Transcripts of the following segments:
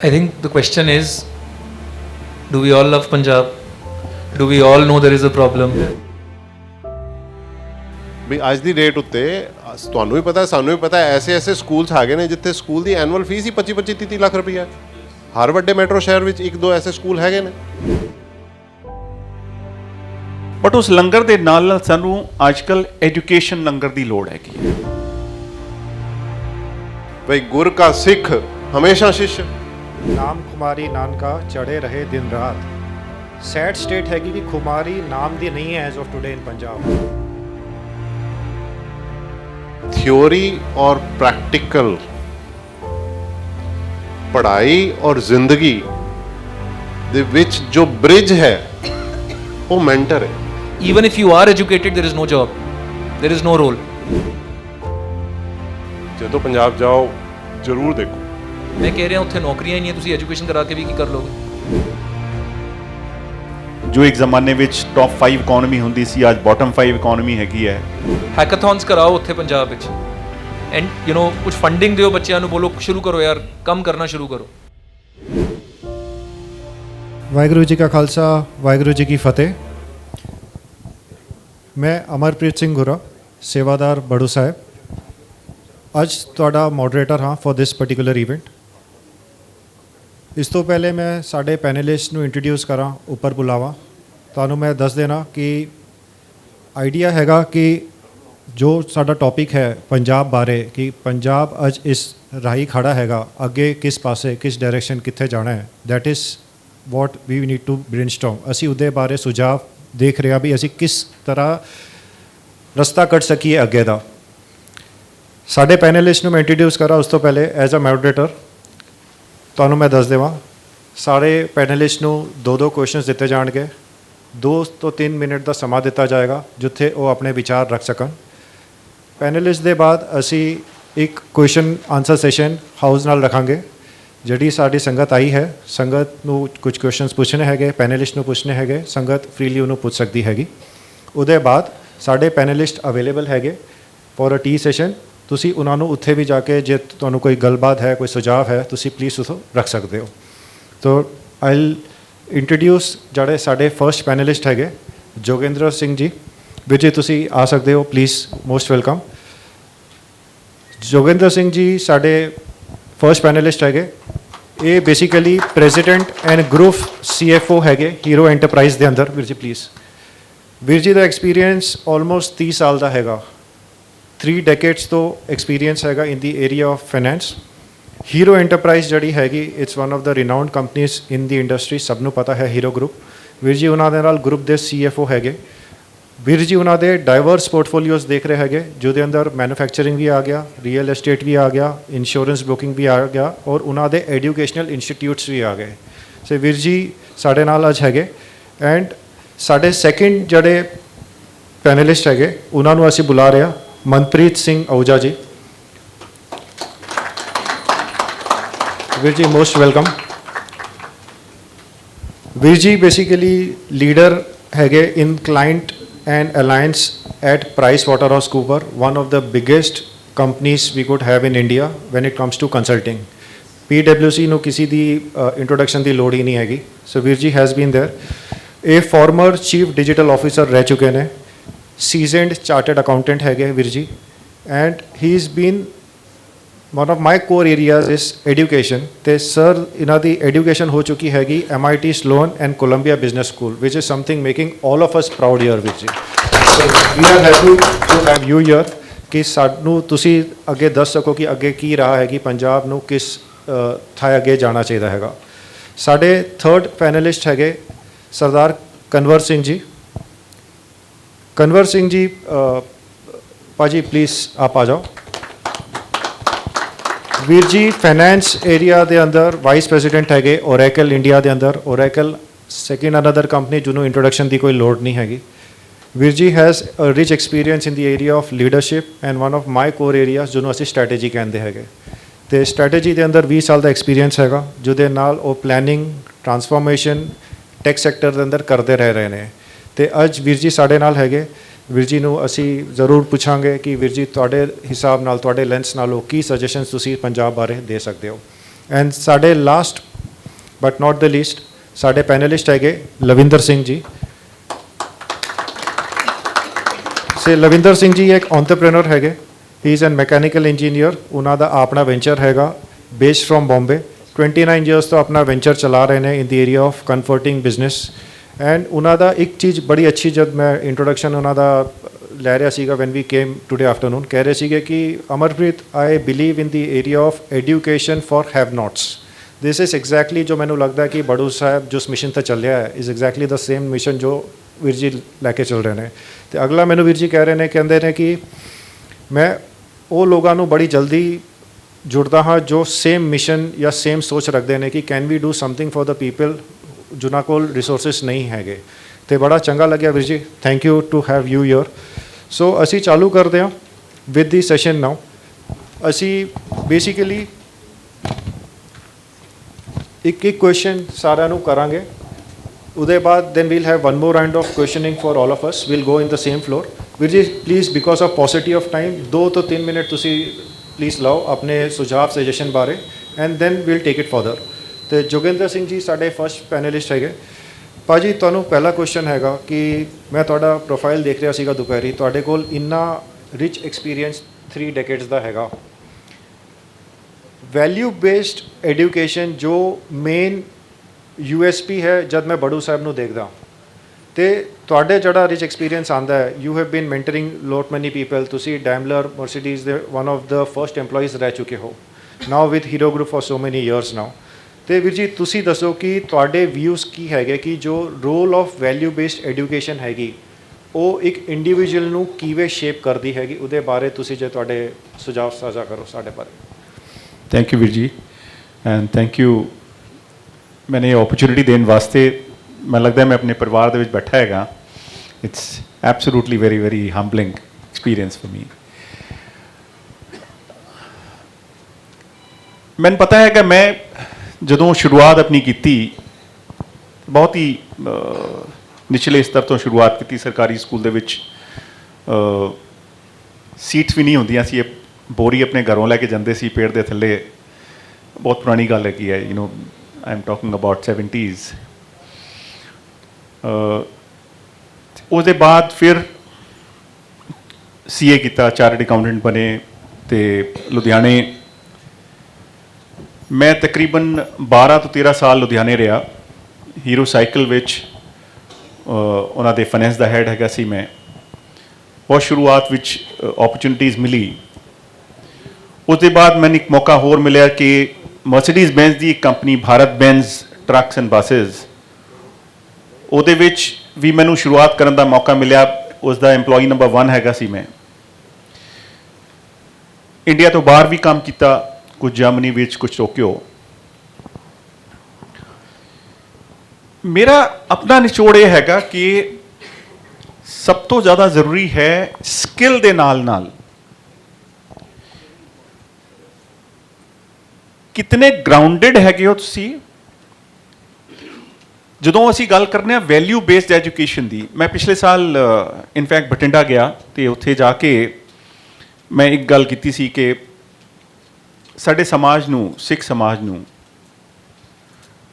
I think the question is, do we all love Punjab? Do we all know there is a problem? ਵੀ ਅੱਜ ਦੀ date ਉੱਤੇ ਤੁਹਾਨੂੰ ਵੀ ਪਤਾ ਸਾਨੂੰ ਵੀ ਪਤਾ ਐਸੇ ਸਕੂਲਸ ਹੈਗੇ ਨੇ ਜਿੱਥੇ ਸਕੂਲ ਦੀ ਐਨੂਅਲ ਫੀਸ ਹੀ 25-30 ਲੱਖ ਰੁਪਈਆ ਹੈ। ਹਰ ਵੱਡੇ ਮੈਟਰੋ ਸ਼ਹਿਰ ਵਿੱਚ ਇੱਕ ਦੋ ਐਸੇ ਸਕੂਲ ਹੈਗੇ ਨੇ। ਬਟ ਉਸ ਲੰਗਰ ਦੇ ਨਾਲ ਨਾਲ ਸਾਨੂੰ ਅੱਜਕੱਲ ਐਜੂਕੇਸ਼ਨ ਲੰਗਰ ਦੀ ਲੋੜ ਹੈਗੀ ਹੈ। ਭਈ ਗੁਰ ਕਾ ਸਿੱਖ ਹਮੇਸ਼ਾ ਸ਼ਿਸ਼। नाम खुमारी नानका चढ़े रहे दिन रात। सैड स्टेट हैगी कि खुमारी नाम दी नहीं है as of today in Punjab. Theory और प्रैक्टिकल पढ़ाई और जिंदगी ਦੇ ਵਿੱਚ ਜੋ ਬ੍ਰਿਜ ਹੈ ਉਹ ਮੈਂਟਰ ਹੈ। Even if you are educated, there is no job. There is no role. ਜਦੋਂ ਪੰਜਾਬ ਜਾਓ ਜ਼ਰੂਰ ਦੇਖੋ। मैं कह रहा उत्थे नौकरियां ही नहीं है, तुसी एजुकेशन करा के भी की कर लोगे? ਜੋ ਇੱਕ ਜ਼ਮਾਨੇ ਵਿੱਚ ਟੌਪ 5 ਇਕਨੋਮੀ ਹੁੰਦੀ ਸੀ ਅੱਜ ਬਾਟਮ 5 ਇਕਨੋਮੀ ਹੈਗੀ ਹੈ। हैकाथॉन्स कराओ उत्थे पंजाब विच एंड कुछ फंडिंग दिओ बच्चों ਨੂੰ बोलो शुरू करो यार, ਕੰਮ करना शुरू करो। ਵਾਹਿਗੁਰੂ ਜੀ ਕਾ ਖਾਲਸਾ ਵਾਹਿਗੁਰੂ ਜੀ ਕੀ ਫਤਿਹ। ਮੈਂ ਅਮਰਪ੍ਰੀਤ ਸਿੰਘ ਗੁਰਾ ਸੇਵਾਦਾਰ ਬੜੂ ਸਾਹਿਬ ਅੱਜ ਤੁਹਾਡਾ ਮੋਡਰੇਟਰ ਹਾਂ ਫॉर ਦਿਸ ਪਾਰਟਿਕੂਲਰ ਇਵੈਂਟ। ਇਸ ਤੋਂ ਪਹਿਲੇ ਮੈਂ ਸਾਡੇ ਪੈਨਲਿਸਟ ਨੂੰ ਇੰਟਰੋਡਿਊਸ ਕਰਾਂ ਉੱਪਰ ਬੁਲਾਵਾਂ। ਤੁਹਾਨੂੰ ਮੈਂ ਦੱਸ ਦੇਣਾ ਕਿ ਆਈਡੀਆ ਹੈਗਾ ਕਿ ਜੋ ਸਾਡਾ ਟੌਪਿਕ ਹੈ ਪੰਜਾਬ ਬਾਰੇ ਕਿ ਪੰਜਾਬ ਅੱਜ ਇਸ ਰਾਹੀ ਖੜਾ ਹੈਗਾ, ਅੱਗੇ ਕਿਸ ਪਾਸੇ ਕਿਸ ਡਾਇਰੈਕਸ਼ਨ ਕਿੱਥੇ ਜਾਣਾ ਹੈ, that is what we need to brainstorm. ਅਸੀਂ ਉਹਦੇ ਬਾਰੇ ਸੁਝਾਅ ਦੇਖ ਰਹੇ ਹਾਂ ਵੀ ਅਸੀਂ ਕਿਸ ਤਰ੍ਹਾਂ ਰਸਤਾ ਕੱਢ ਸਕੀਏ ਅੱਗੇ ਦਾ। ਸਾਡੇ ਪੈਨਲਿਸਟ ਨੂੰ ਮੈਂ ਇੰਟਰੋਡਿਊਸ ਕਰਾਂ ਉਸ ਤੋਂ ਪਹਿਲੇ ਐਜ਼ ਅ ਮੋਡਰੇਟਰ ਤੁਹਾਨੂੰ ਮੈਂ ਦੱਸ ਦੇਵਾਂ ਸਾਰੇ ਪੈਨਲਿਸਟ ਨੂੰ 2 ਕੁਐਸਚਨਸ ਦਿੱਤੇ ਜਾਣਗੇ। 2 ਤੋਂ 3 ਮਿੰਟ ਦਾ ਸਮਾਂ ਦਿੱਤਾ ਜਾਏਗਾ ਜਿੱਥੇ ਉਹ ਆਪਣੇ ਵਿਚਾਰ ਰੱਖ ਸਕਣ। ਪੈਨਲਿਸਟ ਦੇ ਬਾਅਦ ਅਸੀਂ ਇੱਕ ਕੁਐਸਚਨ ਆਨਸਰ ਸੈਸ਼ਨ ਹਾਊਸ ਨਾਲ ਰੱਖਾਂਗੇ। ਜਿਹੜੀ ਸਾਡੀ ਸੰਗਤ ਆਈ ਹੈ, ਸੰਗਤ ਨੂੰ ਕੁਝ ਕੁਐਸਚਨਸ ਪੁੱਛਣੇ ਹੈਗੇ, ਪੈਨਲਿਸਟ ਨੂੰ ਪੁੱਛਣੇ ਹੈਗੇ, ਸੰਗਤ ਫ੍ਰੀਲੀ ਉਹਨੂੰ ਪੁੱਛ ਸਕਦੀ ਹੈਗੀ। ਉਹਦੇ ਬਾਅਦ ਸਾਡੇ ਪੈਨਲਿਸਟ ਅਵੇਲੇਬਲ ਹੈਗੇ ਫॉर ਅ ਟੀ ਸੈਸ਼ਨ। ਤੁਸੀਂ ਉਹਨਾਂ ਨੂੰ ਉੱਥੇ ਵੀ ਜਾ ਕੇ ਜੇ ਤੁਹਾਨੂੰ ਕੋਈ ਗੱਲਬਾਤ ਹੈ, ਕੋਈ ਸੁਝਾਅ ਹੈ, ਤੁਸੀਂ ਪਲੀਜ਼ ਉਸ ਰੱਖ ਸਕਦੇ ਹੋ। ਤੋ ਆਈਲ ਇੰਟਰੋਡਿਊਸ ਜਿਹੜੇ ਸਾਡੇ ਫਰਸਟ ਪੈਨਲਿਸਟ ਹੈਗੇ ਜੋਗਿੰਦਰ ਸਿੰਘ ਜੀ। ਵੀਰ ਜੀ ਤੁਸੀਂ ਆ ਸਕਦੇ ਹੋ please, most welcome. Joginder Singh ji ਸਾਡੇ ਫਰਸਟ ਪੈਨਲਿਸਟ ਹੈਗੇ। ਇਹ basically president and group CFO ਹੈਗੇ ਹੀਰੋ ਐਂਟਰਪ੍ਰਾਈਜ਼ ਦੇ ਅੰਦਰ। ਵੀਰ ਜੀ ਪਲੀਜ਼। ਵੀਰ ਜੀ ਦਾ ਐਕਸਪੀਰੀਅੰਸ ਆਲਮੋਸਟ 30 ਸਾਲ ਦਾ ਹੈਗਾ। 3 ਡੈਕੇਡਸ ਤੋਂ ਐਕਸਪੀਰੀਅੰਸ ਹੈਗਾ in the area of finance. Hero Enterprise ਜਿਹੜੀ ਹੈਗੀ it's one of the renowned companies in the industry, ਸਭ ਨੂੰ ਪਤਾ ਹੈ ਹੀਰੋ ਗਰੁੱਪ। ਵੀਰ ਜੀ ਉਹਨਾਂ ਦੇ ਨਾਲ ਗਰੁੱਪ ਦੇ CFO ਹੈਗੇ। ਵੀਰ ਜੀ ਉਹਨਾਂ ਦੇ ਡਾਈਵਰਸ ਪੋਰਟਫੋਲੀਓਜ਼ ਦੇਖ ਰਹੇ ਹੈਗੇ ਜਿਹਦੇ ਅੰਦਰ ਮੈਨੂਫੈਕਚਰਿੰਗ ਵੀ ਆ ਗਿਆ, ਰੀਅਲ ਐਸਟੇਟ ਵੀ ਆ ਗਿਆ, ਇੰਸ਼ੋਰੈਂਸ ਬੁਕਿੰਗ ਵੀ ਆ ਗਿਆ ਔਰ ਉਹਨਾਂ ਦੇ ਐਜੂਕੇਸ਼ਨਲ ਇੰਸਟੀਟਿਊਟਸ ਵੀ ਆ ਗਏ। ਸੋ ਵੀਰ ਜੀ ਸਾਡੇ ਨਾਲ ਅੱਜ ਹੈਗੇ। ਐਂਡ ਸਾਡੇ ਸੈਕਿੰਡ ਜਿਹੜੇ ਪੈਨਲਿਸਟ ਹੈਗੇ ਉਹਨਾਂ ਨੂੰ ਅਸੀਂ ਬੁਲਾ ਰਹੇ ਹਾਂ ਮਨਪ੍ਰੀਤ ਸਿੰਘ ਆਹੂਜਾ ਜੀ। ਵੀਰ ਜੀ ਮੋਸਟ ਵੈਲਕਮ। ਵੀਰ ਜੀ ਬੇਸਿਕਲੀ ਲੀਡਰ ਹੈਗੇ in client and alliance at PricewaterhouseCoopers, one of the biggest companies we could have in India when it comes to consulting. PwC ਨੂੰ ਕਿਸੇ ਦੀ ਇੰਟਰੋਡਕਸ਼ਨ ਦੀ ਲੋੜ ਹੀ ਨਹੀਂ ਹੈਗੀ। ਸੋ ਵੀਰ ਜੀ ਹੈਜ਼ ਬੀਨ ਦੇਅਰ। ਇਹ ਫਾਰਮਰ ਚੀਫ ਡਿਜੀਟਲ ਆਫਿਸਰ ਰਹਿ ਚੁੱਕੇ ਨੇ, ਸੀਜ਼ਨਡ ਚਾਰਟਰਡ ਅਕਾਊਂਟੈਂਟ ਹੈਗੇ ਵੀਰ ਜੀ। And he is been one of my core areas is education ਤੇ ਸਰ ਇਹਨਾਂ ਦੀ ਐਜੂਕੇਸ਼ਨ ਹੋ ਚੁੱਕੀ ਹੈਗੀ MIT Sloan and Columbia Business School, which is something making all of us proud here ਵੀਰ ਜੀ। So we are happy to have you here ਕਿ ਸਾਨੂੰ ਤੁਸੀਂ ਅੱਗੇ ਦੱਸ ਸਕੋ ਕਿ ਅੱਗੇ ਕੀ ਰਾਹ ਹੈਗੀ, ਪੰਜਾਬ ਨੂੰ ਕਿਸ ਥਾਂ ਅੱਗੇ ਜਾਣਾ ਚਾਹੀਦਾ ਹੈਗਾ। ਸਾਡੇ ਥਰਡ ਪੈਨਲਿਸਟ ਹੈਗੇ ਸਰਦਾਰ ਕਨਵਰ ਸਿੰਘ ਜੀ। ਕਨਵਰ ਸਿੰਘ ਜੀ ਭਾਜੀ ਪਲੀਜ਼ ਆਪ ਆ ਜਾਓ। ਵੀਰ ਜੀ ਫਾਈਨੈਂਸ ਏਰੀਆ ਦੇ ਅੰਦਰ ਵਾਈਸ ਪ੍ਰੈਜ਼ੀਡੈਂਟ ਹੈਗੇ ਓਰੈਕਲ ਇੰਡੀਆ ਦੇ ਅੰਦਰ। ਓਰੈਕਲ ਸੈਕਿੰਡ ਅਨਦਰ ਕੰਪਨੀ ਜਿਹਨੂੰ ਇੰਟਰੋਡਕਸ਼ਨ ਦੀ ਕੋਈ ਲੋੜ ਨਹੀਂ ਹੈਗੀ। ਵੀਰ ਜੀ has a rich experience in the area of leadership and one of my core areas ਜਿਹਨੂੰ ਅਸੀਂ ਸਟ੍ਰੈਟੇਜੀ ਕਹਿੰਦੇ ਹੈਗੇ। ਅਤੇ ਸਟ੍ਰੈਟੇਜੀ ਦੇ ਅੰਦਰ 20 ਸਾਲ ਦਾ ਐਕਸਪੀਰੀਅੰਸ ਹੈਗਾ ਜਿਹਦੇ ਨਾਲ ਉਹ ਪਲੈਨਿੰਗ ਟਰਾਂਸਫਾਰਮੇਸ਼ਨ ਟੈਕ ਸੈਕਟਰ ਦੇ ਅੰਦਰ ਕਰਦੇ ਰਹਿ ਰਹੇ ਨੇ। ਅਤੇ ਅੱਜ ਵੀਰ ਜੀ ਸਾਡੇ ਨਾਲ ਹੈਗੇ। ਵੀਰ ਜੀ ਨੂੰ ਅਸੀਂ ਜ਼ਰੂਰ ਪੁੱਛਾਂਗੇ ਕਿ ਵੀਰ ਜੀ ਤੁਹਾਡੇ ਹਿਸਾਬ ਨਾਲ, ਤੁਹਾਡੇ ਲੈਂਸ ਨਾਲੋਂ ਕੀ ਸਜੈਸ਼ਨਸ ਤੁਸੀਂ ਪੰਜਾਬ ਬਾਰੇ ਦੇ ਸਕਦੇ ਹੋ। ਐਂਡ ਸਾਡੇ last but not the least ਸਾਡੇ ਪੈਨਲਿਸਟ ਹੈਗੇ ਲਵਿੰਦਰ ਸਿੰਘ ਜੀ। ਸੇ ਲਵਿੰਦਰ ਸਿੰਘ ਜੀ ਇੱਕ ਐਂਟਰਪ੍ਰੈਨਰ ਹੈਗੇ। ਹੀ ਇਜ਼ ਐਨ ਮੈਕੈਨੀਕਲ ਇੰਜੀਨੀਅਰ। ਉਹਨਾਂ ਦਾ ਆਪਣਾ ਵੈਂਚਰ ਹੈਗਾ ਬੇਸਡ ਫਰੋਮ ਬੰਬੇ। 29 ਇਅਰਸ ਤੋਂ ਆਪਣਾ ਵੈਂਚਰ ਚਲਾ ਰਹੇ ਨੇ ਇਨ the area of ਕਨਵਰਟਿੰਗ business. And ਉਹਨਾਂ ਦਾ ਇੱਕ ਚੀਜ਼ ਬੜੀ ਅੱਛੀ, ਜਦ ਮੈਂ ਇੰਟਰੋਡਕਸ਼ਨ ਉਹਨਾਂ ਦਾ ਲੈ ਰਿਹਾ ਸੀਗਾ when we came today afternoon, ਕਹਿ ਰਹੇ ਸੀਗੇ ਕਿ Amarpreet I believe in the area of education for have nots. This is exactly ਜੋ ਮੈਨੂੰ ਲੱਗਦਾ ਕਿ ਬੜੂ ਸਾਹਿਬ ਜਿਸ ਮਿਸ਼ਨ 'ਤੇ ਚੱਲਿਆ ਹੈ is exactly the same mission ਜੋ ਵੀਰ ਜੀ ਲੈ ਕੇ ਚੱਲ ਰਹੇ ਨੇ। ਅਤੇ ਅਗਲਾ ਮੈਨੂੰ ਵੀਰ ਜੀ ਕਹਿ ਰਹੇ ਨੇ, ਕਹਿੰਦੇ ਨੇ ਕਿ ਮੈਂ ਉਹ ਲੋਕਾਂ ਨੂੰ ਬੜੀ ਜਲਦੀ ਜੁੜਦਾ ਹਾਂ ਜੋ ਸੇਮ ਮਿਸ਼ਨ ਜਾਂ ਸੇਮ ਸੋਚ ਰੱਖਦੇ ਨੇ ਕਿ can we do something for the people ਜਿਨ੍ਹਾਂ ਕੋਲ ਰਿਸੋਰਸਿਸ ਨਹੀਂ ਹੈਗੇ। ਅਤੇ ਬੜਾ ਚੰਗਾ ਲੱਗਿਆ ਵੀਰ ਜੀ, thank you to have you here. So ਅਸੀਂ ਚਾਲੂ ਕਰਦੇ ਹਾਂ ਵਿਦ ਦੀ ਸੈਸ਼ਨ ਨਾਓ। ਅਸੀਂ ਬੇਸਿਕਲੀ ਇੱਕ ਕੁਐਸਚਨ ਸਾਰਿਆਂ ਨੂੰ ਕਰਾਂਗੇ। ਉਹਦੇ ਬਾਅਦ then we'll have one more round of questioning for all of us. We'll go in the same floor. ਵੀਰ ਜੀ please because of paucity of time 2 ਤੋਂ 3 ਮਿੰਟ ਤੁਸੀਂ ਪਲੀਜ਼ ਲਾਓ ਆਪਣੇ ਸੁਝਾਅ ਸਜੈਸ਼ਨ ਬਾਰੇ and then we'll take it further. ਅਤੇ ਜੋਗਿੰਦਰ ਸਿੰਘ ਜੀ ਸਾਡੇ ਫਸਟ ਪੈਨਲਿਸਟ ਹੈਗੇ। ਭਾਜੀ ਤੁਹਾਨੂੰ ਪਹਿਲਾ ਕੁਐਸਚਨ ਹੈਗਾ ਕਿ ਮੈਂ ਤੁਹਾਡਾ ਪ੍ਰੋਫਾਈਲ ਦੇਖ ਰਿਹਾ ਸੀਗਾ ਦੁਪਹਿਰੀ, ਤੁਹਾਡੇ ਕੋਲ ਇੰਨਾ ਰਿਚ ਐਕਸਪੀਰੀਅੰਸ 3 ਡੈਕੇਡਸ ਦਾ ਹੈਗਾ। ਵੈਲਿਊ ਬੇਸਡ ਐਜੂਕੇਸ਼ਨ ਜੋ ਮੇਨ USP ਹੈ ਜਦ ਮੈਂ ਬੜੂ ਸਾਹਿਬ ਨੂੰ ਦੇਖਦਾ, ਅਤੇ ਤੁਹਾਡੇ ਜਿਹੜਾ ਰਿਚ ਐਕਸਪੀਰੀਅੰਸ ਆਉਂਦਾ ਹੈ, you have been ਮੈਂਟਰਿੰਗ lot many people. ਤੁਸੀਂ ਡੈਮਲਰ ਮਰਸੀਡੀਜ਼ ਦੇ one of the first EMPLOYEES ਰਹਿ ਚੁੱਕੇ ਹੋ now with Hero group for so many years ਨਾਓ। ਅਤੇ ਵੀਰ ਜੀ ਤੁਸੀਂ ਦੱਸੋ ਕਿ ਤੁਹਾਡੇ ਵਿਊਜ਼ ਕੀ ਹੈਗੇ ਕਿ ਜੋ role of value based education ਹੈਗੀ ਉਹ ਇੱਕ ਇੰਡੀਵਿਜੂਅਲ ਨੂੰ ਕਿਵੇਂ ਸ਼ੇਪ ਕਰਦੀ ਹੈਗੀ, ਉਹਦੇ ਬਾਰੇ ਤੁਸੀਂ ਜੇ ਤੁਹਾਡੇ ਸੁਝਾਅ ਸਾਂਝਾ ਕਰੋ ਸਾਡੇ ਬਾਰੇ। ਥੈਂਕ ਯੂ ਵੀਰ ਜੀ ਐਂਡ ਥੈਂਕ ਯੂ ਮੈਨੂੰ ਇਹ ਓਪਰਚੁਨਿਟੀ ਦੇਣ ਵਾਸਤੇ। ਮੈਨੂੰ ਲੱਗਦਾ ਮੈਂ ਆਪਣੇ ਪਰਿਵਾਰ ਦੇ ਵਿੱਚ ਬੈਠਾ ਹੈਗਾ। It's absolutely very very humbling experience for me. ਮੈਨੂੰ ਪਤਾ ਹੈ ਕਿ ਮੈਂ ਜਦੋਂ ਸ਼ੁਰੂਆਤ ਆਪਣੀ ਕੀਤੀ ਬਹੁਤ ਹੀ ਨਿਚਲੇ ਸਤਰ ਤੋਂ ਸ਼ੁਰੂਆਤ ਕੀਤੀ। ਸਰਕਾਰੀ ਸਕੂਲ ਦੇ ਵਿੱਚ ਸੀਟਸ ਵੀ ਨਹੀਂ ਹੁੰਦੀਆਂ ਸੀ, ਬੋਰੀ ਆਪਣੇ ਘਰੋਂ ਲੈ ਕੇ ਜਾਂਦੇ ਸੀ ਪੇੜ ਦੇ ਥੱਲੇ। ਬਹੁਤ ਪੁਰਾਣੀ ਗੱਲ ਹੈਗੀ ਹੈ, I am talking about 70s. उसके बाद फिर CA किया, चार्टर्ड अकाउंटेंट बने तो लुधियाने मैं तकरीबन 12 तो 13 साल लुधियाने रहा। हीरो साइकिल विच उन्हां दे फाइनेंस दा हैड हैगा सी मैं। और शुरुआत विच अपॉर्चुनिटीज़ मिली। उसके बाद मैंने एक मौका होर मिले कि मर्सिडीज़ बेंज की एक company Bharat Benz trucks and buses ਉਹਦੇ ਵਿੱਚ ਵੀ ਮੈਨੂੰ ਸ਼ੁਰੂਆਤ ਕਰਨ ਦਾ ਮੌਕਾ ਮਿਲਿਆ। ਉਸ ਦਾ EMPLOYEE ਨੰਬਰ 1 ਹੈਗਾ ਸੀ ਮੈਂ। ਇੰਡੀਆ ਤੋਂ ਬਾਹਰ ਵੀ ਕੰਮ ਕੀਤਾ, ਕੁਝ ਜਰਮਨੀ ਵਿੱਚ, ਕੁਝ ਟੋਕੀਓ। ਮੇਰਾ ਆਪਣਾ ਨਿਚੋੜ ਇਹ ਹੈਗਾ ਕਿ ਸਭ ਤੋਂ ਜ਼ਿਆਦਾ ਜ਼ਰੂਰੀ ਹੈ ਸਕਿੱਲ ਦੇ ਨਾਲ ਨਾਲ ਕਿਤਨੇ ਗਰਾਊਂਡਡ ਹੈਗੇ ਹੋ ਤੁਸੀਂ। ਜਦੋਂ ਅਸੀਂ ਗੱਲ ਕਰਨੇ ਆ ਵੈਲਿਊ ਬੇਸਡ ਐਜੂਕੇਸ਼ਨ ਦੀ, ਮੈਂ ਪਿਛਲੇ ਸਾਲ ਇਨਫੈਕਟ ਬਠਿੰਡਾ ਗਿਆ ਅਤੇ ਉੱਥੇ ਜਾ ਕੇ ਮੈਂ ਇੱਕ ਗੱਲ ਕੀਤੀ ਸੀ ਕਿ ਸਾਡੇ ਸਮਾਜ ਨੂੰ, ਸਿੱਖ ਸਮਾਜ ਨੂੰ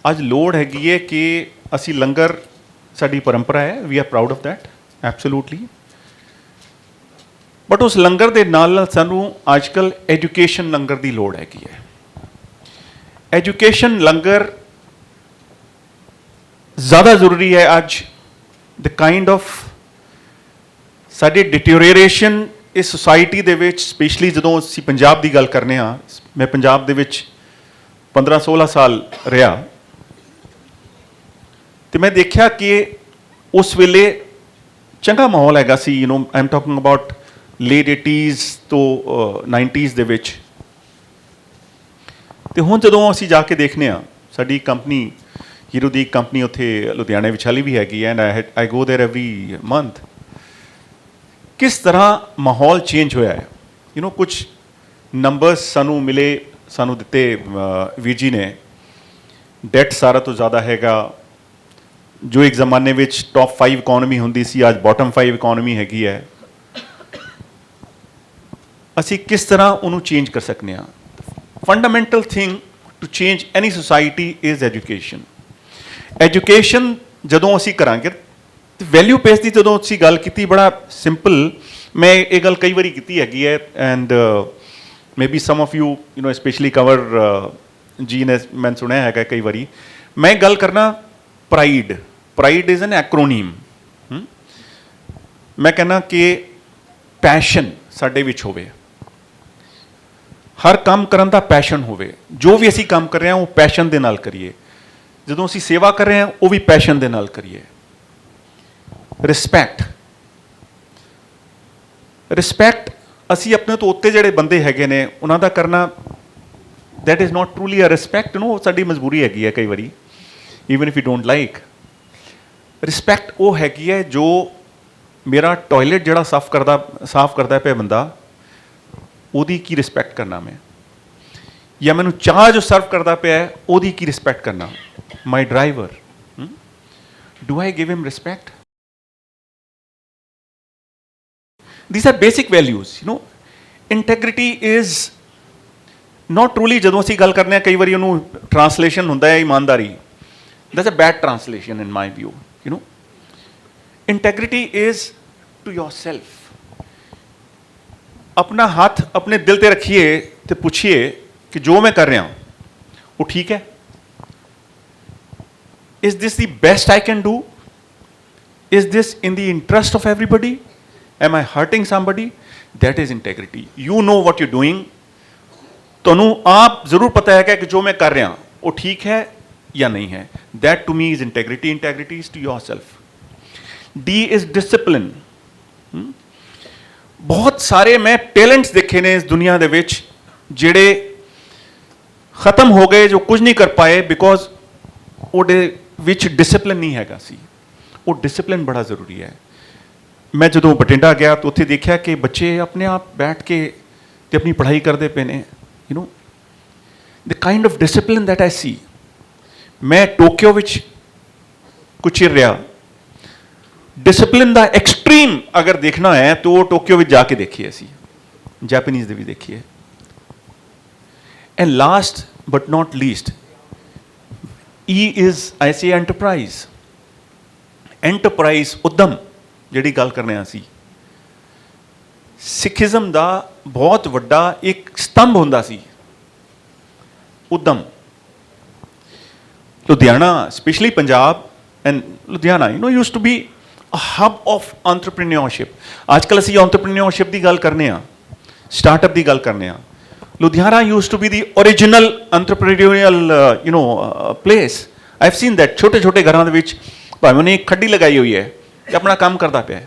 ਅੱਜ ਲੋੜ ਹੈਗੀ ਹੈ ਕਿ ਅਸੀਂ ਲੰਗਰ, ਸਾਡੀ ਪਰੰਪਰਾ ਹੈ, we are proud of that absolutely, but ਉਸ ਲੰਗਰ ਦੇ ਨਾਲ ਨਾਲ ਸਾਨੂੰ ਅੱਜ ਕੱਲ੍ਹ ਐਜੂਕੇਸ਼ਨ ਲੰਗਰ ਦੀ ਲੋੜ ਹੈਗੀ ਹੈ। ਐਜੂਕੇਸ਼ਨ ਲੰਗਰ ਜ਼ਿਆਦਾ ਜ਼ਰੂਰੀ ਹੈ ਅੱਜ। ਦ ਕਾਈਂਡ ਆਫ ਸਾਡੇ ਡਿਟੀਰੀਓਰੇਸ਼ਨ ਇਸ ਸੁਸਾਇਟੀ ਦੇ ਵਿੱਚ, ਸਪੈਸ਼ਲੀ ਜਦੋਂ ਅਸੀਂ ਪੰਜਾਬ ਦੀ ਗੱਲ ਕਰਨੇ ਹਾਂ, ਮੈਂ ਪੰਜਾਬ ਦੇ ਵਿੱਚ 15-16 ਸਾਲ ਰਿਹਾ ਅਤੇ ਮੈਂ ਦੇਖਿਆ ਕਿ ਉਸ ਵੇਲੇ ਚੰਗਾ ਮਾਹੌਲ ਹੈਗਾ ਸੀ। I am talking about late 80s ਤੋਂ 90s ਦੇ ਵਿੱਚ। ਅਤੇ ਹੁਣ ਜਦੋਂ ਅਸੀਂ ਜਾ ਕੇ ਦੇਖਦੇ ਹਾਂ, ਸਾਡੀ ਕੰਪਨੀ ਹੀਰੋ ਦੀ ਕੰਪਨੀ ਉੱਥੇ ਲੁਧਿਆਣੇ ਵਿੱਚ ਹਾਲੀ ਵੀ ਹੈਗੀ ਹੈ and I go there every month. ਕਿਸ ਤਰ੍ਹਾਂ ਮਾਹੌਲ ਚੇਂਜ ਹੋਇਆ ਹੈ। ਕੁਝ ਨੰਬਰਸ ਸਾਨੂੰ ਮਿਲੇ, ਸਾਨੂੰ ਦਿੱਤੇ ਵੀਰ ਜੀ ਨੇ। ਡੈਟ ਸਾਰਾ ਤੋਂ ਜ਼ਿਆਦਾ ਹੈਗਾ, ਜੋ ਇੱਕ ਜ਼ਮਾਨੇ ਵਿੱਚ ਟੌਪ 5 ਇਕੋਨਮੀ ਹੁੰਦੀ ਸੀ, ਅੱਜ ਬਾਟਮ 5 ਇਕੋਨਮੀ ਹੈਗੀ ਹੈ। ਅਸੀਂ ਕਿਸ ਤਰ੍ਹਾਂ ਉਹਨੂੰ ਚੇਂਜ ਕਰ ਸਕਦੇ ਹਾਂ। Fundamental thing to change any society is education. Education ਜਦੋਂ ਅਸੀਂ ਕਰਾਂਗੇ ਤੇ ਵੈਲਿਊ ਬੇਸ ਦੀ ਜਦੋਂ ਅਸੀਂ ਗੱਲ ਕੀਤੀ, ਬੜਾ ਸਿੰਪਲ, ਮੈਂ ਇਹ ਗੱਲ ਕਈ ਵਾਰੀ ਕੀਤੀ ਹੈਗੀ ਹੈ, and maybe some of you know specially Kanwar ji ਨੇ ਮੈਂ ਸੁਣਿਆ ਹੈਗਾ ਕਈ ਵਾਰੀ। ਮੈਂ ਗੱਲ ਕਰਨਾ pride. Pride is an acronym. ਮੈਂ ਕਹਿੰਦਾ ਕਿ ਪੈਸ਼ਨ ਸਾਡੇ ਵਿੱਚ ਹੋਵੇ, ਹਰ ਕੰਮ ਕਰਨ ਦਾ ਪੈਸ਼ਨ ਹੋਵੇ। ਜੋ ਵੀ ਅਸੀਂ ਕੰਮ ਕਰ ਰਹੇ ਹਾਂ ਉਹ ਪੈਸ਼ਨ ਦੇ ਨਾਲ ਕਰੀਏ। ਜਦੋਂ ਅਸੀਂ ਸੇਵਾ ਕਰ ਰਹੇ ਹਾਂ ਉਹ ਵੀ ਪੈਸ਼ਨ ਦੇ ਨਾਲ ਕਰੀਏ। ਰਿਸਪੈਕਟ, ਰਿਸਪੈਕਟ ਅਸੀਂ ਆਪਣੇ ਤੋਂ ਉੱਤੇ ਜਿਹੜੇ ਬੰਦੇ ਹੈਗੇ ਨੇ ਉਹਨਾਂ ਦਾ ਕਰਨਾ, that is not truly a respect. ਉਹ ਸਾਡੀ ਮਜਬੂਰੀ ਹੈਗੀ ਹੈ ਕਈ ਵਾਰੀ, even if you don't like. Respect ਉਹ ਹੈਗੀ ਹੈ ਜੋ ਮੇਰਾ ਟੋਇਲਟ ਜਿਹੜਾ ਸਾਫ਼ ਕਰਦਾ ਪਿਆ ਬੰਦਾ, ਉਹਦੀ ਕੀ ਰਿਸਪੈਕਟ ਕਰਨਾ ਮੈਂ, ਜਾਂ ਮੈਨੂੰ ਚਾਹ ਜੋ ਸਰਵ ਕਰਦਾ ਪਿਆ ਉਹਦੀ ਕੀ ਰਿਸਪੈਕਟ ਕਰਨਾ। My driver, do I give him respect? These are basic values, you know. Integrity is not truly, ਜਦੋਂ ਅਸੀਂ ਗੱਲ ਕਰਨੇ ਆ ਕਈ ਵਾਰੀ ਉਹਨੂੰ ਟ੍ਰਾਂਸਲੇਸ਼ਨ ਹੁੰਦਾ ਹੈ ਇਮਾਨਦਾਰੀ, that's a bad translation in my view, you know. Integrity is to yourself. ਆਪਣਾ ਹੱਥ ਆਪਣੇ ਦਿਲ ਤੇ ਰੱਖੀਏ ਤੇ ਪੁੱਛੀਏ ਕਿ ਜੋ ਮੈਂ ਕਰ ਰਿਹਾ ਉਹ ਠੀਕ ਹੈ? Is this the best I can do? Is this in the interest of everybody? Am I hurting somebody? That is integrity. You know what you're doing. ਤੁਹਾਨੂੰ ਆਪ ਜ਼ਰੂਰ ਪਤਾ ਹੈ ਕਿ ਜੋ ਮੈਂ ਕਰ ਰਿਹਾ ਉਹ ਠੀਕ ਹੈ ਜਾਂ ਨਹੀਂ ਹੈ। That to me is integrity. Integrity is to yourself. D is discipline. ਬਹੁਤ ਸਾਰੇ ਮੈਂ ਟੈਲੈਂਟਸ ਦੇਖੇ ਨੇ ਇਸ ਦੁਨੀਆ ਦੇ ਵਿੱਚ ਜਿਹੜੇ ਖਤਮ ਹੋ ਗਏ, ਜੋ ਕੁਝ ਨਹੀਂ ਕਰ ਪਾਏ ਬਿਕੋਜ਼ ਉਹਦੇ ਵਿੱਚ ਡਿਸਪਲਿਨ ਨਹੀਂ ਹੈਗਾ ਸੀ। ਉਹ ਡਿਸਪਲਿਨ ਬੜਾ ਜ਼ਰੂਰੀ ਹੈ। ਮੈਂ ਜਦੋਂ ਬਠਿੰਡਾ ਗਿਆ ਤਾਂ ਉੱਥੇ ਦੇਖਿਆ ਕਿ ਬੱਚੇ ਆਪਣੇ ਆਪ ਬੈਠ ਕੇ ਤੇ ਆਪਣੀ ਪੜ੍ਹਾਈ ਕਰਦੇ ਪਏ ਨੇ, you know, the kind of discipline that I see. ਮੈਂ ਟੋਕੀਓ ਵਿੱਚ ਕੁਝ ਚਿਰ ਰਿਹਾ। ਡਿਸਪਲਿਨ ਦਾ ਐਕਸਟ੍ਰੀਮ ਅਗਰ ਦੇਖਣਾ ਹੈ ਤਾਂ ਉਹ ਟੋਕੀਓ ਵਿੱਚ ਜਾ ਕੇ ਦੇਖੀਏ, ਅਸੀਂ ਜੈਪਨੀਜ਼ ਦੇ ਵੀ ਦੇਖੀਏ। And last but not least, E is I say enterprise. Enterprise, ਉਦਮ, ਜਿਹੜੀ ਗੱਲ ਕਰਨੇ ਆ ਅਸੀਂ। ਸਿੱਖੀਜ਼ਮ ਦਾ ਬਹੁਤ ਵੱਡਾ ਇੱਕ ਸਤੰਭ ਹੁੰਦਾ ਸੀ ਉਦਮ। Ludhiana, specially Punjab and Ludhiana, you know, used to be a hub of entrepreneurship. ਅੱਜ ਕੱਲ੍ਹ ਅਸੀਂ ਐਂਟਰਪ੍ਰੀਨਿਓਰਸ਼ਿਪ ਦੀ ਗੱਲ ਕਰਨੇ ਆ, ਸਟਾਰਟਅਪ ਦੀ ਗੱਲ ਕਰਨੇ ਆ। Ludhiana used to be the original entrepreneurial place. I have seen that. ਛੋਟੇ ਛੋਟੇ ਘਰਾਂ ਦੇ ਵਿੱਚ ਭਾਵੇਂ ਉਹਨੇ ਇੱਕ ਖੱਡੀ ਲਗਾਈ ਹੋਈ ਹੈ ਤੇ ਆਪਣਾ ਕੰਮ ਕਰਦਾ ਪਿਆ।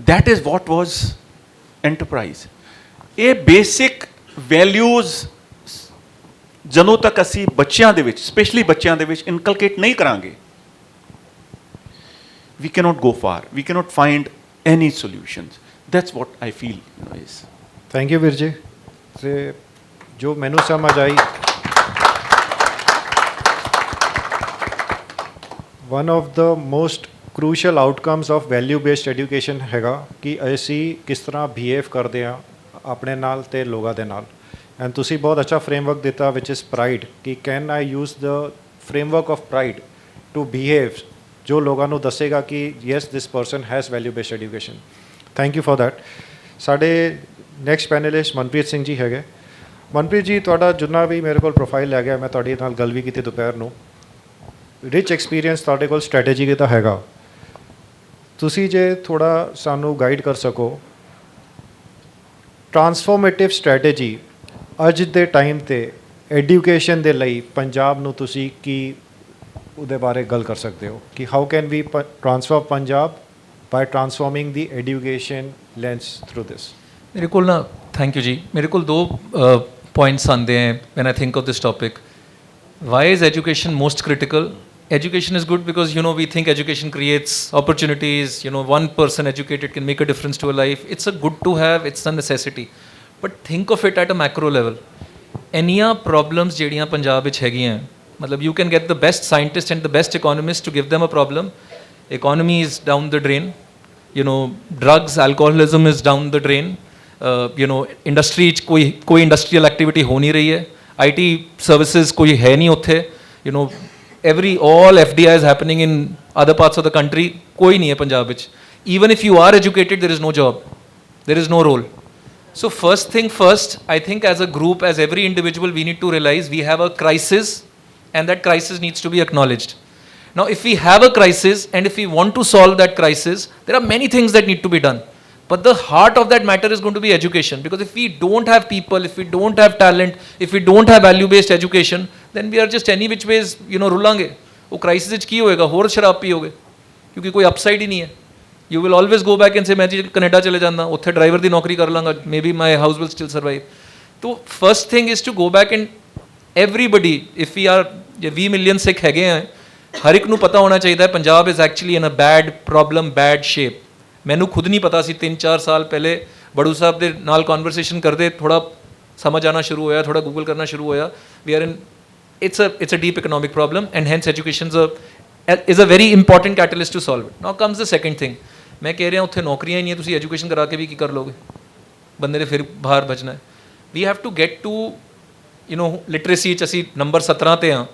That is what was enterprise. ਇਹ ਬੇਸਿਕ ਵੈਲਿਊਜ਼ ਜਦੋਂ ਤੱਕ ਅਸੀਂ ਬੱਚਿਆਂ ਦੇ ਵਿੱਚ, ਸਪੈਸ਼ਲੀ ਬੱਚਿਆਂ ਦੇ ਵਿੱਚ ਇਨਕਲਕੇਟ ਨਹੀਂ ਕਰਾਂਗੇ, we cannot go far. We cannot find any solutions. That's what I feel, you know, is. Thank you ਵੀਰ ਜੀ। ਤੇ ਜੋ ਮੈਨੂੰ ਸਮਝ ਆਈ, one of the most crucial outcomes of value based education ਹੈਗਾ ਕਿ ਅਸੀਂ ਕਿਸ ਤਰ੍ਹਾਂ ਬਿਹੇਵ ਕਰਦੇ ਹਾਂ ਆਪਣੇ ਨਾਲ ਤੇ ਲੋਕਾਂ ਦੇ ਨਾਲ। ਐਂਡ ਤੁਸੀਂ ਬਹੁਤ ਅੱਛਾ ਫਰੇਮਵਰਕ ਦਿੱਤਾ ਵਿਚ ਇਜ਼ ਪ੍ਰਾਈਡ, ਕਿ can I use the framework of pride to behave, ਜੋ ਲੋਕਾਂ ਨੂੰ ਦੱਸੇਗਾ ਕਿ yes this person has value based education. Thank you for that. ਸਾਡੇ ਨੈਕਸਟ ਪੈਨਲਿਸਟ ਮਨਪ੍ਰੀਤ ਸਿੰਘ ਜੀ ਹੈਗੇ। ਮਨਪ੍ਰੀਤ ਜੀ, ਤੁਹਾਡਾ ਜਿੰਨਾ ਵੀ ਮੇਰੇ ਕੋਲ ਪ੍ਰੋਫਾਈਲ ਲੈ ਗਿਆ, ਮੈਂ ਤੁਹਾਡੇ ਨਾਲ ਗੱਲ ਵੀ ਕੀਤੀ ਦੁਪਹਿਰ ਨੂੰ, ਰਿਚ ਐਕਸਪੀਰੀਅੰਸ ਤੁਹਾਡੇ ਕੋਲ ਸਟ੍ਰੈਟੇਜੀ ਦਾ ਹੈਗਾ। ਤੁਸੀਂ ਜੇ ਥੋੜ੍ਹਾ ਸਾਨੂੰ ਗਾਈਡ ਕਰ ਸਕੋ, ਟਰਾਂਸਫੋਰਮੇਟਿਵ ਸਟ੍ਰੈਟੇਜੀ ਅੱਜ ਦੇ ਟਾਈਮ 'ਤੇ ਐਜੂਕੇਸ਼ਨ ਦੇ ਲਈ ਪੰਜਾਬ ਨੂੰ ਤੁਸੀਂ ਕੀ ਉਹਦੇ ਬਾਰੇ ਗੱਲ ਕਰ ਸਕਦੇ ਹੋ ਕਿ how can we transform Punjab by transforming the education lens through this. ਮੇਰੇ ਕੋਲ ਨਾ, ਥੈਂਕ ਯੂ ਜੀ, ਮੇਰੇ ਕੋਲ ਦੋ ਪੁਆਇੰਟਸ ਆਉਂਦੇ ਹੈ van I think of this topic. Y is education most critical? Education is good because, you know, we think education creates opportunities, you know, one person educated can make a difference to a life. It's a good to have, it's a necessity. But think of it at a macro level. ਇੰਨੀਆਂ problems ਜਿਹੜੀਆਂ ਪੰਜਾਬ ਵਿੱਚ ਹੈਗੀਆਂ, ਮਤਲਬ you can get the best scientist and the best economist to give them a problem. Economy is down the drain, you know, drugs, alcoholism is down the drain. Industry 'ਚ ਕੋਈ industrial activity ਹੋ ਨਹੀਂ ਰਹੀ ਹੈ, IT services ਕੋਈ ਹੈ ਨਹੀਂ ਉੱਥੇ, all FDI is happening in other parts of the country, ਕੋਈ ਨਹੀਂ ਹੈ ਪੰਜਾਬ ਵਿੱਚ. Even if you are educated, there is no job, there is no role. So first thing first, I think as a group, as every individual, we need to realize we have a crisis and that crisis needs to be acknowledged. Now, if we have a crisis and if we want to solve that crisis, there are many things that need to be done. But the heart of that matter is going to be education, because if we don't have people, if we don't have talent, if we don't have value-based education, then we are just any which ways, ਰੁਲਾਂਗੇ. ਉਹ crisis ਵਿੱਚ ਕੀ ਹੋਏਗਾ? ਹੋਰ ਸ਼ਰਾਬ ਪੀਓਗੇ, ਕਿਉਂਕਿ ਕੋਈ upside ਹੀ ਨਹੀਂ ਹੈ. You will always go back and say, ਮੈਂ ਜੀ ਕੈਨੇਡਾ ਚਲੇ ਜਾਂਦਾ, ਉੱਥੇ ਡਰਾਈਵਰ ਦੀ ਨੌਕਰੀ ਕਰ ਲਾਂਗਾ, maybe my house will still survive. So first thing is to go back and everybody, if we are 20 million ਸਿੱਖ ਹੈਗੇ ਆ, ਹਰ ਇੱਕ ਨੂੰ ਪਤਾ ਹੋਣਾ ਚਾਹੀਦਾ ਹੈ Punjab is actually in a bad problem, bad shape. ਮੈਨੂੰ ਖੁਦ ਨਹੀਂ ਪਤਾ ਸੀ 3-4 ਸਾਲ ਪਹਿਲੇ ਬੜੂ ਸਾਹਿਬ ਦੇ ਨਾਲ ਕਨਵਰਸੇਸ਼ਨ ਕਰਦੇ ਥੋੜਾ ਸਮਝ ਆਣਾ ਸ਼ੁਰੂ ਹੋਇਆ, ਥੋੜਾ ਗੂਗਲ ਕਰਨਾ ਸ਼ੁਰੂ ਹੋਇਆ. We are in it's a deep economic problem and hence education is a very important catalyst to solve it. Now comes the second thing. ਮੈਂ ਕਹਿ ਰਿਹਾ ਉੱਥੇ ਨੌਕਰੀਆਂ ਹੀ ਨਹੀਂ ਹੈ, ਤੁਸੀਂ ਐਜੂਕੇਸ਼ਨ ਕਰਾ ਕੇ ਵੀ ਕੀ ਕਰ ਲੋਗੇ? ਬੰਦੇ ਨੇ ਫਿਰ ਬਾਹਰ ਭਜਣਾ ਹੈ. We have to get to literacy 'ਚ ਅਸੀਂ ਨੰਬਰ 17 ਤੇ ਹਾਂ.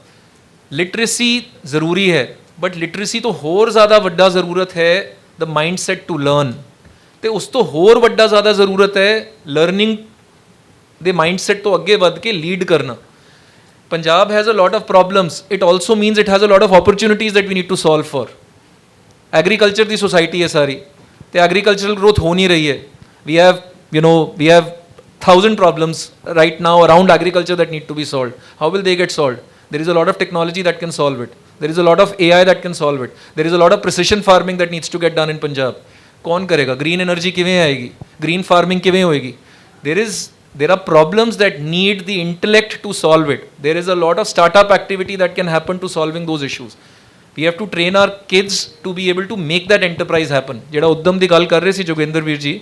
ਲਿਟਰੇਸੀ ਜ਼ਰੂਰੀ ਹੈ, ਬਟ ਲਿਟਰੇਸੀ ਤੋਂ ਹੋਰ ਜ਼ਿਆਦਾ ਵੱਡਾ ਜ਼ਰੂਰਤ ਹੈ the mindset to learn. ਤੇ ਉਸ ਤੋਂ ਹੋਰ ਵੱਡਾ ਜ਼ਿਆਦਾ ਜ਼ਰੂਰਤ ਹੈ ਲਰਨਿੰਗ ਦੇ ਮਾਈਂਡਸੈਟ ਤੋਂ ਅੱਗੇ ਵੱਧ ਕੇ ਲੀਡ ਕਰਨਾ. Punjab has a lot of problems. It also means it has a lot of opportunities that we need to solve for. Agriculture the society ਹੈ ਸਾਰੀ, ਤੇ ਐਗਰੀਕਲਚਰਲ ਗਰੋਥ ਹੋ ਨਹੀਂ ਰਹੀ ਹੈ. we have 1000 problems right now around agriculture that need to be solved. How will they get solved? There is a lot of technology that can solve it. There is a lot of AI that can solve it. There is a lot of precision farming that needs to get done in Punjab. कौन करेगा? Green energy किवें आएगी? Green farming किवें होएगी? There are problems that need the intellect to solve it. There is a lot of startup activity that can happen to solving those issues. We have to train our kids to be able to make that enterprise happen. ਜਿਹੜਾ ਉਦਮ ਦੀ ਗੱਲ ਕਰ ਰਹੇ ਸੀ ਜੋਗਿੰਦਰ ਵੀਰ ਜੀ,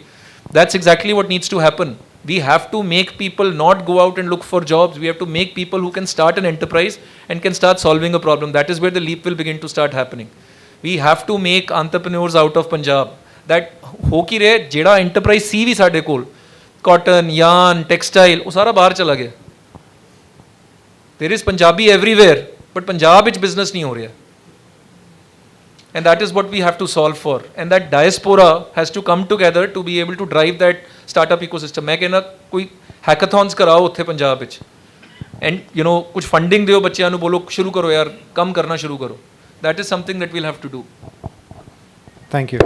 that's exactly what needs to happen. We have to make people not go out and look for jobs. We have to make people who can start an enterprise and can start solving a problem. That is where the leap will begin to start happening. We have to make entrepreneurs out of Punjab. That ਹੋ ਕੀ ਰਿਹਾ, ਜਿਹੜਾ enterprise ਸੀ ਵੀ ਸਾਡੇ ਕੋਲ, cotton, yarn, textile, ਉਹ ਸਾਰਾ ਬਾਹਰ ਚਲਾ ਗਿਆ. There is Punjabi everywhere, but Punjab ਵਿੱਚ business ਨਹੀਂ ਹੋ ਰਿਹਾ. And that is what we have to solve for. And that diaspora has to come together to be able to drive that startup ecosystem. मैं कहना कोई hackathons कराओ उत्थे पंजाब विच, and कुछ funding दियो बच्चों ਨੂੰ, बोलो शुरू करो यार, कम करना शुरू करो. That is something that we'll have to do. Thank you.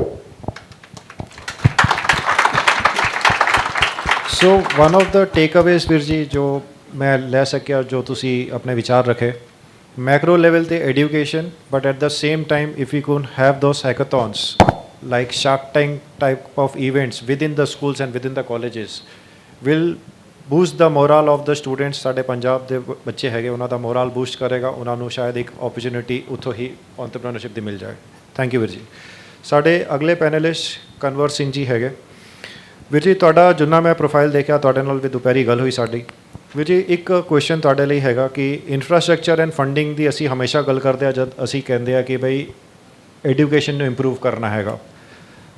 So one of the takeaways ਵੀਰ ਜੀ ਜੋ ਮੈਂ ਲੈ ਸਕਿਆ, ਜੋ ਤੁਸੀਂ ਆਪਣੇ ਵਿਚਾਰ ਰੱਖੇ, macro level the education, but at the same time if we could have those hackathons like Shark Tank type of events within the schools and within the colleges will boost the morale of the students. ਸਾਡੇ ਪੰਜਾਬ ਦੇ ਬੱਚੇ ਹੈਗੇ, ਉਹਨਾਂ ਦਾ moral boost ਕਰੇਗਾ, ਉਹਨਾਂ ਨੂੰ ਸ਼ਾਇਦ ਇੱਕ ਓਪਰਚੁਨਿਟੀ ਉੱਥੋਂ ਹੀ ਐਂਟਰਪ੍ਰੀਨਰਸ਼ਿਪ ਦੀ ਮਿਲ ਜਾਏ. ਥੈਂਕ ਯੂ ਵੀਰ ਜੀ. ਸਾਡੇ ਅਗਲੇ ਪੈਨਲਿਸਟ ਕਨਵਰ ਸਿੰਘ ਜੀ ਹੈਗੇ. ਵੀਰ ਜੀ ਤੁਹਾਡਾ ਜਿੰਨਾ ਮੈਂ ਪ੍ਰੋਫਾਈਲ ਦੇਖਿਆ, ਤੁਹਾਡੇ ਨਾਲ ਵੀ ਦੁਪਹਿਰੀ ਗੱਲ ਹੋਈ ਸਾਡੀ. ਵੀਰ ਜੀ ਇੱਕ ਕੁਐਸਚਨ ਤੁਹਾਡੇ ਲਈ ਹੈਗਾ ਕਿ ਇਨਫਰਾਸਟਰਕਚਰ ਐਂਡ ਫੰਡਿੰਗ ਦੀ ਅਸੀਂ ਹਮੇਸ਼ਾ ਗੱਲ ਕਰਦੇ ਹਾਂ ਜਦ ਅਸੀਂ ਕਹਿੰਦੇ ਹਾਂ ਕਿ ਬਈ ਐਜੂਕੇਸ਼ਨ ਨੂੰ ਇੰਪਰੂਵ ਕਰਨਾ ਹੈਗਾ,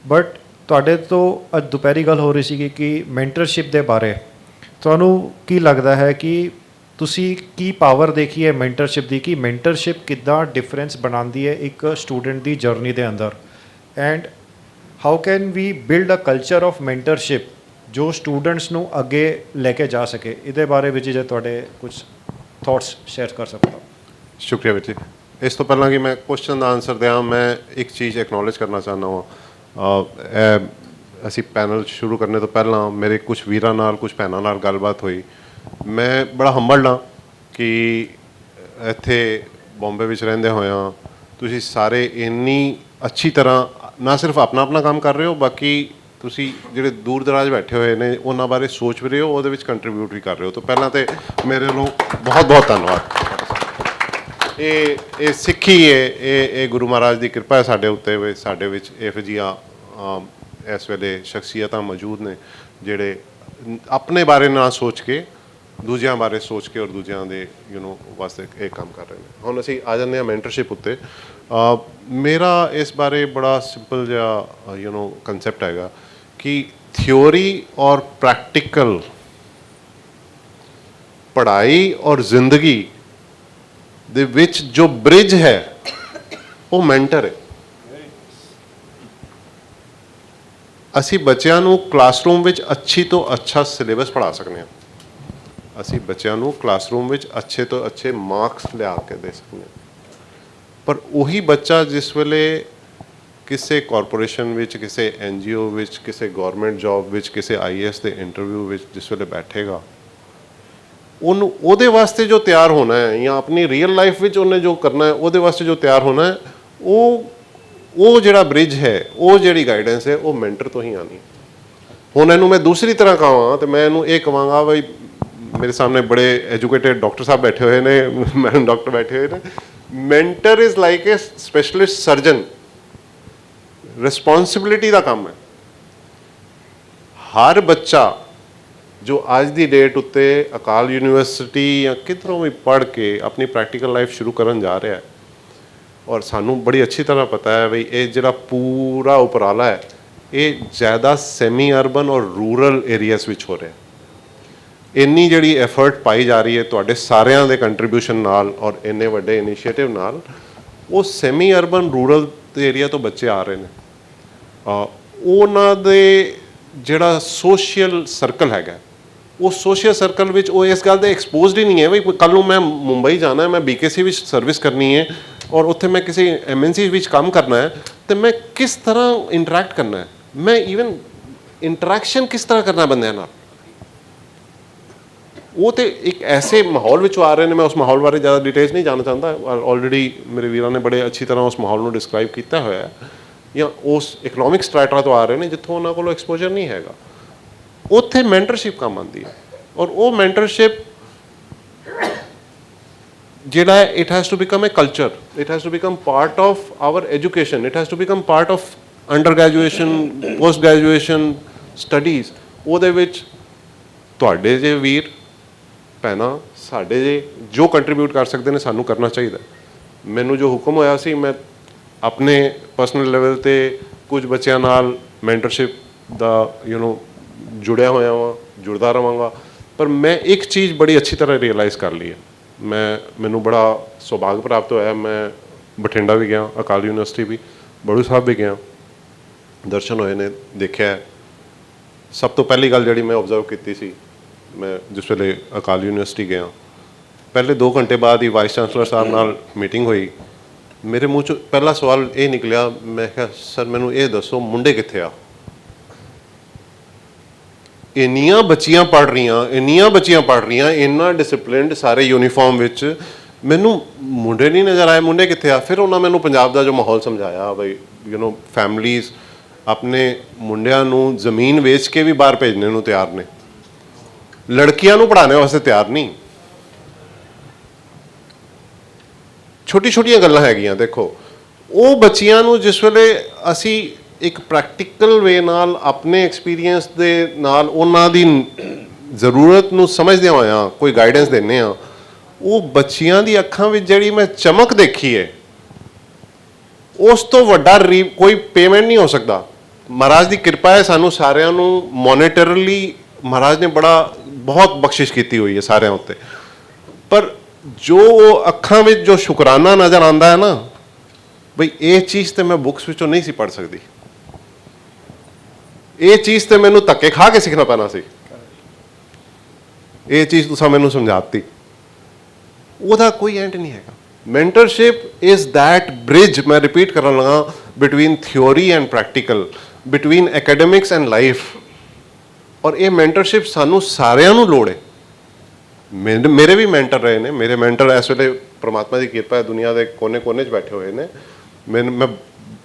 ਬਟ ਤੁਹਾਡੇ ਤੋਂ ਅੱਜ ਦੁਪਹਿਰੀ ਗੱਲ ਹੋ ਰਹੀ ਸੀਗੀ ਕਿ ਮੈਂਟਰਸ਼ਿਪ ਦੇ ਬਾਰੇ. ਤੁਹਾਨੂੰ ਕੀ ਲੱਗਦਾ ਹੈ ਕਿ ਤੁਸੀਂ ਕੀ ਪਾਵਰ ਦੇਖੀ ਹੈ ਮੈਂਟਰਸ਼ਿਪ ਦੀ, ਕਿ ਮੈਂਟਰਸ਼ਿਪ ਕਿੱਦਾਂ ਡਿਫਰੈਂਸ ਬਣਾਉਂਦੀ ਹੈ ਇੱਕ ਸਟੂਡੈਂਟ ਦੀ ਜਰਨੀ ਦੇ ਅੰਦਰ, and how can we build a culture of mentorship ਜੋ ਸਟੂਡੈਂਟਸ ਨੂੰ ਅੱਗੇ ਲੈ ਕੇ ਜਾ ਸਕੇ? ਇਹਦੇ ਬਾਰੇ ਵਿੱਚ ਜੇ ਤੁਹਾਡੇ ਕੁਝ ਥਾਟਸ ਸ਼ੇਅਰ ਕਰ ਸਕਦਾ. ਸ਼ੁਕਰੀਆ ਵੀਰ ਜੀ. ਇਸ ਤੋਂ ਪਹਿਲਾਂ ਕਿ ਮੈਂ ਕੁਐਸਚਨ ਦਾ ਆਨਸਰ ਦਿਆਂ, ਮੈਂ ਇੱਕ ਚੀਜ਼ ਐਕਨੋਲੇਜ ਕਰਨਾ ਚਾਹੁੰਦਾ ਹਾਂ. ਅਸੀਂ ਪੈਨਲ ਸ਼ੁਰੂ ਕਰਨੇ ਤੋਂ ਪਹਿਲਾਂ ਮੇਰੇ ਕੁਝ ਵੀਰਾਂ ਨਾਲ, ਕੁਝ ਭੈਣਾਂ ਨਾਲ ਗੱਲਬਾਤ ਹੋਈ. ਮੈਂ ਬੜਾ ਹੰਬਲਡ ਹਾਂ ਕਿ ਇੱਥੇ ਬੰਬੇ ਵਿੱਚ ਰਹਿੰਦੇ ਹੋਇਆਂ ਤੁਸੀਂ ਸਾਰੇ ਇੰਨੀ ਅੱਛੀ ਤਰ੍ਹਾਂ ਨਾ ਸਿਰਫ ਆਪਣਾ ਆਪਣਾ ਕੰਮ ਕਰ ਰਹੇ ਹੋ, ਬਾਕੀ ਤੁਸੀਂ ਜਿਹੜੇ ਦੂਰ ਦਰਾਜ ਬੈਠੇ ਹੋਏ ਨੇ ਉਹਨਾਂ ਬਾਰੇ ਸੋਚ ਵੀ ਰਹੇ ਹੋ, ਉਹਦੇ ਵਿੱਚ ਕੰਟਰੀਬਿਊਟ ਵੀ ਕਰ ਰਹੇ ਹੋ. ਤਾਂ ਪਹਿਲਾਂ ਤਾਂ ਮੇਰੇ ਵੱਲੋਂ ਬਹੁਤ ਬਹੁਤ ਧੰਨਵਾਦ. ਇਹ ਸਿੱਖੀ ਹੈ, ਇਹ ਗੁਰੂ ਮਹਾਰਾਜ ਦੀ ਕਿਰਪਾ ਹੈ ਸਾਡੇ ਉੱਤੇ. ਸਾਡੇ ਵਿੱਚ ਇਹੋ ਜਿਹੀਆਂ ਇਸ ਵੇਲੇ ਸ਼ਖਸੀਅਤਾਂ ਮੌਜੂਦ ਨੇ ਜਿਹੜੇ ਆਪਣੇ ਬਾਰੇ ਨਾ ਸੋਚ ਕੇ ਦੂਜਿਆਂ ਬਾਰੇ ਸੋਚ ਕੇ ਔਰ ਦੂਜਿਆਂ ਦੇ ਵਾਸਤੇ ਇਹ ਕੰਮ ਕਰ ਰਹੇ ਨੇ. ਹੁਣ ਅਸੀਂ ਆ ਜਾਂਦੇ ਹਾਂ ਮੈਂਟਰਸ਼ਿਪ ਉੱਤੇ. ਮੇਰਾ ਇਸ ਬਾਰੇ ਬੜਾ ਸਿੰਪਲ ਜਿਹਾ ਕੰਸੈਪਟ ਹੈਗਾ ਕਿ थ्योरी और प्रैक्टिकल, पढ़ाई और जिंदगी दे विच जो ब्रिज है वो मैंटर है। ਅਸੀਂ ਬੱਚਿਆਂ ਨੂੰ ਕਲਾਸਰੂਮ ਵਿੱਚ ਅੱਛੀ ਤੋਂ ਅੱਛਾ ਸਿਲੇਬਸ ਪੜ੍ਹਾ ਸਕਦੇ ਹਾਂ, ਅਸੀਂ ਬੱਚਿਆਂ ਨੂੰ ਕਲਾਸਰੂਮ ਵਿੱਚ ਅੱਛੇ ਤੋਂ ਅੱਛੇ ਮਾਰਕਸ ਲਿਆ ਕੇ ਦੇ ਸਕਦੇ ਹਾਂ, ਪਰ ਉਹੀ ਬੱਚਾ ਜਿਸ ਵੇਲੇ ਕਿਸੇ ਕਾਰਪੋਰੇਸ਼ਨ ਵਿੱਚ, ਕਿਸੇ NGO ਵਿੱਚ, ਕਿਸੇ ਗਵਰਨਮੈਂਟ ਜੌਬ ਵਿੱਚ, ਕਿਸੇ IAS ਦੇ ਇੰਟਰਵਿਊ ਵਿੱਚ ਜਿਸ ਵੇਲੇ ਬੈਠੇਗਾ, ਉਹਨੂੰ ਉਹਦੇ ਵਾਸਤੇ ਜੋ ਤਿਆਰ ਹੋਣਾ ਹੈ ਜਾਂ ਆਪਣੀ ਰੀਅਲ ਲਾਈਫ ਵਿੱਚ ਉਹਨੇ ਜੋ ਕਰਨਾ ਹੈ ਉਹਦੇ ਵਾਸਤੇ ਜੋ ਤਿਆਰ ਹੋਣਾ ਹੈ, ਉਹ ਜਿਹੜਾ ਬ੍ਰਿਜ ਹੈ, ਉਹ ਜਿਹੜੀ ਗਾਈਡੈਂਸ ਹੈ, ਉਹ ਮੈਂਟਰ ਤੋਂ ਹੀ ਆਉਣੀ। ਹੁਣ ਇਹਨੂੰ ਮੈਂ ਦੂਸਰੀ ਤਰ੍ਹਾਂ ਕਹਾਂ ਤਾਂ ਮੈਂ ਇਹਨੂੰ ਇਹ ਕਹਾਂਗਾ ਬਈ, ਮੇਰੇ ਸਾਹਮਣੇ ਬੜੇ ਐਜੂਕੇਟਿਡ ਡਾਕਟਰ ਸਾਹਿਬ ਬੈਠੇ ਹੋਏ ਨੇ, ਮੈਡਮ ਡਾਕਟਰ ਬੈਠੇ ਹੋਏ ਨੇ, mentor is like a specialist surgeon. Responsibility ਦਾ ਕੰਮ ਹੈ। ਹਰ ਬੱਚਾ ਜੋ ਅੱਜ ਦੀ ਡੇਟ ਉੱਤੇ ਅਕਾਲ ਯੂਨੀਵਰਸਿਟੀ ਜਾਂ ਕਿਧਰੋਂ ਵੀ ਪੜ੍ਹ ਕੇ ਆਪਣੀ ਪ੍ਰੈਕਟੀਕਲ ਲਾਈਫ ਸ਼ੁਰੂ ਕਰਨ ਜਾ ਰਿਹਾ ਹੈ, ਔਰ ਸਾਨੂੰ ਬੜੀ ਅੱਛੀ ਤਰ੍ਹਾਂ ਪਤਾ ਹੈ ਵੀ ਇਹ ਜਿਹੜਾ ਪੂਰਾ ਉਪਰਾਲਾ ਹੈ ਇਹ ਜ਼ਿਆਦਾ ਸੈਮੀ ਅਰਬਨ ਔਰ ਰੂਰਲ ਏਰੀਆਸ ਵਿੱਚ ਹੋ ਰਿਹਾ। ਇੰਨੀ ਜਿਹੜੀ ਐਫਰਟ ਪਾਈ ਜਾ ਰਹੀ ਹੈ ਤੁਹਾਡੇ ਸਾਰਿਆਂ ਦੇ ਕੰਟਰੀਬਿਊਸ਼ਨ ਨਾਲ ਔਰ ਇੰਨੇ ਵੱਡੇ ਇਨੀਸ਼ੀਏਟਿਵ ਨਾਲ, ਉਹ ਸੈਮੀ ਅਰਬਨ ਰੂਰਲ ਦੇ ਏਰੀਆ ਤੋਂ ਬੱਚੇ ਆ ਰਹੇ ਨੇ। ਉਹਨਾਂ ਦੇ ਜਿਹੜਾ ਸੋਸ਼ਲ ਸਰਕਲ ਹੈਗਾ, ਉਹ ਸੋਸ਼ਲ ਸਰਕਲ ਵਿੱਚ ਉਹ ਇਸ ਗੱਲ ਦੇ ਐਕਸਪੋਜ਼ਡ ਹੀ ਨਹੀਂ ਹੈ ਵੀ ਕੱਲ੍ਹ ਨੂੰ ਮੈਂ ਮੁੰਬਈ ਜਾਣਾ ਹੈ, ਮੈਂ BKC ਵਿੱਚ ਸਰਵਿਸ ਕਰਨੀ ਹੈ ਔਰ ਉੱਥੇ ਮੈਂ ਕਿਸੇ MNC ਵਿੱਚ ਕੰਮ ਕਰਨਾ ਹੈ, ਤੇ ਮੈਂ ਕਿਸ ਤਰ੍ਹਾਂ ਇੰਟਰੈਕਟ ਕਰਨਾ ਹੈ, ਮੈਂ ਈਵਨ ਇੰਟਰੈਕਸ਼ਨ ਕਿਸ ਤਰ੍ਹਾਂ ਕਰਨਾ ਬੰਦਿਆਂ ਨਾਲ, ਉਹ ਤੇ ਇੱਕ ਐਸੇ ਮਾਹੌਲ ਵਿੱਚੋਂ ਆ ਰਹੇ ਨੇ। ਮੈਂ ਉਸ ਮਾਹੌਲ ਬਾਰੇ ਜ਼ਿਆਦਾ ਡਿਟੇਲਸ ਨਹੀਂ ਜਾਣਨਾ ਚਾਹੁੰਦਾ, ਆਲਰੇਡੀ ਮੇਰੇ ਵੀਰਾਂ ਨੇ ਬੜੇ ਅੱਛੀ ਤਰ੍ਹਾਂ ਉਸ ਮਾਹੌਲ ਨੂੰ ਡਿਸਕ੍ਰਾਈਬ ਕੀਤਾ ਹੋਇਆ ਹੈ। ਜਾਂ ਉਸ ਇਕਨੋਮਿਕ ਸਟ੍ਰੈਟਾ ਤੋਂ ਆ ਰਹੇ ਨੇ ਜਿੱਥੋਂ ਉਹਨਾਂ ਕੋਲ ਐਕਸਪੋਜ਼ਰ ਨਹੀਂ ਹੈਗਾ, ਉੱਥੇ ਮੈਂਟਰਸ਼ਿਪ ਕੰਮ ਆਉਂਦੀ ਹੈ। ਔਰ ਉਹ ਮੈਂਟਰਸ਼ਿਪ ਜਿਹੜਾ ਹੈ, it has to become a culture, it has to become part of our education, it has to become part of under graduation, post graduation studies. ਉਹਦੇ ਵਿੱਚ ਤੁਹਾਡੇ ਜੇ ਵੀਰ ਭੈਣਾਂ, ਸਾਡੇ ਜੇ ਜੋ ਕੰਟਰੀਬਿਊਟ ਕਰ ਸਕਦੇ ਨੇ ਸਾਨੂੰ ਕਰਨਾ ਚਾਹੀਦਾ। ਮੈਨੂੰ ਜੋ ਹੁਕਮ ਹੋਇਆ ਸੀ, ਮੈਂ ਆਪਣੇ ਪਰਸਨਲ ਲੈਵਲ 'ਤੇ ਕੁਝ ਬੱਚਿਆਂ ਨਾਲ ਮੈਂਟਰਸ਼ਿਪ ਦਾ ਜੁੜਿਆ ਹੋਇਆ ਵਾਂ, ਜੁੜਦਾ ਰਹਾਂਗਾ। ਪਰ ਮੈਂ ਇੱਕ ਚੀਜ਼ ਬੜੀ ਅੱਛੀ ਤਰ੍ਹਾਂ ਰਿਅਲਾਈਜ਼ ਕਰ ਲਈ ਹੈ। ਮੈਨੂੰ ਬੜਾ ਸੁਭਾਗ ਪ੍ਰਾਪਤ ਹੋਇਆ, ਮੈਂ ਬਠਿੰਡਾ ਵੀ ਗਿਆ, ਅਕਾਲ ਯੂਨੀਵਰਸਿਟੀ ਵੀ, ਬੜੂ ਸਾਹਿਬ ਵੀ ਗਿਆ, ਦਰਸ਼ਨ ਹੋਏ ਨੇ, ਦੇਖਿਆ। ਸਭ ਤੋਂ ਪਹਿਲੀ ਗੱਲ ਜਿਹੜੀ ਮੈਂ ਓਬਜ਼ਰਵ ਕੀਤੀ ਸੀ, ਮੈਂ ਜਿਸ ਵੇਲੇ ਅਕਾਲ ਯੂਨੀਵਰਸਿਟੀ ਗਿਆ, ਪਹਿਲੇ 2 ਘੰਟੇ ਬਾਅਦ ਹੀ ਵਾਈਸ ਚਾਂਸਲਰ ਸਾਹਿਬ ਨਾਲ ਮੀਟਿੰਗ ਹੋਈ। ਮੇਰੇ ਮੂੰਹ 'ਚੋਂ ਪਹਿਲਾ ਸਵਾਲ ਇਹ ਨਿਕਲਿਆ, ਮੈਂ ਕਿਹਾ ਸਰ ਮੈਨੂੰ ਇਹ ਦੱਸੋ ਮੁੰਡੇ ਕਿੱਥੇ ਆ? ਇੰਨੀਆਂ ਬੱਚੀਆਂ ਪੜ੍ਹ ਰਹੀਆਂ, ਇੰਨਾ ਡਿਸਪਲਿਨਡ, ਸਾਰੇ ਯੂਨੀਫਾਰਮ ਵਿੱਚ, ਮੈਨੂੰ ਮੁੰਡੇ ਨਹੀਂ ਨਜ਼ਰ ਆਏ। ਮੁੰਡੇ ਕਿੱਥੇ ਆ? ਫਿਰ ਉਹਨਾਂ ਮੈਨੂੰ ਪੰਜਾਬ ਦਾ ਜੋ ਮਾਹੌਲ ਸਮਝਾਇਆ ਬਈ ਫੈਮਲੀਜ਼ ਆਪਣੇ ਮੁੰਡਿਆਂ ਨੂੰ ਜ਼ਮੀਨ ਵੇਚ ਕੇ ਵੀ ਬਾਹਰ ਭੇਜਣੇ ਨੂੰ ਤਿਆਰ ਨੇ, ਲੜਕੀਆਂ ਨੂੰ ਪੜ੍ਹਾਉਣੇ ਵਾਸਤੇ ਤਿਆਰ ਨਹੀਂ। ਛੋਟੀ ਛੋਟੀਆਂ ਗੱਲਾਂ ਹੈਗੀਆਂ। ਦੇਖੋ, ਉਹ ਬੱਚੀਆਂ ਨੂੰ ਜਿਸ ਵੇਲੇ ਅਸੀਂ ਇੱਕ ਪ੍ਰੈਕਟੀਕਲ ਵੇ ਨਾਲ ਆਪਣੇ ਐਕਸਪੀਰੀਅੰਸ ਦੇ ਨਾਲ ਉਹਨਾਂ ਦੀ ਜ਼ਰੂਰਤ ਨੂੰ ਸਮਝਦੇ ਹੋਇਆ ਕੋਈ ਗਾਈਡੈਂਸ ਦਿੰਦੇ ਹਾਂ, ਉਹ ਬੱਚੀਆਂ ਦੀ ਅੱਖਾਂ ਵਿੱਚ ਜਿਹੜੀ ਮੈਂ ਚਮਕ ਦੇਖੀ ਹੈ, ਉਸ ਤੋਂ ਵੱਡਾ ਕੋਈ ਪੇਮੈਂਟ ਨਹੀਂ ਹੋ ਸਕਦਾ। ਮਹਾਰਾਜ ਦੀ ਕਿਰਪਾ ਹੈ, ਸਾਨੂੰ ਸਾਰਿਆਂ ਨੂੰ ਮੋਨੀਟਰਲੀ ਮਹਾਰਾਜ ਨੇ ਬਹੁਤ ਬਖਸ਼ਿਸ਼ ਕੀਤੀ ਹੋਈ ਹੈ ਸਾਰਿਆਂ ਉੱਤੇ। ਪਰ ਜੋ ਉਹ ਅੱਖਾਂ ਵਿੱਚ ਜੋ ਸ਼ੁਕਰਾਨਾ ਨਜ਼ਰ ਆਉਂਦਾ ਹੈ ਨਾ, ਬਈ ਇਹ ਚੀਜ਼ ਤੇ ਮੈਂ ਬੁੱਕਸ ਵਿੱਚੋਂ ਨਹੀਂ ਸੀ ਪੜ੍ਹ ਸਕਦੀ, ਇਹ ਚੀਜ਼ ਤੇ ਮੈਨੂੰ ਧੱਕੇ ਖਾ ਕੇ ਸਿੱਖਣਾ ਪੈਣਾ ਸੀ। ਇਹ ਚੀਜ਼ ਤੁਸੀਂ ਮੈਨੂੰ ਸਮਝਾਤੀ, ਉਹਦਾ ਕੋਈ ਐਂਡ ਨਹੀਂ ਹੈਗਾ। ਮੈਂਟਰਸ਼ਿਪ ਇਜ਼ ਦੈਟ ਬ੍ਰਿਜ, ਮੈਂ ਰਿਪੀਟ ਕਰਨ ਲੱਗਾ, between theory and practical, between academics and life. ਔਰ ਇਹ ਮੈਂਟਰਸ਼ਿਪ ਸਾਨੂੰ ਸਾਰਿਆਂ ਨੂੰ ਲੋੜ ਹੈ। ਮੇਰੇ ਵੀ ਮੈਂਟਰ ਰਹੇ ਨੇ, ਮੇਰੇ ਮੈਂਟਰ ਇਸ ਵੇਲੇ ਪ੍ਰਮਾਤਮਾ ਦੀ ਕਿਰਪਾ ਹੈ ਦੁਨੀਆ ਦੇ ਕੋਨੇ-ਕੋਨੇ 'ਚ ਬੈਠੇ ਹੋਏ ਨੇ। ਮੈਂ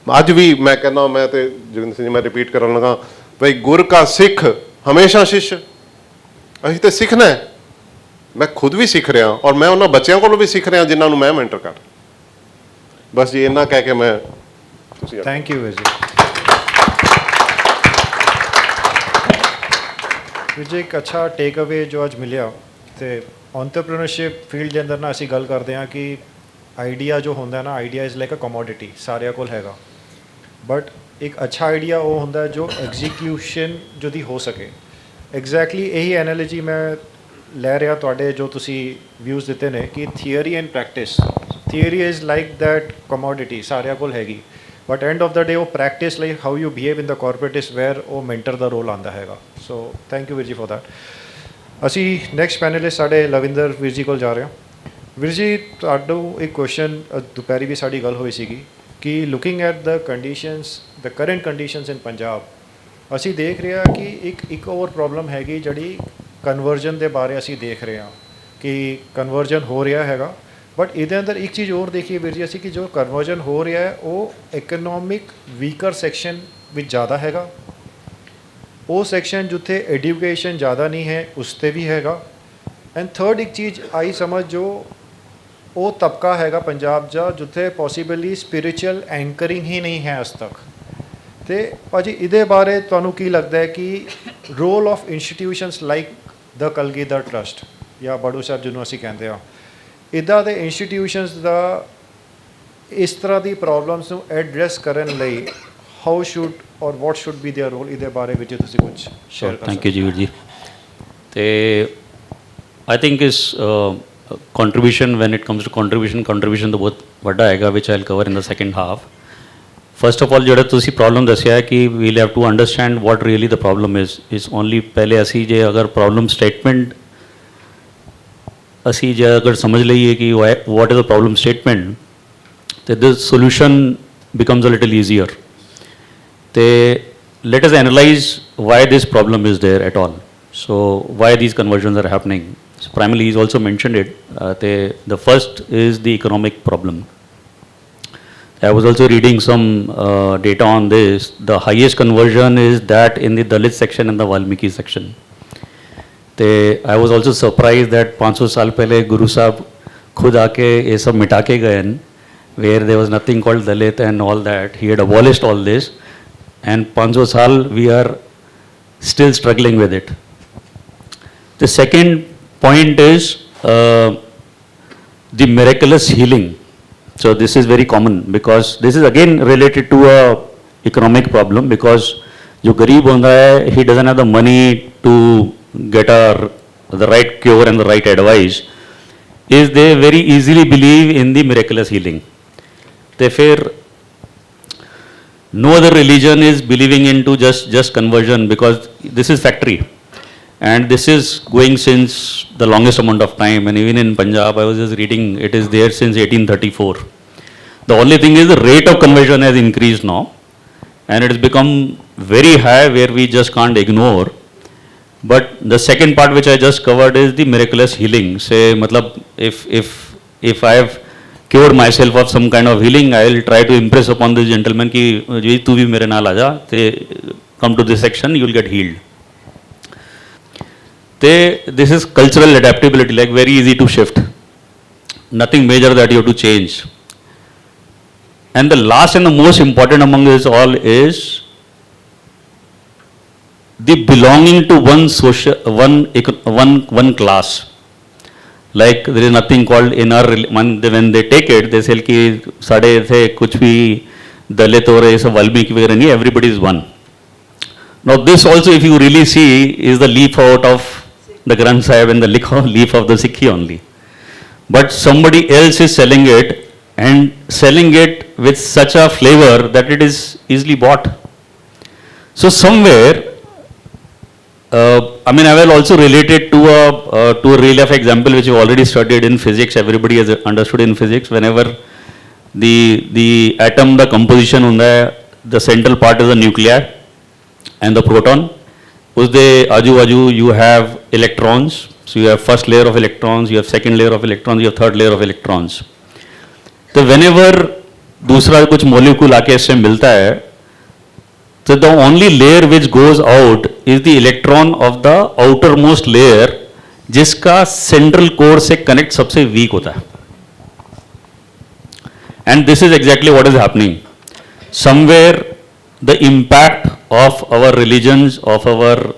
ਅੱਜ ਵੀ ਮੈਂ ਕਹਿੰਦਾ, ਮੈਂ ਤੇ ਜੋਗਿੰਦਰ ਸਿੰਘ ਜੀ, ਮੈਂ ਰਿਪੀਟ ਕਰਨ ਲੱਗਾ, ਬਈ ਗੁਰ ਕਾ ਸਿੱਖ ਹਮੇਸ਼ਾ ਸ਼ਿਸ਼। ਅਸੀਂ ਤਾਂ ਸਿੱਖਣਾ ਹੈ, ਮੈਂ ਖੁਦ ਵੀ ਸਿੱਖ ਰਿਹਾ ਔਰ ਮੈਂ ਉਹਨਾਂ ਬੱਚਿਆਂ ਕੋਲੋਂ ਵੀ ਸਿੱਖ ਰਿਹਾ ਜਿਨ੍ਹਾਂ ਨੂੰ ਮੈਂ ਮੈਂਟਰ ਕਰ। ਬਸ ਜੀ ਇੰਨਾ ਕਹਿ ਕੇ ਮੈਂ ਥੈਂਕ ਯੂ ਵੀਰ ਜੀ। ਇੱਕ ਅੱਛਾ ਟੇਕ ਅਵੇ ਜੋ ਅੱਜ ਮਿਲਿਆ, ਤੇ ਐਂਟਰਪ੍ਰੀਨਰਸ਼ਿਪ ਫੀਲਡ ਦੇ ਅੰਦਰ ਨਾ ਅਸੀਂ ਗੱਲ ਕਰਦੇ ਹਾਂ ਕਿ ਆਈਡੀਆ ਜੋ ਹੁੰਦਾ ਨਾ, idea is like a commodity, ਸਾਰਿਆਂ ਕੋਲ ਹੈਗਾ, ਬਟ ਇੱਕ ਅੱਛਾ ਆਈਡੀਆ ਉਹ ਹੁੰਦਾ ਜੋ ਐਗਜ਼ੀਕਿਊਸ਼ਨ যদি ਹੋ ਸਕੇ ਐਗਜ਼ੈਕਟਲੀ ਇਹੀ ਐਨਾਲੋਜੀ ਮੈਂ ਲੈ ਰਿਹਾ ਤੁਹਾਡੇ ਜੋ ਤੁਸੀਂ ਵਿਊਜ਼ ਦਿੱਤੇ ਨੇ ਕਿ theory and practice theory is like that commodity ਸਾਰਿਆਂ ਕੋਲ ਹੈਗੀ ਬਟ ਐਂਡ ਆਫ ਦਾ ਡੇ ਉਹ ਪ੍ਰੈਕਟਿਸ ਲਈ how you behave in the corporate is wear ਉਹ ਮੈਂਟਰ ਦਾ ਰੋਲ ਆਉਂਦਾ ਹੈਗਾ ਸੋ ਥੈਂਕ ਯੂ ਵੀਰ ਜੀ ਫॉर दैट ਅਸੀਂ ਨੈਕਸਟ ਪੈਨਲਿਸਟ ਸਾਡੇ ਲਵਿੰਦਰ ਵੀਰ ਜੀ ਕੋਲ ਜਾ ਰਹੇ ਹਾਂ ਵੀਰ ਜੀ ਤੁਹਾਨੂੰ ਇੱਕ ਕੁਐਸਚਨ ਦੁਪਹਿਰੀ ਵੀ ਸਾਡੀ ਗੱਲ ਹੋਈ ਸੀਗੀ ਕਿ looking at the conditions the current conditions in Punjab ਅਸੀਂ ਦੇਖ ਰਹੇ ਹਾਂ ਕਿ ਇੱਕ ਹੋਰ ਪ੍ਰੋਬਲਮ ਹੈਗੀ ਜਿਹੜੀ ਕਨਵਰਜਨ ਦੇ ਬਾਰੇ ਅਸੀਂ ਦੇਖ ਰਹੇ ਹਾਂ ਕਿ ਕਨਵਰਜਨ ਹੋ ਰਿਹਾ ਹੈਗਾ ਬਟ ਇਹਦੇ ਅੰਦਰ ਇੱਕ ਚੀਜ਼ ਹੋਰ ਦੇਖੀਏ ਵੀਰ ਜੀ ਅਸੀਂ ਕਿ ਜੋ ਕਨਵਰਜਨ ਹੋ ਰਿਹਾ ਹੈ ਉਹ ਇਕਨੋਮਿਕ ਵੀਕਰ ਸੈਕਸ਼ਨ ਵਿੱਚ ਜ਼ਿਆਦਾ ਹੈਗਾ ਉਹ ਸੈਕਸ਼ਨ ਜਿੱਥੇ ਐਜੂਕੇਸ਼ਨ ਜ਼ਿਆਦਾ ਨਹੀਂ ਹੈ ਉਸ 'ਤੇ ਵੀ ਹੈਗਾ ਐਂਡ ਥਰਡ ਇੱਕ ਚੀਜ਼ ਆਈ ਸਮਝ ਜੋ ਉਹ ਤਬਕਾ ਹੈਗਾ ਪੰਜਾਬ ਦਾ ਜਿੱਥੇ ਪੋਸੀਬਲੀ ਸਪਿਰਿਚੁਅਲ ਐਂਕਰਿੰਗ ਹੀ ਨਹੀਂ ਹੈ ਅੱਜ ਤੱਕ ਤੇ ਭਾਜੀ ਇਹਦੇ ਬਾਰੇ ਤੁਹਾਨੂੰ ਕੀ ਲੱਗਦਾ ਹੈ ਕਿ role of institutions like the Kalgidhar Trust ਜਾਂ ਬੜੂ ਸਾਹਿਬ ਜਿਹਨੂੰ ਅਸੀਂ ਕਹਿੰਦੇ ਹਾਂ ਇੱਦਾਂ ਦੇ ਇੰਸਟੀਟਿਊਸ਼ਨਸ ਦਾ ਇਸ ਤਰ੍ਹਾਂ ਦੀ ਪ੍ਰੋਬਲਮਸ ਨੂੰ ਐਡਰੈਸ ਕਰਨ ਲਈ ਹਾਊ ਸ਼ੁੱਡ ਔਰ ਵਾਟ ਸ਼ੁੱਡ ਬੀ देयर ਰੋਲ ਇਹਦੇ ਬਾਰੇ ਵਿੱਚ ਤੁਸੀਂ ਕੁਝ ਸ਼ੇਅਰ ਕਰ ਥੈਂਕ ਯੂ ਜੀ ਵੀਰ ਜੀ ਤੇ ਆਈ ਥਿੰਕ ਇਸ contribution when it comes to contribution ਤਾਂ ਬਹੁਤ ਵੱਡਾ ਹੈਗਾ which I'll cover in the second half. First of all ਜਿਹੜਾ ਤੁਸੀਂ ਪ੍ਰੋਬਲਮ ਦੱਸਿਆ ਹੈ ਕਿ we'll have to understand what really the problem is only ਪਹਿਲੇ ਅਸੀਂ ਜੇ ਅਗਰ ਪ੍ਰੋਬਲਮ ਸਟੇਟਮੈਂਟ ਅਸੀਂ ਜੇ ਅਗਰ ਸਮਝ ਲਈਏ ਕਿ what is the problem statement ਤੇ the solution becomes a little easier. ਤੇ let us analyze why this problem is there at all. So why these conversions are happening. So primarily he's also mentioned it. The first is the economic problem. I was also reading some data on this. The highest conversion is that in the Dalit section and the Valmiki section. I was also surprised that 500 साल पहले Guru Sahib खुद आके ये सब मिटा के गए हैं, where there was nothing called Dalit and all that. He had abolished all this, and 500 साल we are still struggling with it. The second point is the miraculous healing. So this is very common because this is again related to a economic problem because जो गरीब होता है he doesn't have the money to get the right cure and the right advice is they very easily believe in the miraculous healing. They fear no other religion is believing into just conversion because this is factory. And this is going since the longest amount of time. And even in Punjab, I was just reading, it is there since 1834. The only thing is the rate of conversion has increased now. And it has become very high where we just can't ignore. But the second part which I just covered is the miraculous healing. Say, matlab, if I have cured myself of some kind of healing, I will try to impress upon this gentleman ki, tu bhi mere naal aaja, come to this section, you will get healed. This is cultural adaptability, like very easy to shift. Nothing major that you have to change. And the last and the most important among this all is the belonging to one class. Like there is nothing called in our when they take it, they say कि साढ़े थे कुछ भी दलित और ये सब वाल्मीकि वगैरह नहीं, everybody is one. Now this also, if you really see, is the leaf out of the Granth Sahib and the leaf of the Sikhi only. But somebody else is selling it and selling it with such a flavor that it is easily bought. So somewhere, I mean, I will also relate it to a real life example which you already studied in physics. Everybody has understood in physics. Whenever the atom, the composition hunda hai, the central part is the nuclei and the proton. Usde aju you have electrons. So you have first layer of electrons, you have second layer of electrons, you have third layer of electrons. So whenever दूसरा कुछ molecule आके इससे मिलता है, so the only layer which goes out is the electron of the outermost layer, जिसका central core से connect सबसे weak होता है. And this is exactly what is happening. Somewhere the impact of our religions, of our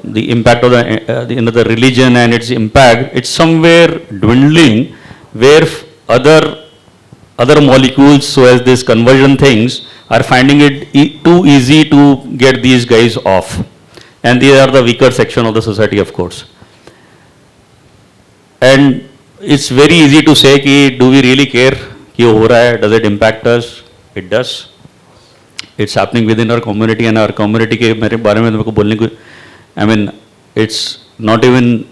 the impact of the religion and its impact, it's somewhere dwindling, where other other molecules, so as this conversion things are finding it too easy to get these guys off, and they are the weaker section of the society, of course. And it's very easy to say कि do we really care कि हो रहा है, does it impact us? It does. It's happening within our community, and our community के मेरे बारे में मेरे को बोलने को, I mean, it's not even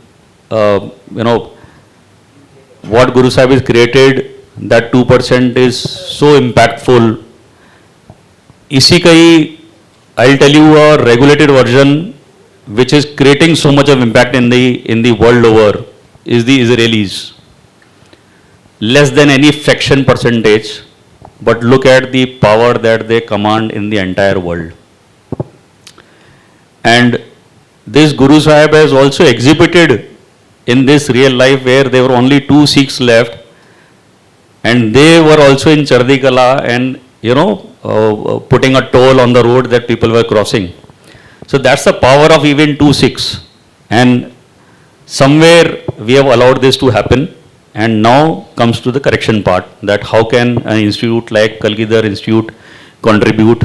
what Guru Sahib has created, that 2% is so impactful. इसी का ही I'll tell you a regulated version which is creating so much of impact in the world over is the Israelis. Less than any fraction percentage, but look at the power that they command in the entire world. And this Guru Sahib has also exhibited in this real life, where there were only 2 Sikhs left, and they were also in Chardi Kala and putting a toll on the road that people were crossing. So that's the power of even 2 Sikhs, and somewhere we have allowed this to happen. And now comes to the correction part, that how can an institute like Kalgidhar Institute contribute.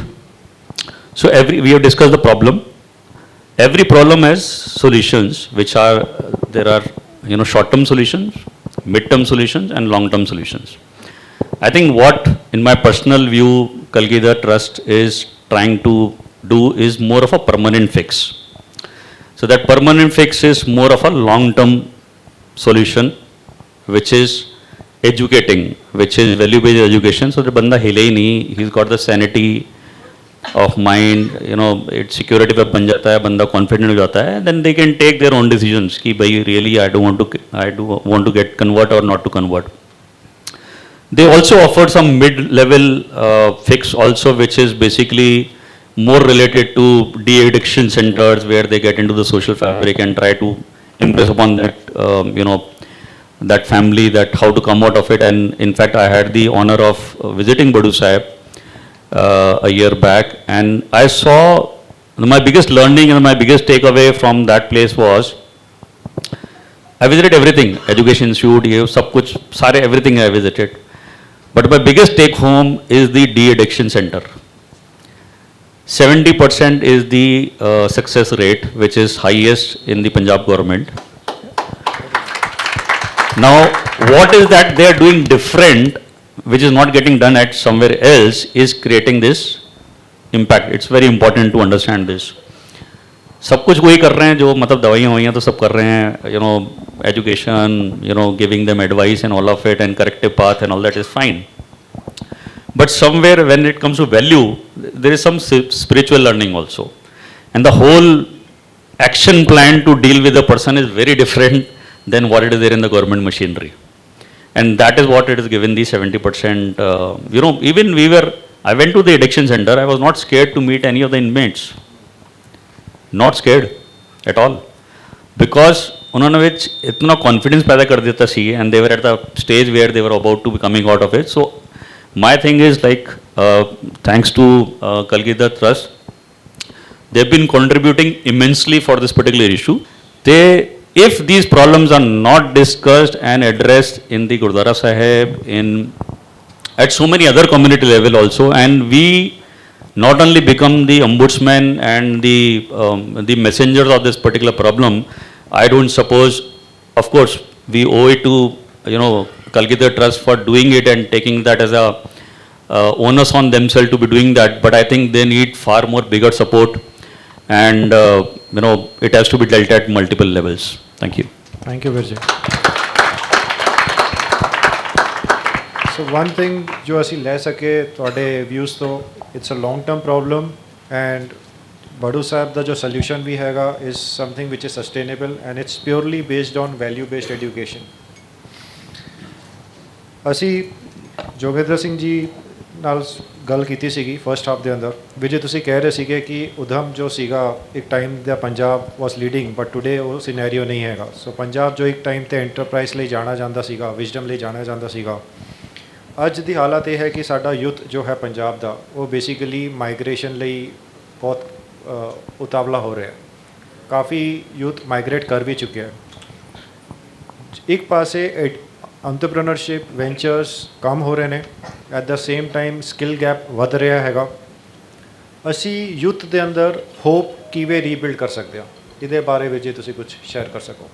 So we have discussed the problem. Every problem has solutions, which are, there are short-term solutions, mid-term solutions, and long-term solutions. I think what, in my personal view, Kalgidhar Trust is trying to do is more of a permanent fix. So that permanent fix is more of a long-term solution, which is educating, which is value-based education, so the banda हिले ही नहीं, he's got the sanity of mind, it's security पे बन जाता है, बंदा confident हो जाता है, then they can take their own decisions कि भाई really I do want to get convert or not to convert. They also offered some mid-level fix also, which is basically more related to de-addiction centers, where they get into the social fabric and try to impress upon that that family that how to come out of it. And in fact, I had the honor of visiting Badu Sahib a year back, and I saw my biggest learning and my biggest takeaway from that place was, I visited everything, education institute, ये सब कुछ सारे everything I visited, but my biggest take home is the de-addiction center. 70% is the success rate, which is highest in the Punjab government. Now, what is that they are doing different, which is not getting done at somewhere else, is creating this impact. It's very important to understand this. सब कुछ वही कर रहे हैं जो मतलब दवाइयाँ ववाइयाँ तो सब कर रहे हैं, education, giving them advice and all of it, and corrective path and all that is fine. But somewhere when it comes to value, there is some spiritual learning also. And the whole action plan to deal with the person is very different than what it is there in the government machinery. And that is what it is given the 70%. Even I went to the addiction center, I was not scared to meet any of the inmates. Not scared at all. Because उन्होंने which इतना confidence पैदा कर देता सी, and they were at the stage where they were about to be coming out of it. So my thing is like, thanks to Kalgidhar Trust, they've been contributing immensely for this particular issue. If these problems are not discussed and addressed in the Gurdwara Sahib, at so many other community level also, and we not only become the ombudsman and the messengers of this particular problem, I don't suppose, of course, we owe it to Kalgidhar Trust for doing it and taking that as a onus on themselves to be doing that, but I think they need far more bigger support, and it has to be dealt at multiple levels. Thank you. Thank you, Virjit. So one thing जो ਅਸੀਂ ਲੈ ਸਕੇ ਤੁਹਾਡੇ views ਤੋਂ, it's a long term problem, and Badu Sahib ਦਾ ਜੋ solution ਵੀ ਹੈਗਾ is something which is sustainable, and it's purely based on value based education. ਅਸੀਂ ਜੋਗਿੰਦਰ ਸਿੰਘ ਜੀ ਨਾਲ ਗੱਲ ਕੀਤੀ ਸੀਗੀ ਫਸਟ ਹਾਫ ਦੇ ਅੰਦਰ, ਵਿਜੇ ਤੁਸੀਂ ਕਹਿ ਰਹੇ ਸੀਗੇ ਕਿ ਉਦਮ ਜੋ ਸੀਗਾ ਇੱਕ time the Punjab was leading, but today ਉਹ ਸਿਨੈਰੀਓ ਨਹੀਂ ਹੈਗਾ. ਸੋ ਪੰਜਾਬ ਜੋ ਇੱਕ ਟਾਈਮ ਤੇ ਐਂਟਰਪ੍ਰਾਈਜ਼ ਲਈ ਜਾਣਾ ਜਾਂਦਾ ਸੀਗਾ, ਵਿਜ਼ਡਮ ਲਈ ਜਾਣਿਆ ਜਾਂਦਾ ਸੀਗਾ, ਅੱਜ ਦੀ ਹਾਲਤ ਇਹ ਹੈ ਕਿ ਸਾਡਾ ਯੂਥ ਜੋ ਹੈ ਪੰਜਾਬ ਦਾ, ਉਹ ਬੇਸਿਕਲੀ ਮਾਈਗ੍ਰੇਸ਼ਨ ਲਈ ਬਹੁਤ ਉਤਾਵਲਾ ਹੋ ਰਿਹਾ. ਕਾਫੀ ਯੂਥ ਮਾਈਗ੍ਰੇਟ ਕਰ ਵੀ ਚੁੱਕਿਆ. ਇੱਕ ਪਾਸੇ ਐਂਟਰਪ੍ਰੀਨਰਸ਼ਿਪ ਵੈਂਚਰਸ ਕੰਮ ਹੋ ਰਹੇ ਨੇ, at the same time skill gap ਵੱਧ ਰਿਹਾ ਹੈਗਾ, ਅਸੀਂ ਯੂਥ ਦੇ ਅੰਦਰ ਹੋਪ ਕਿਵੇਂ ਰੀਬਿਲਡ ਕਰ ਸਕਦੇ ਹਾਂ, ਇਹਦੇ ਬਾਰੇ ਵਿੱਚ ਜੇ ਤੁਸੀਂ ਕੁਝ ਸ਼ੇਅਰ ਕਰ ਸਕੋ।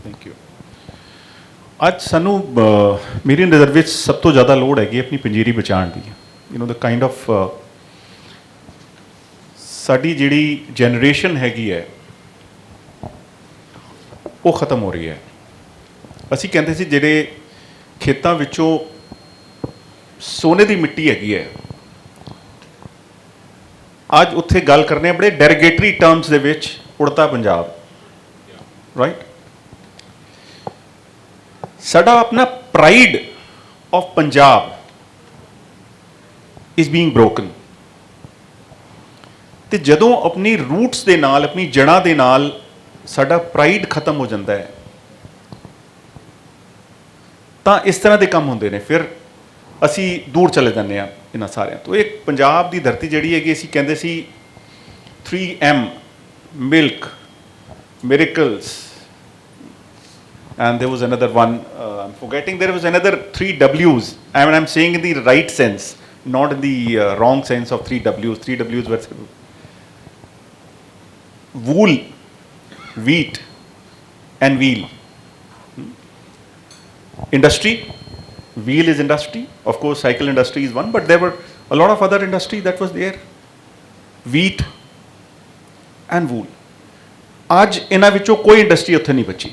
Thank you. ਅੱਜ ਸਾਨੂੰ ਮੇਰੀ ਨਜ਼ਰ ਵਿੱਚ ਸਭ ਤੋਂ ਜ਼ਿਆਦਾ ਲੋੜ ਹੈਗੀ ਆਪਣੀ ਪੰਜੀਰੀ ਬਚਾਉਣ ਦੀ। ਦ ਕਾਈਂਡ ਆਫ ਸਾਡੀ ਜਿਹੜੀ ਜਨਰੇਸ਼ਨ ਹੈਗੀ ਹੈ ਉਹ ਖਤਮ ਹੋ ਰਹੀ ਹੈ। ਅਸੀਂ ਕਹਿੰਦੇ ਸੀ ਜਿਹੜੇ ਖੇਤਾਂ ਵਿੱਚੋਂ ਸੋਨੇ ਦੀ ਮਿੱਟੀ ਹੈਗੀ ਹੈ, ਅੱਜ ਉੱਥੇ ਗੱਲ ਕਰਨੇ ਆ ਬੜੇ ਡੈਰੀਗੇਟਰੀ ਟਰਮਸ ਦੇ ਵਿੱਚ, ਉੜਤਾ ਪੰਜਾਬ, ਰਾਈਟ। ਸਾਡਾ ਆਪਣਾ pride of Punjab is being broken. ਤੇ ਜਦੋਂ ਆਪਣੀ ਰੂਟਸ ਦੇ ਨਾਲ, ਆਪਣੀ ਜੜ੍ਹਾਂ ਦੇ ਨਾਲ ਸਾਡਾ ਪ੍ਰਾਈਡ ਖਤਮ ਹੋ ਜਾਂਦਾ ਹੈ, ਤਾਂ ਇਸ ਤਰ੍ਹਾਂ ਦੇ ਕੰਮ ਹੁੰਦੇ ਨੇ, ਫਿਰ ਅਸੀਂ ਦੂਰ ਚਲੇ ਜਾਂਦੇ ਹਾਂ ਇਹਨਾਂ ਸਾਰਿਆਂ ਤੋਂ। ਇਹ ਪੰਜਾਬ ਦੀ ਧਰਤੀ ਜਿਹੜੀ ਹੈਗੀ, ਅਸੀਂ ਕਹਿੰਦੇ ਸੀ 3M, milk, miracles, and there was another one, I'm forgetting, there was another 3 W's. I mean, I'm saying in the right sense, not in the wrong sense of 3 W's. 3 W's were wool, wheat and wheel. Industry, wheel is industry, of course cycle industry is one, but there were a lot of other industry that was there. Wheat and wool. ਅੱਜ ਇਹਨਾਂ ਵਿੱਚੋਂ ਕੋਈ industry ਉੱਥੇ ਨਹੀਂ ਬਚੀ।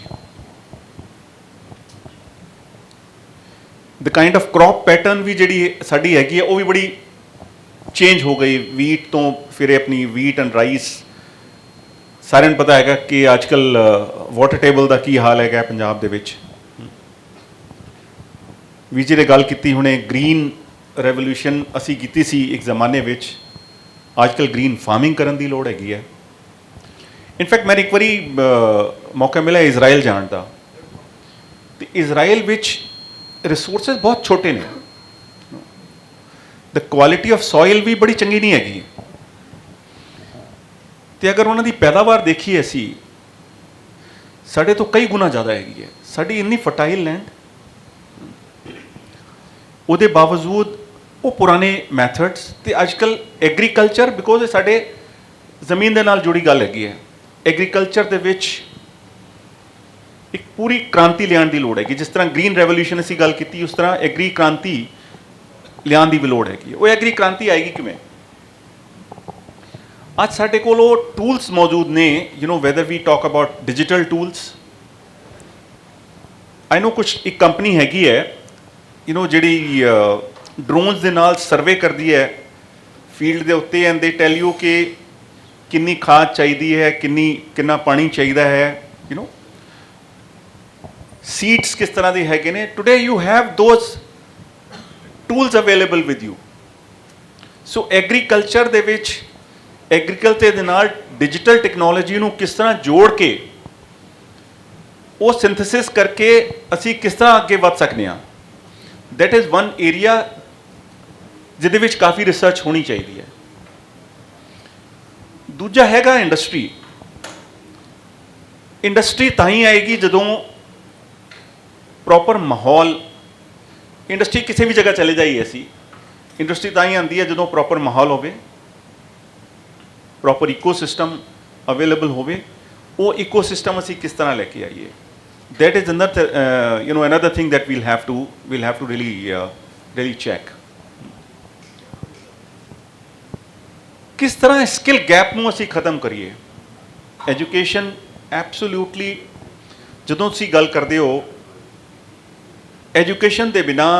ਦ kind of crop pattern ਵੀ ਜਿਹੜੀ ਸਾਡੀ ਹੈਗੀ ਹੈ ਉਹ ਵੀ ਬੜੀ ਚੇਂਜ ਹੋ ਗਈ। ਵੀਟ ਤੋਂ ਫਿਰ ਆਪਣੀ ਵੀਟ ਐਂਡ ਰਾਈਸ, ਸਾਰਿਆਂ ਨੂੰ ਪਤਾ ਹੈਗਾ ਕਿ ਅੱਜ ਕੱਲ੍ਹ ਵਾਟਰ ਟੇਬਲ ਦਾ ਕੀ ਹਾਲ ਹੈਗਾ ਪੰਜਾਬ ਦੇ ਵਿੱਚ। ਵੀ ਜੀ ਨੇ ਗੱਲ ਕੀਤੀ ਹੁਣੇ, ਗ੍ਰੀਨ ਰੈਵੋਲੂਸ਼ਨ ਅਸੀਂ ਕੀਤੀ ਸੀ ਇੱਕ ਜ਼ਮਾਨੇ ਵਿੱਚ, ਅੱਜ ਕੱਲ੍ਹ ਗ੍ਰੀਨ ਫਾਰਮਿੰਗ ਕਰਨ ਦੀ ਲੋੜ ਹੈਗੀ ਹੈ। ਇਨਫੈਕਟ ਮੈਨੂੰ ਇੱਕ ਵਾਰੀ ਮੌਕਾ ਮਿਲਿਆ ਇਜ਼ਰਾਈਲ ਜਾਣ ਦਾ, ਅਤੇ ਇਜ਼ਰਾਈਲ ਵਿੱਚ ਰਿਸੋਰਸਿਸ ਬਹੁਤ ਛੋਟੇ ਨੇ, ਦ ਕੁਆਲਿਟੀ ਆਫ ਸੋਇਲ ਵੀ ਬੜੀ ਚੰਗੀ ਨਹੀਂ ਹੈਗੀ, ਅਤੇ ਅਗਰ ਉਹਨਾਂ ਦੀ ਪੈਦਾਵਾਰ ਦੇਖੀਏ ਅਸੀਂ, ਸਾਡੇ ਤੋਂ ਕਈ ਗੁਣਾ ਜ਼ਿਆਦਾ ਹੈਗੀ ਹੈ। ਸਾਡੀ ਇੰਨੀ ਫਰਟਾਈਲ ਲੈਂਡ, ਉਹਦੇ ਬਾਵਜੂਦ ਉਹ ਪੁਰਾਣੇ ਮੈਥਡਸ, ਅਤੇ ਅੱਜ ਕੱਲ੍ਹ ਐਗਰੀਕਲਚਰ, ਬਿਕੋਜ਼ ਇਹ ਸਾਡੇ ਜ਼ਮੀਨ ਦੇ ਨਾਲ ਜੁੜੀ ਗੱਲ ਹੈਗੀ ਹੈ, ਐਗਰੀਕਲਚਰ ਦੇ ਵਿੱਚ ਇੱਕ ਪੂਰੀ ਕ੍ਰਾਂਤੀ ਲਿਆਉਣ ਦੀ ਲੋੜ ਹੈਗੀ। ਜਿਸ ਤਰ੍ਹਾਂ ਗ੍ਰੀਨ ਰੈਵੋਲੂਸ਼ਨ ਅਸੀਂ ਗੱਲ ਕੀਤੀ, ਉਸ ਤਰ੍ਹਾਂ ਐਗਰੀ ਕ੍ਰਾਂਤੀ ਲਿਆਉਣ ਦੀ ਵੀ ਲੋੜ ਹੈਗੀ। ਉਹ ਐਗਰੀ ਕ੍ਰਾਂਤੀ ਆਏਗੀ ਕਿਵੇਂ? ਅੱਜ ਸਾਡੇ ਕੋਲ ਉਹ ਟੂਲਸ ਮੌਜੂਦ ਨੇ, whether we talk about digital tools. I know ਕੁਛ ਇੱਕ ਕੰਪਨੀ ਹੈਗੀ ਹੈ ਜਿਹੜੀ ਡਰੋਨਸ ਦੇ ਨਾਲ ਸਰਵੇ ਕਰਦੀ ਹੈ ਫੀਲਡ ਦੇ ਉੱਤੇ, ਐਂਡ ਦੇ ਟੈਲ ਯੂ ਕਿ ਕਿੰਨੀ ਖਾਦ ਚਾਹੀਦੀ ਹੈ, ਕਿੰਨਾ ਪਾਣੀ ਚਾਹੀਦਾ ਹੈ, ਸੀਡਸ ਕਿਸ ਤਰ੍ਹਾਂ ਦੇ ਹੈਗੇ ਨੇ। Today you have those tools available with you. So agriculture ਦੇ ਵਿੱਚ, ਐਗਰੀਕਲਚਰ ਦੇ ਨਾਲ ਡਿਜੀਟਲ ਟੈਕਨੋਲੋਜੀ ਨੂੰ ਕਿਸ ਤਰ੍ਹਾਂ ਜੋੜ ਕੇ ਉਹ ਸਿੰਥੇਸਿਸ ਕਰਕੇ ਅਸੀਂ ਕਿਸ ਤਰ੍ਹਾਂ ਅੱਗੇ ਵੱਧ ਸਕਦੇ ਹਾਂ, ਦੈਟ ਇਜ਼ ਵਨ ਏਰੀਆ ਜਿਹਦੇ ਵਿੱਚ ਕਾਫੀ ਰਿਸਰਚ ਹੋਣੀ ਚਾਹੀਦੀ ਹੈ। ਦੂਜਾ ਹੈਗਾ ਇੰਡਸਟਰੀ। ਇੰਡਸਟਰੀ ਤਾਂ ਹੀ ਆਏਗੀ ਜਦੋਂ ਪ੍ਰੋਪਰ ਮਾਹੌਲ, ਇੰਡਸਟਰੀ ਕਿਸੇ ਵੀ ਜਗ੍ਹਾ ਚਲੇ ਜਾਈਏ ਅਸੀਂ, ਇੰਡਸਟਰੀ ਤਾਂ ਹੀ ਆਉਂਦੀ ਹੈ ਜਦੋਂ ਪ੍ਰੋਪਰ ਮਾਹੌਲ ਹੋਵੇ, ਪ੍ਰੋਪਰ ਇਕੋਸਿਸਟਮ ਅਵੇਲੇਬਲ ਹੋਵੇ। ਉਹ ਇਕੋਸਿਸਟਮ ਅਸੀਂ ਕਿਸ ਤਰ੍ਹਾਂ ਲੈ ਕੇ ਆਈਏ, that is another thing that we'll have to really check. ਕਿਸ ਤਰ੍ਹਾਂ ਸਕਿੱਲ ਗੈਪ ਨੂੰ ਅਸੀਂ ਖਤਮ ਕਰੀਏ। ਐਜੂਕੇਸ਼ਨ ਐਬਸੋਲਿਊਟਲੀ, ਜਦੋਂ ਤੁਸੀਂ ਗੱਲ ਕਰਦੇ ਹੋ ਐਜੂਕੇਸ਼ਨ ਦੇ ਬਿਨਾਂ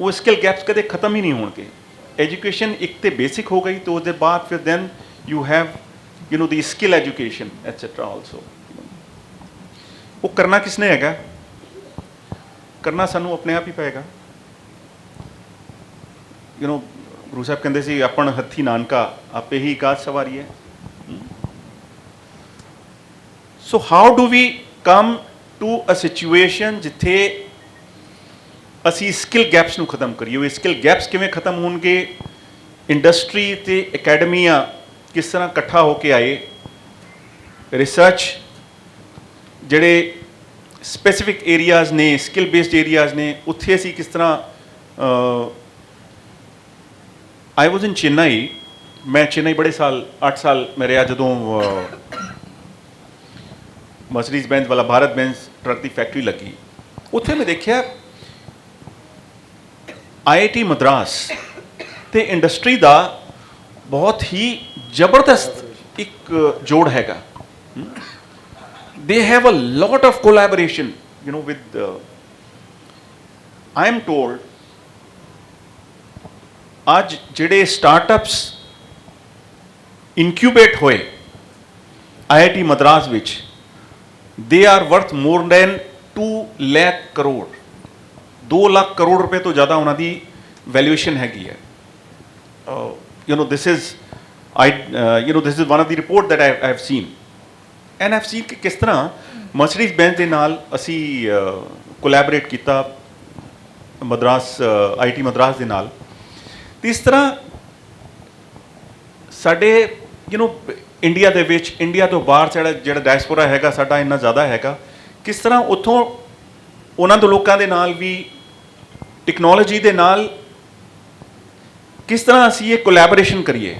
ਉਹ ਸਕਿੱਲ ਗੈਪਸ ਕਦੇ ਖਤਮ ਹੀ ਨਹੀਂ ਹੋਣਗੇ। ਐਜੂਕੇਸ਼ਨ ਇੱਕ ਤੇ ਬੇਸਿਕ ਹੋ ਗਈ, ਤਾਂ ਉਹਦੇ ਬਾਅਦ ਫਿਰ then you have the skill education et cetera also. ਉਹ ਕਰਨਾ ਕਿਸਨੇ ਹੈਗਾ? ਕਰਨਾ ਸਾਨੂੰ ਆਪਣੇ ਆਪ ਹੀ ਪਏਗਾ। ਗੁਰੂ ਸਾਹਿਬ ਕਹਿੰਦੇ ਸੀ, ਆਪਣ ਹੱਥੀ ਨਾਨਕਾ ਆਪੇ ਹੀ ਕਾਜ ਸਵਾਰੀਏ। So how do we come to a situation ਜਿੱਥੇ ਅਸੀਂ ਸਕਿੱਲ ਗੈਪਸ ਨੂੰ ਖਤਮ ਕਰੀਏ। ਉਹ ਸਕਿੱਲ ਗੈਪਸ ਕਿਵੇਂ ਖਤਮ ਹੋਣਗੇ? ਇੰਡਸਟਰੀ ਅਤੇ ਅਕੈਡਮੀਆਂ ਕਿਸ ਤਰ੍ਹਾਂ ਇਕੱਠਾ ਹੋ ਕੇ ਆਏ, ਰਿਸਰਚ ਜਿਹੜੇ ਸਪੈਸੀਫਿਕ ਏਰੀਆਜ਼ ਨੇ, ਸਕਿੱਲ ਬੇਸਡ ਏਰੀਆਜ਼ ਨੇ, ਉੱਥੇ ਅਸੀਂ ਕਿਸ ਤਰ੍ਹਾਂ आई वॉज इन चेन्नई, मैं चेन्नई बड़े साल 8 साल मैं रहा ਜਦੋਂ ਮਰਸੀਡੀਜ਼ ਬੈਂਜ਼ ਵਾਲਾ ਭਾਰਤ ਬੈਂਜ਼ ਟਰੱਕ ਦੀ ਫੈਕਟਰੀ ਲੱਗੀ। ਉੱਥੇ ਮੈਂ ਦੇਖਿਆ IIT ਮਦਰਾਸ ਤੇ ਇੰਡਸਟਰੀ ਦਾ ਬਹੁਤ ਹੀ ਜ਼ਬਰਦਸਤ ਇੱਕ ਜੋੜ ਹੈਗਾ। they have a lot of collaboration, you know, with I am told ਅੱਜ ਜਿਹੜੇ ਸਟਾਰਟਅਪਸ ਇਨਕਿਊਬੇਟ ਹੋਏ IIT ਮਦਰਾਸ ਵਿੱਚ, they are worth more than 2 lakh crore, 2 lakh crore ਰੁਪਏ ਤੋਂ ਜ਼ਿਆਦਾ ਉਹਨਾਂ ਦੀ ਵੈਲਿਊਏਸ਼ਨ ਹੈਗੀ ਹੈ। you know, this is this is one of the report that I have seen, and I've seen ਕਿ ਕਿਸ ਤਰ੍ਹਾਂ ਮਰਸੀਡੀਜ਼ ਬੈਂਜ਼ ਦੇ ਨਾਲ ਅਸੀਂ ਕੋਲੈਬੋਰੇਟ ਕੀਤਾ ਮਦਰਾਸ IIT ਮਦਰਾਸ ਦੇ ਨਾਲ। ਤੇ ਇਸ ਤਰ੍ਹਾਂ ਸਾਡੇ ਇੰਡੀਆ ਦੇ ਵਿੱਚ, ਇੰਡੀਆ ਤੋਂ ਬਾਹਰ ਜਿਹੜਾ ਡਾਇਸਪੋਰਾ ਹੈਗਾ ਸਾਡਾ ਇੰਨਾ ਜ਼ਿਆਦਾ ਹੈਗਾ, ਕਿਸ ਤਰ੍ਹਾਂ ਉੱਥੋਂ ਉਹਨਾਂ ਦੇ ਲੋਕਾਂ ਦੇ ਨਾਲ ਵੀ ਟੈਕਨੋਲੋਜੀ ਦੇ ਨਾਲ ਕਿਸ ਤਰ੍ਹਾਂ ਅਸੀਂ ਇਹ ਕੋਲੈਬੋਰੇਸ਼ਨ ਕਰੀਏ।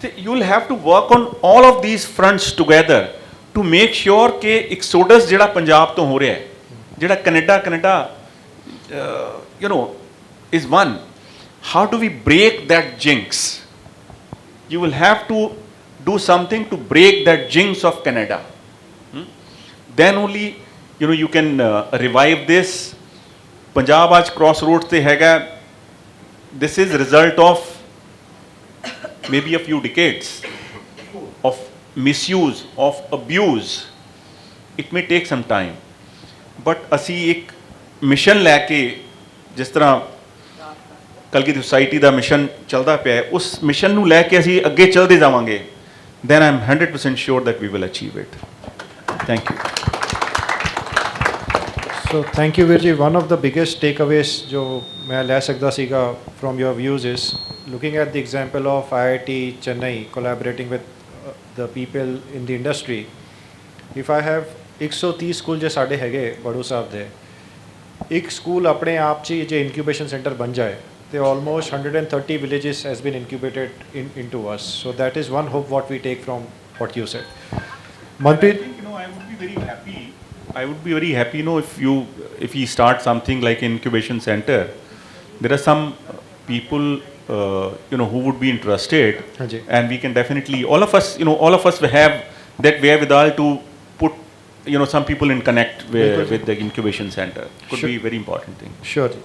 ਤੇ you will have to work on all of these fronts together to make sure ਕਿ ਐਕਸੋਡਸ ਜਿਹੜਾ ਪੰਜਾਬ ਤੋਂ ਹੋ ਰਿਹਾ ਹੈ, ਜਿਹੜਾ Canada is one. How do we break that jinx? You will have to do something to break that jinx of Canada. Then only you can revive this. Punjab aaj crossroads te हैगा. This is result of maybe a few decades of misuse, of abuse. It may take some time, but ਅਸੀਂ ਇੱਕ mission ਲੈ ਕੇ, ਜਿਸ ਤਰ੍ਹਾਂ Kalgidhar society ਦਾ mission ਚੱਲਦਾ ਪਿਆ ਹੈ, ਉਸ ਮਿਸ਼ਨ ਨੂੰ ਲੈ ਕੇ ਅਸੀਂ ਅੱਗੇ ਚੱਲਦੇ ਜਾਵਾਂਗੇ, then I am 100% sure that we will achieve it. Thank you. So thank you, Virji. One of the biggest takeaways जो मैं ले सकता सीगा from your views is looking at the example of IIT Chennai collaborating with the people in the industry. If I have 130 school ਜੇ ਸਾਡੇ ਹੈਗੇ ਬੜੂ ਸਾਹਿਬ ਦੇ, ਇੱਕ ਸਕੂਲ ਆਪਣੇ ਆਪ 'ਚ ਜੇ ਇਨਕਿਊਬੇਸ਼ਨ ਸੈਂਟਰ ਬਣ ਜਾਏ ਤੇ almost 130 villages has been incubated into us. So that is one hope what we take from what you said. Manpreet, I would be very happy. I would be very happy, if he starts something like incubation center. There are some people, who would be interested, Hanji. and we can definitely, all of us will have that wherewithal to put, some people in connect with the incubation center. Could Sure. be a very important thing. sure ਜੀ।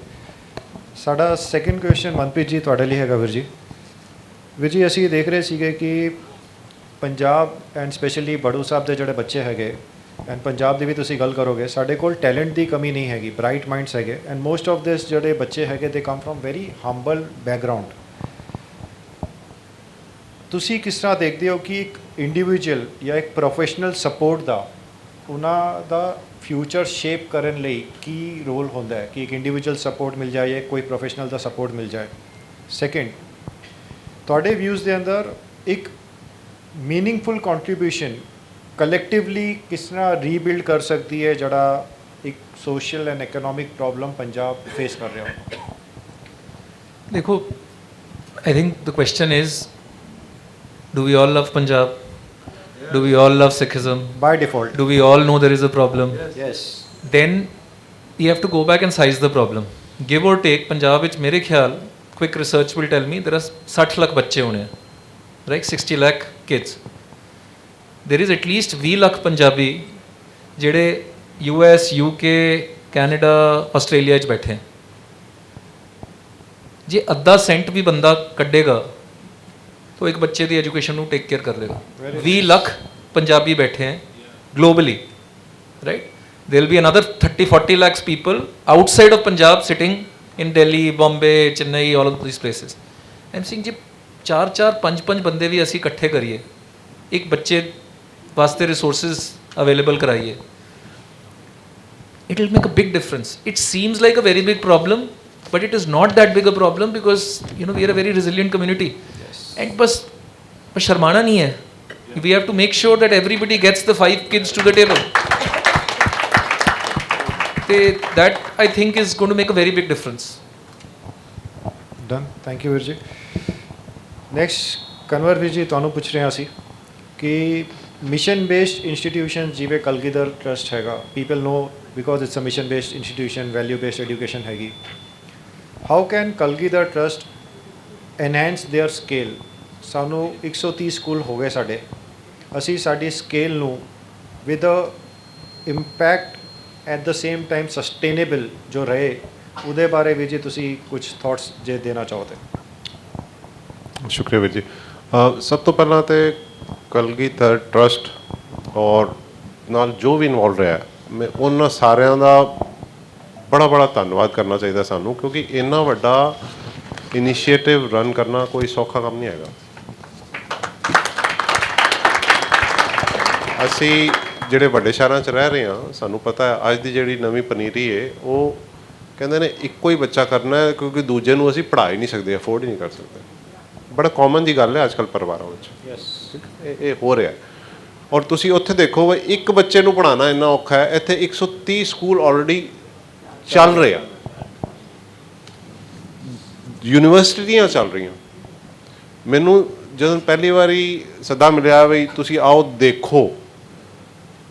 ਸਾਡਾ second question Manpreet ji ਤੁਹਾਡੇ ਲਈ ਹੈਗਾ ਵੀਰ ਜੀ। ਵੀਰ ਜੀ, ਅਸੀਂ ਦੇਖ ਰਹੇ ਸੀਗੇ ਕਿ ਪੰਜਾਬ ਐਂਡ ਸਪੈਸ਼ਲੀ ਬੜੂ ਸਾਹਿਬ ਦੇ ਜਿਹੜੇ ਬੱਚੇ ਹੈਗੇ, ਐਂਡ ਪੰਜਾਬ ਦੀ ਵੀ ਤੁਸੀਂ ਗੱਲ ਕਰੋਗੇ, ਸਾਡੇ ਕੋਲ ਟੈਲੈਂਟ ਦੀ ਕਮੀ ਨਹੀਂ ਹੈਗੀ, ਬ੍ਰਾਈਟ ਮਾਈਂਡਸ ਹੈਗੇ, ਐਂਡ ਮੋਸਟ ਆਫ ਦਿਸ ਜਿਹੜੇ ਬੱਚੇ ਹੈਗੇ ਦੇ ਕਮ ਫਰੋਮ ਵੈਰੀ ਹੰਬਲ ਬੈਕਗਰਾਊਂਡ। ਤੁਸੀਂ ਕਿਸ ਤਰ੍ਹਾਂ ਦੇਖਦੇ ਹੋ ਕਿ ਇੱਕ ਇੰਡੀਵਿਜੂਅਲ ਜਾਂ ਇੱਕ ਪ੍ਰੋਫੈਸ਼ਨਲ ਸਪੋਰਟ ਦਾ ਉਹਨਾਂ ਦਾ ਫਿਊਚਰ ਸ਼ੇਪ ਕਰਨ ਲਈ ਕੀ ਰੋਲ ਹੁੰਦਾ ਹੈ ਕਿ ਇੱਕ ਇੰਡੀਵਿਜੂਅਲ ਸਪੋਰਟ ਮਿਲ ਜਾਏ ਜਾਂ ਕੋਈ ਪ੍ਰੋਫੈਸ਼ਨਲ ਦਾ ਸਪੋਰਟ ਮਿਲ ਜਾਏ? ਸੈਕਿੰਡ, ਤੁਹਾਡੇ ਵਿਊਜ਼ ਦੇ ਅੰਦਰ ਇੱਕ ਮੀਨਿੰਗਫੁਲ ਕੰਟਰੀਬਿਊਸ਼ਨ ਕਲੈਕਟਿਵਲੀ ਕਿਸ ਤਰ੍ਹਾਂ ਰੀਬਿਲਡ ਕਰ ਸਕਦੀ ਹੈ ਜਿਹੜਾ ਇੱਕ social and economic problem Punjab face ਕਰ ਰਿਹਾ ਹੋ? देखो, I think the question is, do we all love Punjab? Do we all love Sikhism? By default. Do we all know there is a problem? Yes. Then you have to go back and size the problem. Give or take, Punjab ਵਿੱਚ ਮੇਰੇ ਖਿਆਲ, quick research will tell me, there are 60 lakh ਬੱਚੇ ਹੋਣੇ, right? 60 lakh kids. There is at least 20 lakh Punjabi ਜਿਹੜੇ US, UK, Canada, Australia 'ਚ ਬੈਠੇ। ਜੇ ਅੱਧਾ ਸੈਂਟ ਵੀ ਬੰਦਾ ਕੱਢੇਗਾ तो एक बच्चे की एजुकेशन ਨੂੰ टेक केयर कर लेगा। 20 ਲੱਖ पंजाबी बैठे हैं globally, right? There will be another 30-40 lakhs people outside of Punjab sitting in Delhi, Bombay, Chennai, all of these places. I'm saying जी 4-5 बंदे भी ਅਸੀਂ ਇਕੱਠੇ ਕਰੀਏ, ਇੱਕ ਬੱਚੇ ਵਾਸਤੇ ਰਿਸੋਰਸਿਸ ਅਵੇਲੇਬਲ ਕਰਾਈਏ, it will make a big difference. It seems like a very big problem, but it is not that big a problem because we are a very resilient community. And बस शर्माना नहीं है. We have to make sure that everybody gets the 5 kids to the table. That I think is going to make a very big difference. Done thank you ਵੀਰ ਜੀ next Kanwar ਵੀਰ ਜੀ ਤੁਹਾਨੂੰ ਪੁੱਛ ਰਹੇ ਹਾਂ ਅਸੀਂ ਕਿ ਮਿਸ਼ਨ ਬੇਸਡ ਇੰਸਟੀਟਿਊਸ਼ਨ ਜਿਵੇਂ ਕਲਗੀਧਰ ਟਰਸਟ ਹੈਗਾ people know because it's a mission based institution value based education ਹੈਗੀ how can Kalgidhar Trust enhance their scale ਸਾਨੂੰ 130 ਸਕੂਲ ਹੋ ਗਏ ਸਾਡੇ ਅਸੀਂ ਸਾਡੀ ਸਕੇਲ ਨੂੰ with impact at the same time sustainable ਜੋ ਰਹੇ ਉਹਦੇ ਬਾਰੇ ਵੀ ਜੀ ਤੁਸੀਂ ਕੁਝ ਥਾਟਸ ਜੇ ਦੇਣਾ ਚਾਹੋ ਤਾਂ ਸ਼ੁਕਰੀਆ ਵੀਰ ਜੀ ਸਭ ਤੋਂ ਪਹਿਲਾਂ ਤੇ ਕਲਗੀਧਰ ਟਰਸਟ ਔਰ ਨਾਲ ਜੋ ਵੀ ਇਨਵੋਲਵ ਰਿਹਾ ਮੈਂ ਉਹਨਾਂ ਸਾਰਿਆਂ ਦਾ ਬੜਾ ਧੰਨਵਾਦ ਕਰਨਾ ਚਾਹੀਦਾ ਸਾਨੂੰ ਕਿਉਂਕਿ ਇੰਨਾ ਵੱਡਾ ਇਨੀਸ਼ੀਏਟਿਵ ਰਨ ਕਰਨਾ ਕੋਈ ਸੌਖਾ ਕੰਮ ਨਹੀਂ ਹੈਗਾ ਅਸੀਂ ਜਿਹੜੇ ਵੱਡੇ ਸ਼ਹਿਰਾਂ 'ਚ ਰਹਿ ਰਹੇ ਹਾਂ ਸਾਨੂੰ ਪਤਾ ਹੈ ਅੱਜ ਦੀ ਜਿਹੜੀ ਨਵੀਂ ਪਨੀਰੀ ਹੈ ਉਹ ਕਹਿੰਦੇ ਨੇ ਇੱਕੋ ਹੀ ਬੱਚਾ ਕਰਨਾ ਹੈ ਕਿਉਂਕਿ ਦੂਜੇ ਨੂੰ ਅਸੀਂ ਪੜ੍ਹਾ ਹੀ ਨਹੀਂ ਸਕਦੇ ਅਫੋਰਡ ਹੀ ਨਹੀਂ ਕਰ ਸਕਦੇ ਬੜਾ ਕਾਮਨ ਦੀ ਗੱਲ ਹੈ ਅੱਜ ਕੱਲ੍ਹ ਪਰਿਵਾਰਾਂ ਵਿੱਚ ਇਹ ਹੋ ਰਿਹਾ ਔਰ ਤੁਸੀਂ ਉੱਥੇ ਦੇਖੋ ਵੀ ਇੱਕ ਬੱਚੇ ਨੂੰ ਪੜ੍ਹਾਉਣਾ ਇੰਨਾ ਔਖਾ ਹੈ ਇੱਥੇ 130 ਸਕੂਲ ਆਲਰੇਡੀ ਚੱਲ ਰਹੇ ਆ ਯੂਨੀਵਰਸਿਟੀਆਂ ਚੱਲ ਰਹੀਆਂ ਮੈਨੂੰ ਜਦੋਂ ਪਹਿਲੀ ਵਾਰੀ ਸੱਦਾ ਮਿਲਿਆ ਵੀ ਤੁਸੀਂ ਆਓ ਦੇਖੋ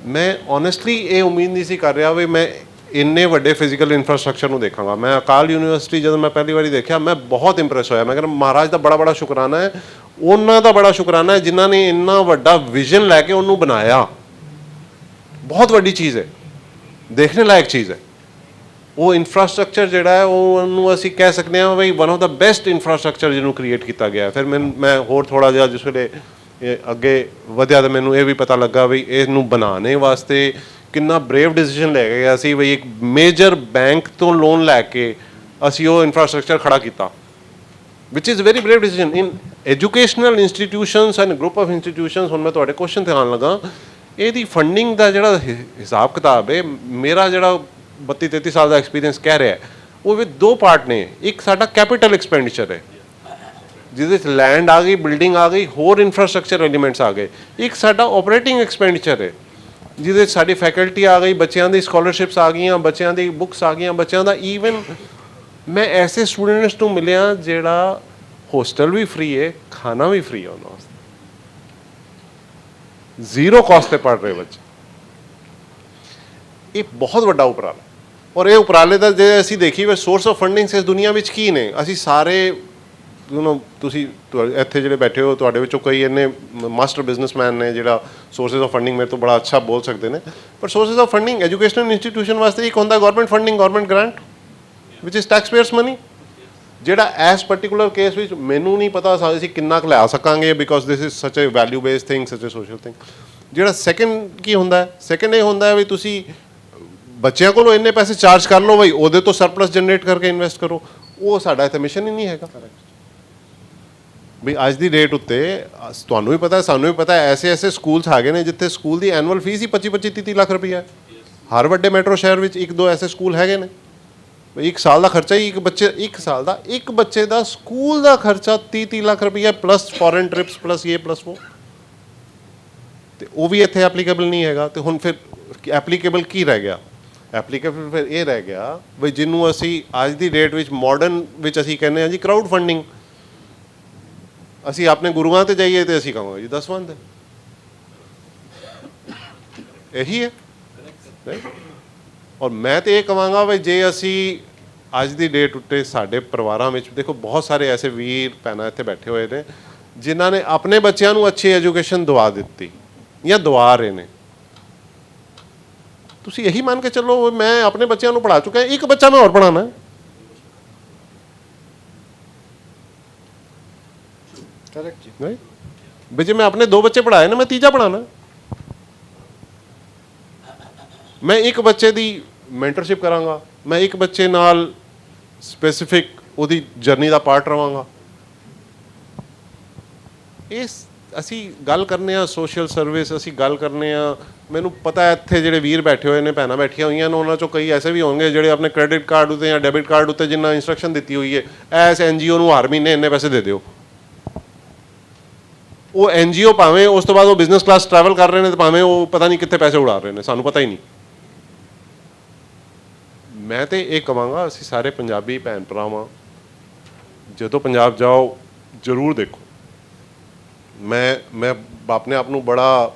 ਮੈਂ ਓਨੈਸਟਲੀ ਇਹ ਉਮੀਦ ਨਹੀਂ ਸੀ ਕਰ ਰਿਹਾ ਵੀ ਮੈਂ ਇੰਨੇ ਵੱਡੇ ਫਿਜ਼ੀਕਲ ਇਨਫਰਾਸਟ੍ਰਕਚਰ ਨੂੰ ਦੇਖਾਂਗਾ ਮੈਂ ਅਕਾਲ ਯੂਨੀਵਰਸਿਟੀ ਜਦੋਂ ਮੈਂ ਪਹਿਲੀ ਵਾਰੀ ਦੇਖਿਆ ਮੈਂ ਬਹੁਤ ਇੰਪ੍ਰੈਸ ਹੋਇਆ ਮੈਂ ਕਹਿੰਦਾ ਮਹਾਰਾਜ ਦਾ ਬੜਾ ਸ਼ੁਕਰਾਨਾ ਹੈ ਉਹਨਾਂ ਦਾ ਬੜਾ ਸ਼ੁਕਰਾਨਾ ਹੈ ਜਿਨ੍ਹਾਂ ਨੇ ਇੰਨਾ ਵੱਡਾ ਵਿਜ਼ਨ ਲੈ ਕੇ ਉਹਨੂੰ ਬਣਾਇਆ ਬਹੁਤ ਵੱਡੀ ਚੀਜ਼ ਹੈ ਦੇਖਣੇ ਲਾਇਕ ਚੀਜ਼ ਹੈ ਉਹ ਇਨਫਰਾਸਟ੍ਰਕਚਰ ਜਿਹੜਾ ਹੈ ਉਹਨੂੰ ਅਸੀਂ ਕਹਿ ਸਕਦੇ ਹਾਂ ਬਈ one of the best infrastructure ਜਿਹਨੂੰ ਕ੍ਰੀਏਟ ਕੀਤਾ ਗਿਆ ਫਿਰ ਮੈਂ ਹੋਰ ਥੋੜ੍ਹਾ ਜਿਹਾ ਜਿਸ ਵੇਲੇ ਅੱਗੇ ਵਧਿਆ ਤਾਂ ਮੈਨੂੰ ਇਹ ਵੀ ਪਤਾ ਲੱਗਾ ਵੀ ਇਹਨੂੰ ਬਣਾਉਣੇ ਵਾਸਤੇ ਕਿੰਨਾ ਬਰੇਵ ਡਿਸੀਜਨ ਲੈ ਗਿਆ ਸੀ ਬਈ ਇੱਕ ਮੇਜਰ ਬੈਂਕ ਤੋਂ ਲੋਨ ਲੈ ਕੇ ਅਸੀਂ ਉਹ ਇਨਫਰਾਸਟ੍ਰਕਚਰ ਖੜਾ ਕੀਤਾ which is very brave decision in educational institutions and group of institutions ਹੁਣ ਮੈਂ ਤੁਹਾਡੇ ਕੁਐਸਚਨ ਤੇ ਆਉਣ ਲੱਗਾ ਇਹਦੀ ਫੰਡਿੰਗ ਦਾ ਜਿਹੜਾ ਹਿਸਾਬ ਕਿਤਾਬ ਹੈ ਮੇਰਾ ਜਿਹੜਾ 32-33 ਸਾਲ ਦਾ ਐਕਸਪੀਰੀਅੰਸ ਕਹਿ ਰਿਹਾ ਉਹ ਵਿੱਚ ਦੋ ਪਾਰਟ ਨੇ ਇੱਕ ਸਾਡਾ ਕੈਪੀਟਲ ਐਕਸਪੈਂਡੀਚਰ ਹੈ ਜਿਹਦੇ ਵਿੱਚ ਲੈਂਡ ਆ ਗਈ ਬਿਲਡਿੰਗ ਆ ਗਈ ਹੋਰ ਇਨਫਰਾਸਟ੍ਰਕਚਰ ਐਲੀਮੈਂਟਸ ਆ ਗਏ ਇੱਕ ਸਾਡਾ ਆਪਰੇਟਿੰਗ ਐਕਸਪੈਂਡੀਚਰ ਹੈ ਜਿਹਦੇ ਵਿੱਚ ਸਾਡੀ ਫੈਕਲਟੀ ਆ ਗਈ ਬੱਚਿਆਂ ਦੀ ਸਕਾਲਰਸ਼ਿਪਸ ਆ ਗਈਆਂ ਬੱਚਿਆਂ ਦੀ ਬੁੱਕਸ ਆ ਗਈਆਂ ਬੱਚਿਆਂ ਦਾ ਈਵਨ ਮੈਂ ਐਸੇ ਸਟੂਡੈਂਟਸ ਨੂੰ ਮਿਲਿਆ ਜਿਹੜਾ ਹੋਸਟਲ ਵੀ ਫ੍ਰੀ ਹੈ ਖਾਣਾ ਵੀ ਫ੍ਰੀ ਹੈ ਉਹਨਾਂ ਵਾਸਤੇ ਜ਼ੀਰੋ ਕਾਸਟ ਤੇ ਪੜ੍ਹ ਰਹੇ ਬੱਚੇ ਇਹ ਬਹੁਤ ਵੱਡਾ ਉਪਰਾਲਾ ਔਰ ਇਹ ਉਪਰਾਲੇ ਦਾ ਜੇ ਅਸੀਂ ਦੇਖੀਏ ਸੋਰਸ ਆਫ ਫੰਡਿੰਗ ਇਸ ਦੁਨੀਆ ਵਿੱਚ ਕੀ ਨੇ ਅਸੀਂ ਸਾਰੇ ਤੁਸੀਂ ਇੱਥੇ ਜਿਹੜੇ ਬੈਠੇ ਹੋ ਤੁਹਾਡੇ ਵਿੱਚੋਂ ਕਈ ਇੰਨੇ ਮਾਸਟਰ ਬਿਜ਼ਨਸਮੈਨ ਨੇ ਜਿਹੜਾ ਸੋਰਸਿਸ ਆਫ ਫੰਡਿੰਗ ਮੇਰੇ ਤੋਂ ਬੜਾ ਅੱਛਾ ਬੋਲ ਸਕਦੇ ਨੇ ਪਰ sources of funding educational institution ਵਾਸਤੇ ਇੱਕ ਹੁੰਦਾ government funding government grant which is taxpayers money ਜਿਹੜਾ ਐਸ ਪਰਟੀਕੂਲਰ ਕੇਸ ਵਿੱਚ ਮੈਨੂੰ ਨਹੀਂ ਪਤਾ ਅਸੀਂ ਕਿੰਨਾ ਕੁ ਲੈ ਸਕਾਂਗੇ ਬਿਕੋਜ਼ ਦਿਸ ਇਜ਼ ਸੱਚ ਅ ਵੈਲਿਊ ਬੇਸਡ ਥਿੰਗ ਸੱਚ ਅ ਸੋਸ਼ਲ ਥਿੰਗ ਜਿਹੜਾ ਸੈਕੰਡ ਕੀ ਹੁੰਦਾ ਸੈਕੰਡ ਇਹ ਹੁੰਦਾ ਵੀ ਤੁਸੀਂ ਬੱਚਿਆਂ ਕੋਲੋਂ ਇੰਨੇ ਪੈਸੇ ਚਾਰਜ ਕਰ ਲਓ ਬਈ ਉਹਦੇ ਤੋਂ ਸਰਪਲਸ ਜਨਰੇਟ ਕਰਕੇ ਇਨਵੈਸਟ ਕਰੋ ਉਹ ਸਾਡਾ ਇੱਥੇ ਮਿਸ਼ਨ ਹੀ ਨਹੀਂ ਹੈਗਾ ਵੀ ਅੱਜ ਦੀ ਡੇਟ ਉੱਤੇ ਤੁਹਾਨੂੰ ਵੀ ਪਤਾ ਸਾਨੂੰ ਵੀ ਪਤਾ ਐਸੇ ਸਕੂਲਸ ਹੈਗੇ ਨੇ ਜਿੱਥੇ ਸਕੂਲ ਦੀ ਐਨੂਅਲ ਫੀਸ ਹੀ 25-30 ਲੱਖ ਰੁਪਈਆ ਹਰ ਵੱਡੇ ਮੈਟਰੋ ਸ਼ਹਿਰ ਵਿੱਚ ਇੱਕ ਦੋ ਐਸੇ ਸਕੂਲ ਹੈਗੇ ਨੇ ਇੱਕ ਸਾਲ ਦਾ ਖਰਚਾ ਹੀ ਇੱਕ ਸਾਲ ਦਾ ਇੱਕ ਬੱਚੇ ਦਾ ਸਕੂਲ ਦਾ ਖਰਚਾ 30 ਲੱਖ ਰੁਪਈਆ ਪਲੱਸ ਫੋਰਨ ਟ੍ਰਿਪਸ ਪਲੱਸ ਇਹ ਪਲੱਸ ਉਹ ਤੇ ਉਹ ਵੀ ਇੱਥੇ ਐਪਲੀਕੇਬਲ ਨਹੀਂ ਹੈਗਾ ਤੇ ਹੁਣ ਫਿਰ ਐਪਲੀਕੇਬਲ ਕੀ ਰਹਿ ਗਿਆ ਐਪਲੀਕੇਬਲ ਫਿਰ ਇਹ ਰਹਿ ਗਿਆ ਵੀ ਜਿਹਨੂੰ ਅਸੀਂ ਅੱਜ ਦੀ ਡੇਟ ਵਿੱਚ ਮਾਡਰਨ ਵਿੱਚ ਅਸੀਂ ਕਹਿੰਦੇ ਹਾਂ ਜੀ ਕਰਾਊਡ ਫੰਡਿੰਗ ਅਸੀਂ ਆਪਣੇ ਗੁਰੂਆਂ ਤੇ ਜਾਈਏ ਤੇ ਅਸੀਂ ਕਹਾਂਗੇ ਜੀ ਦਸਵੰਧ ਇਹੀ ਹੈ ਔਰ ਮੈਂ ਤੇ ਇਹ ਕਹਾਂਗਾ ਵੀ ਜੇ ਅਸੀਂ ਅੱਜ ਦੀ ਡੇਟ ਉੱਤੇ ਸਾਡੇ ਪਰਿਵਾਰਾਂ ਵਿੱਚ ਦੇਖੋ ਬਹੁਤ ਸਾਰੇ ਐਸੇ ਵੀਰ ਭੈਣਾਂ ਇੱਥੇ ਬੈਠੇ ਹੋਏ ਨੇ ਜਿਨ੍ਹਾਂ ਨੇ ਆਪਣੇ ਬੱਚਿਆਂ ਨੂੰ ਅੱਛੀ ਐਜੂਕੇਸ਼ਨ ਦਵਾ ਦਿੱਤੀ ਜਾਂ ਦਵਾ ਰਹੇ ਨੇ ਤੁਸੀਂ ਇਹੀ ਮੰਨ ਕੇ ਚੱਲੋ ਮੈਂ ਆਪਣੇ ਬੱਚਿਆਂ ਨੂੰ ਪੜ੍ਹਾ ਚੁੱਕਾ ਇੱਕ ਬੱਚਾ ਮੈਂ ਹੋਰ ਪੜ੍ਹਾਉਣਾ ਕਰੈਕਟ ਜੀ ਨਹੀਂ ਵੀ ਜੇ ਮੈਂ ਆਪਣੇ ਦੋ ਬੱਚੇ ਪੜ੍ਹਾਏ ਨਾ ਮੈਂ ਤੀਜਾ ਪੜ੍ਹਾਉਣਾ ਮੈਂ ਇੱਕ ਬੱਚੇ ਦੀ ਮੈਂਟਰਸ਼ਿਪ ਕਰਾਂਗਾ ਮੈਂ ਇੱਕ ਬੱਚੇ ਨਾਲ ਸਪੈਸੀਫਿਕ ਉਹਦੀ ਜਰਨੀ ਦਾ ਪਾਰਟ ਰਵਾਂਗਾ ਇਸ ਅਸੀਂ ਗੱਲ ਕਰਨੇ ਆ ਸੋਸ਼ਲ ਸਰਵਿਸ ਅਸੀਂ ਗੱਲ ਕਰਨੇ ਆ ਮੈਨੂੰ ਪਤਾ ਇੱਥੇ ਜਿਹੜੇ ਵੀਰ ਬੈਠੇ ਹੋਏ ਨੇ ਭੈਣਾਂ ਬੈਠੀਆਂ ਹੋਈਆਂ ਨੇ ਉਹਨਾਂ ਚੋਂ ਕਈ ਐਸੇ ਵੀ ਹੋਣਗੇ ਜਿਹੜੇ ਆਪਣੇ ਕ੍ਰੈਡਿਟ ਕਾਰਡ ਉੱਤੇ ਜਾਂ ਡੈਬਿਟ ਕਾਰਡ ਉੱਤੇ ਜਿੰਨਾ ਇੰਸਟਰਕਸ਼ਨ ਦਿੱਤੀ ਹੋਈ ਹੈ ਐਸ NGO ਨੂੰ ਹਰ ਮਹੀਨੇ ਇੰਨੇ ਪੈਸੇ ਦੇ ਦਿਓ ਉਹ NGO ਭਾਵੇਂ ਉਸ ਤੋਂ ਬਾਅਦ ਉਹ ਬਿਜ਼ਨਸ ਕਲਾਸ ਟਰੈਵਲ ਕਰ ਰਹੇ ਨੇ ਤੇ ਭਾਵੇਂ ਉਹ ਪਤਾ ਨਹੀਂ ਕਿੱਥੇ ਪੈਸੇ ਉਡਾ ਰਹੇ ਨੇ ਸਾਨੂੰ ਪਤਾ ਹੀ ਨਹੀਂ ਮੈਂ ਤੇ ਇਹ ਕਹਾਂਗਾ ਅਸੀਂ ਸਾਰੇ ਪੰਜਾਬੀ ਭੈਣ ਭਰਾਵਾਂ ਜਦੋਂ ਪੰਜਾਬ ਜਾਓ ਜ਼ਰੂਰ ਦੇਖੋ। ਮੈਂ ਆਪਣੇ ਆਪ ਨੂੰ ਬੜਾ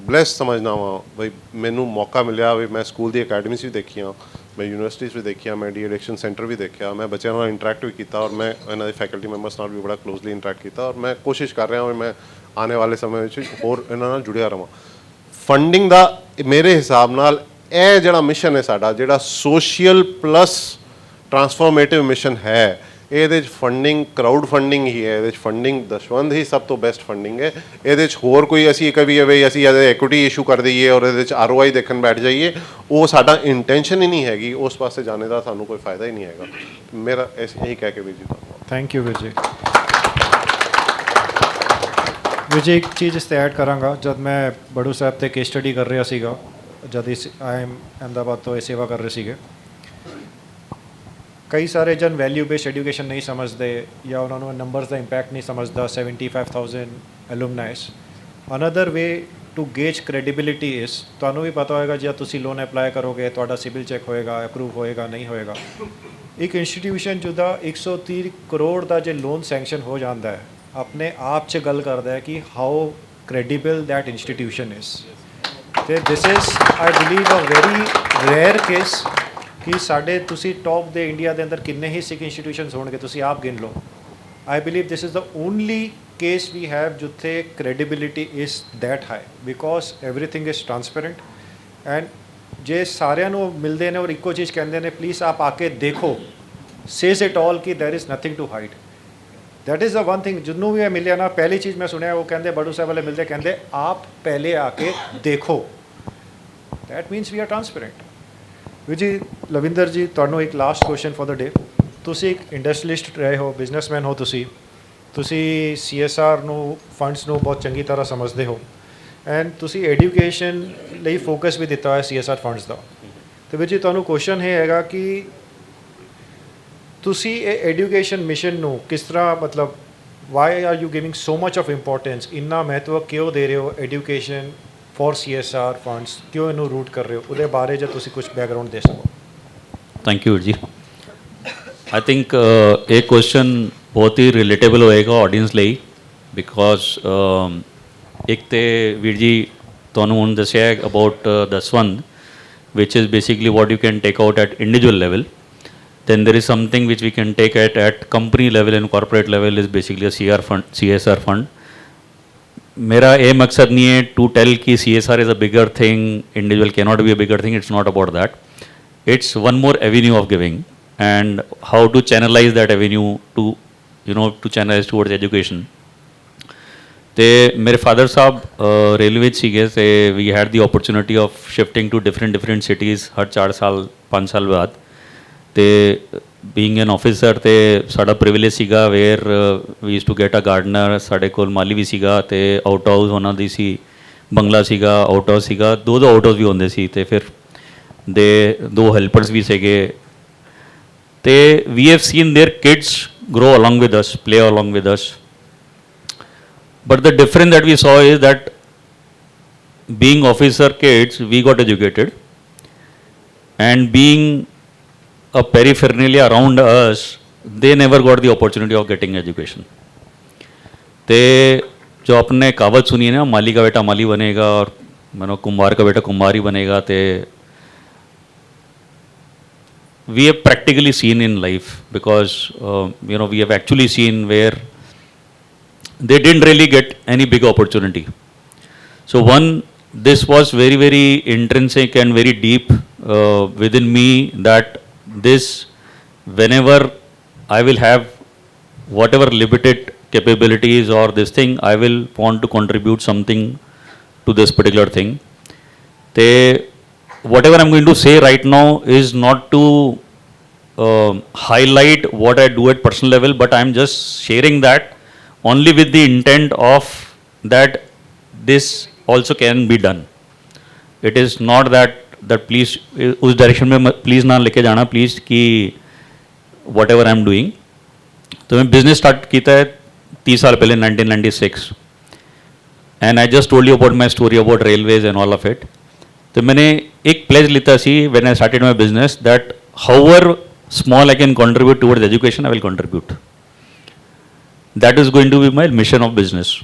ਬਲੈਸ ਸਮਝਦਾ ਵਾਂ ਬਈ ਮੈਨੂੰ ਮੌਕਾ ਮਿਲਿਆ ਵੀ ਮੈਂ ਸਕੂਲ ਦੀ ਅਕੈਡਮੀਜ਼ ਵੀ ਦੇਖੀਆਂ, ਮੈਂ ਯੂਨੀਵਰਸਿਟੀਜ਼ ਵੀ ਦੇਖੀਆਂ, ਮੈਂ ਡੀ ਐਡਿਕਸ਼ਨ ਸੈਂਟਰ ਵੀ ਦੇਖਿਆ, ਮੈਂ ਬੱਚਿਆਂ ਨਾਲ ਇੰਟਰੈਕਟ ਵੀ ਕੀਤਾ ਔਰ ਮੈਂ ਇਹਨਾਂ ਦੇ ਫੈਕਲਟੀ ਮੈਂਬਰਸ ਨਾਲ ਵੀ ਬੜਾ ਕਲੋਜ਼ਲੀ ਇੰਟਰੈਕਟ ਕੀਤਾ ਔਰ ਮੈਂ ਕੋਸ਼ਿਸ਼ ਕਰ ਰਿਹਾ ਹਾਂ ਵੀ ਮੈਂ ਆਉਣੇ ਵਾਲੇ ਸਮੇਂ ਵਿੱਚ ਹੋਰ ਇਹਨਾਂ ਨਾਲ ਜੁੜਿਆ ਰਹਾਂ। ਫੰਡਿੰਗ ਦਾ ਮੇਰੇ ਹਿਸਾਬ ਨਾਲ ਇਹ ਜਿਹੜਾ ਮਿਸ਼ਨ ਹੈ ਸਾਡਾ, ਜਿਹੜਾ ਸੋਸ਼ਲ ਪਲੱਸ ਟਰਾਂਸਫੋਰਮੇਟਿਵ ਮਿਸ਼ਨ ਹੈ, ਇਹਦੇ 'ਚ ਫੰਡਿੰਗ ਕਰਾਊਡ ਫੰਡਿੰਗ ਹੀ ਹੈ, ਇਹਦੇ 'ਚ ਫੰਡਿੰਗ ਦਸ਼ਵੰਧ ਹੀ ਸਭ ਤੋਂ ਬੈਸਟ ਫੰਡਿੰਗ ਹੈ। ਇਹਦੇ 'ਚ ਹੋਰ ਕੋਈ ਅਸੀਂ ਕਵੀ ਵੀ ਅਸੀਂ ਇਹਦੇ ਇਕੁਇਟੀ ਇਸ਼ੂ ਕਰ ਦਈਏ ਔਰ ਇਹਦੇ 'ਚ ROI ਦੇਖਣ ਬੈਠ ਜਾਈਏ, ਉਹ ਸਾਡਾ ਇੰਟੈਂਸ਼ਨ ਹੀ ਨਹੀਂ ਹੈਗੀ। ਉਸ ਪਾਸੇ ਜਾਣੇ ਦਾ ਸਾਨੂੰ ਕੋਈ ਫਾਇਦਾ ਹੀ ਨਹੀਂ ਹੈਗਾ। ਮੇਰਾ ਇਹੀ ਕਹਿ ਕੇ ਵੀਰ ਜੀ ਤੁਹਾਨੂੰ ਥੈਂਕ ਯੂ ਵੀਰ ਜੀ। ਵੀਰ ਜੀ ਇੱਕ ਚੀਜ਼ ਇਸ 'ਤੇ ਐਡ ਕਰਾਂਗਾ, ਜਦ ਮੈਂ ਬੜੂ ਸਾਹਿਬ 'ਤੇ ਕੇਸ ਸਟੱਡੀ ਕਰ ਰਿਹਾ ਸੀਗਾ, ਜਦ ਇਸ ਅਹਿਮਦਾਬਾਦ ਤੋਂ ਇਹ ਸੇਵਾ ਕਰ ਰਹੇ ਸੀਗੇ, ਕਈ ਸਾਰੇ ਜਨ ਵੈਲਿਊ ਬੇਸਡ ਐਜੂਕੇਸ਼ਨ ਨਹੀਂ ਸਮਝਦੇ ਜਾਂ ਉਹਨਾਂ ਨੂੰ ਨੰਬਰਸ ਦਾ ਇੰਪੈਕਟ ਨਹੀਂ ਸਮਝਦਾ। 75,000 alumni. Another way to gauge credibility is, ਤੁਹਾਨੂੰ ਵੀ ਪਤਾ ਹੋਏਗਾ ਜੇ ਤੁਸੀਂ ਲੋਨ ਅਪਲਾਈ ਕਰੋਗੇ ਤੁਹਾਡਾ ਸਿਵਲ ਚੈੱਕ ਹੋਏਗਾ, ਅਪਰੂਵ ਹੋਏਗਾ ਨਹੀਂ ਹੋਏਗਾ। ਇੱਕ ਇੰਸਟੀਟਿਊਸ਼ਨ ਜਿਹਦਾ 130 ਕਰੋੜ ਦਾ ਜੇ ਲੋਨ ਸੈਂਕਸ਼ਨ ਹੋ ਜਾਂਦਾ ਹੈ, ਆਪਣੇ ਆਪ 'ਚ ਗੱਲ ਕਰਦਾ ਹੈ ਕਿ how credible that institution is. ਤੇ this is I believe a very rare case ਕਿ ਸਾਡੇ ਤੁਸੀਂ ਟੌਪ ਦੇ ਇੰਡੀਆ ਦੇ ਅੰਦਰ ਕਿੰਨੇ ਹੀ ਸਿੱਖ ਇੰਸਟੀਟਿਊਸ਼ਨਸ ਹੋਣਗੇ, ਤੁਸੀਂ ਆਪ ਗਿਣ ਲਓ। I believe this is the only case we have ਜਿੱਥੇ credibility is that high, because everything is transparent. And ਜੇ ਸਾਰਿਆਂ ਨੂੰ ਮਿਲਦੇ ਨੇ ਔਰ ਇੱਕੋ ਚੀਜ਼ ਕਹਿੰਦੇ ਨੇ ਪਲੀਜ਼ ਆਪ ਆ ਕੇ ਦੇਖੋ, ਸੇਜ਼ ਇਟ ਆਲ ਕਿ there is nothing to hide. That is the one thing ਜਿਹਨੂੰ ਵੀ ਮਿਲਿਆ ਨਾ, ਪਹਿਲੀ ਚੀਜ਼ ਮੈਂ ਸੁਣਿਆ ਉਹ ਕਹਿੰਦੇ ਬੜੂ ਸਾਹਿਬ ਵਾਲੇ ਮਿਲਦੇ ਕਹਿੰਦੇ ਆਪ ਪਹਿਲੇ ਆ ਕੇ ਦੇਖੋ। That means we are transparent. ਵੀਰ ਜੀ, ਲਵਿੰਦਰ ਜੀ, ਤੁਹਾਨੂੰ ਇੱਕ last question for the day. ਤੁਸੀਂ ਇੱਕ ਇੰਡਸਟਰੀਲਿਸਟ ਰਹੇ ਹੋ, ਬਿਜ਼ਨਸਮੈਨ ਹੋ, ਤੁਸੀਂ CSR ਨੂੰ, ਫੰਡਸ ਨੂੰ ਬਹੁਤ ਚੰਗੀ ਤਰ੍ਹਾਂ ਸਮਝਦੇ ਹੋ ਐਂਡ ਤੁਸੀਂ ਐਜੂਕੇਸ਼ਨ ਲਈ ਫੋਕਸ ਵੀ ਦਿੱਤਾ ਹੋਇਆ CSR ਫੰਡਸ ਦਾ। ਅਤੇ ਵੀਰ ਜੀ ਤੁਹਾਨੂੰ ਕੁਐਸਚਨ ਇਹ ਹੈਗਾ ਕਿ ਤੁਸੀਂ ਇਹ ਐਜੂਕੇਸ਼ਨ ਮਿਸ਼ਨ ਨੂੰ ਕਿਸ ਤਰ੍ਹਾਂ, ਮਤਲਬ why are you giving so much of importance, ਇੰਨਾ ਮਹੱਤਵ ਕਿਉਂ ਦੇ ਰਹੇ ਹੋ ਐਜੂਕੇਸ਼ਨ ਫॉर CSR ਫੰਡਸ, ਕਿਉਂ ਇਹਨੂੰ ਰੂਟ ਕਰ ਰਹੇ ਹੋ, ਉਹਦੇ ਬਾਰੇ ਜੇ ਤੁਸੀਂ ਕੁਝ ਬੈਕਗਰਾਊਂਡ ਦੇ ਸਕੋ। ਥੈਂਕ ਯੂ ਵੀਰ ਜੀ। ਆਈ ਥਿੰਕ ਇਹ ਕੁਐਸਚਨ ਬਹੁਤ ਹੀ ਰਿਲੇਟੇਬਲ ਹੋਏਗਾ ਆਡੀਅנס ਲਈ, ਬਿਕੋਜ਼ ਇੱਕ ਤੇ ਵੀਰ ਜੀ ਤੁਹਾਨੂੰ ਹੁਣ ਦੱਸਿਆ ਅਬਾਊਟ ਦਸਵੰਧ, which is basically what you can take out at individual level. Then there is something which we can take at company level and corporate level is basically a CSR fund. मेरा ये मकसद नहीं है to tell कि CSR is a bigger thing, individual cannot be a bigger thing. It's not about that. It's one more avenue of giving, and how to channelize that avenue to, to channelize towards education. ਤੇ ਮੇਰੇ father ਸਾਹਿਬ railway 'ਚ ਸੀਗੇ ਤੇ we had the opportunity of shifting to different cities ਹਰ 4 ਸਾਲ 5 ਸਾਲ ਬਾਅਦ। ਤੇ ਬੀਇੰਗ ਐਨ ਆਫਿਸਰ ਤੇ ਸਾਡਾ ਪ੍ਰਿਵਿਲੇਜ ਸੀਗਾ where we used to get a gardener, ਸਾਡੇ ਕੋਲ ਮਾਲੀ ਵੀ ਸੀਗਾ ਤੇ ਆਊਟ ਹਾਊਸ ਉਹਨਾਂ ਦੀ ਸੀ, ਬੰਗਲਾ ਸੀਗਾ, ਆਊਟ ਹਾਊਸ ਸੀਗਾ, ਦੋ ਆਊਟ ਹਾਊਸ ਵੀ ਹੁੰਦੇ ਸੀ ਤੇ ਫਿਰ ਦੇ 2 ਹੈਲਪਰਸ ਵੀ ਸੀਗੇ। ਤੇ we have seen their kids grow along with us, play along with us. But the difference that we saw is that being officer kids, we got educated, and being a paraphernalia around us, they never got the opportunity of getting education. ते जो आपने कहावत सुनी है ना, माली का बेटा माली बनेगा और कुम्हार का बेटा कुम्हार ही बनेगा, ते we have practically seen in life, because we have actually seen where they didn't really get any big opportunity. So one, this was very, very intrinsic and very deep within me, that this, whenever I will have whatever limited capabilities or this thing, I will want to contribute something to this particular thing. Whatever I'm going to say right now is not to highlight what I do at personal level, but I'm just sharing that only with the intent of that this also can be done. It is not that please उस direction में please ना लेके जाना please कि whatever I'm doing. तो मैं business start किया है 30 साल पहले 1996, and I just told you about my story about railways and all of it. तो मैंने एक प्लेज लिया सी when I started my business that however small I can contribute towards education, I will contribute. That is going to be my mission of business.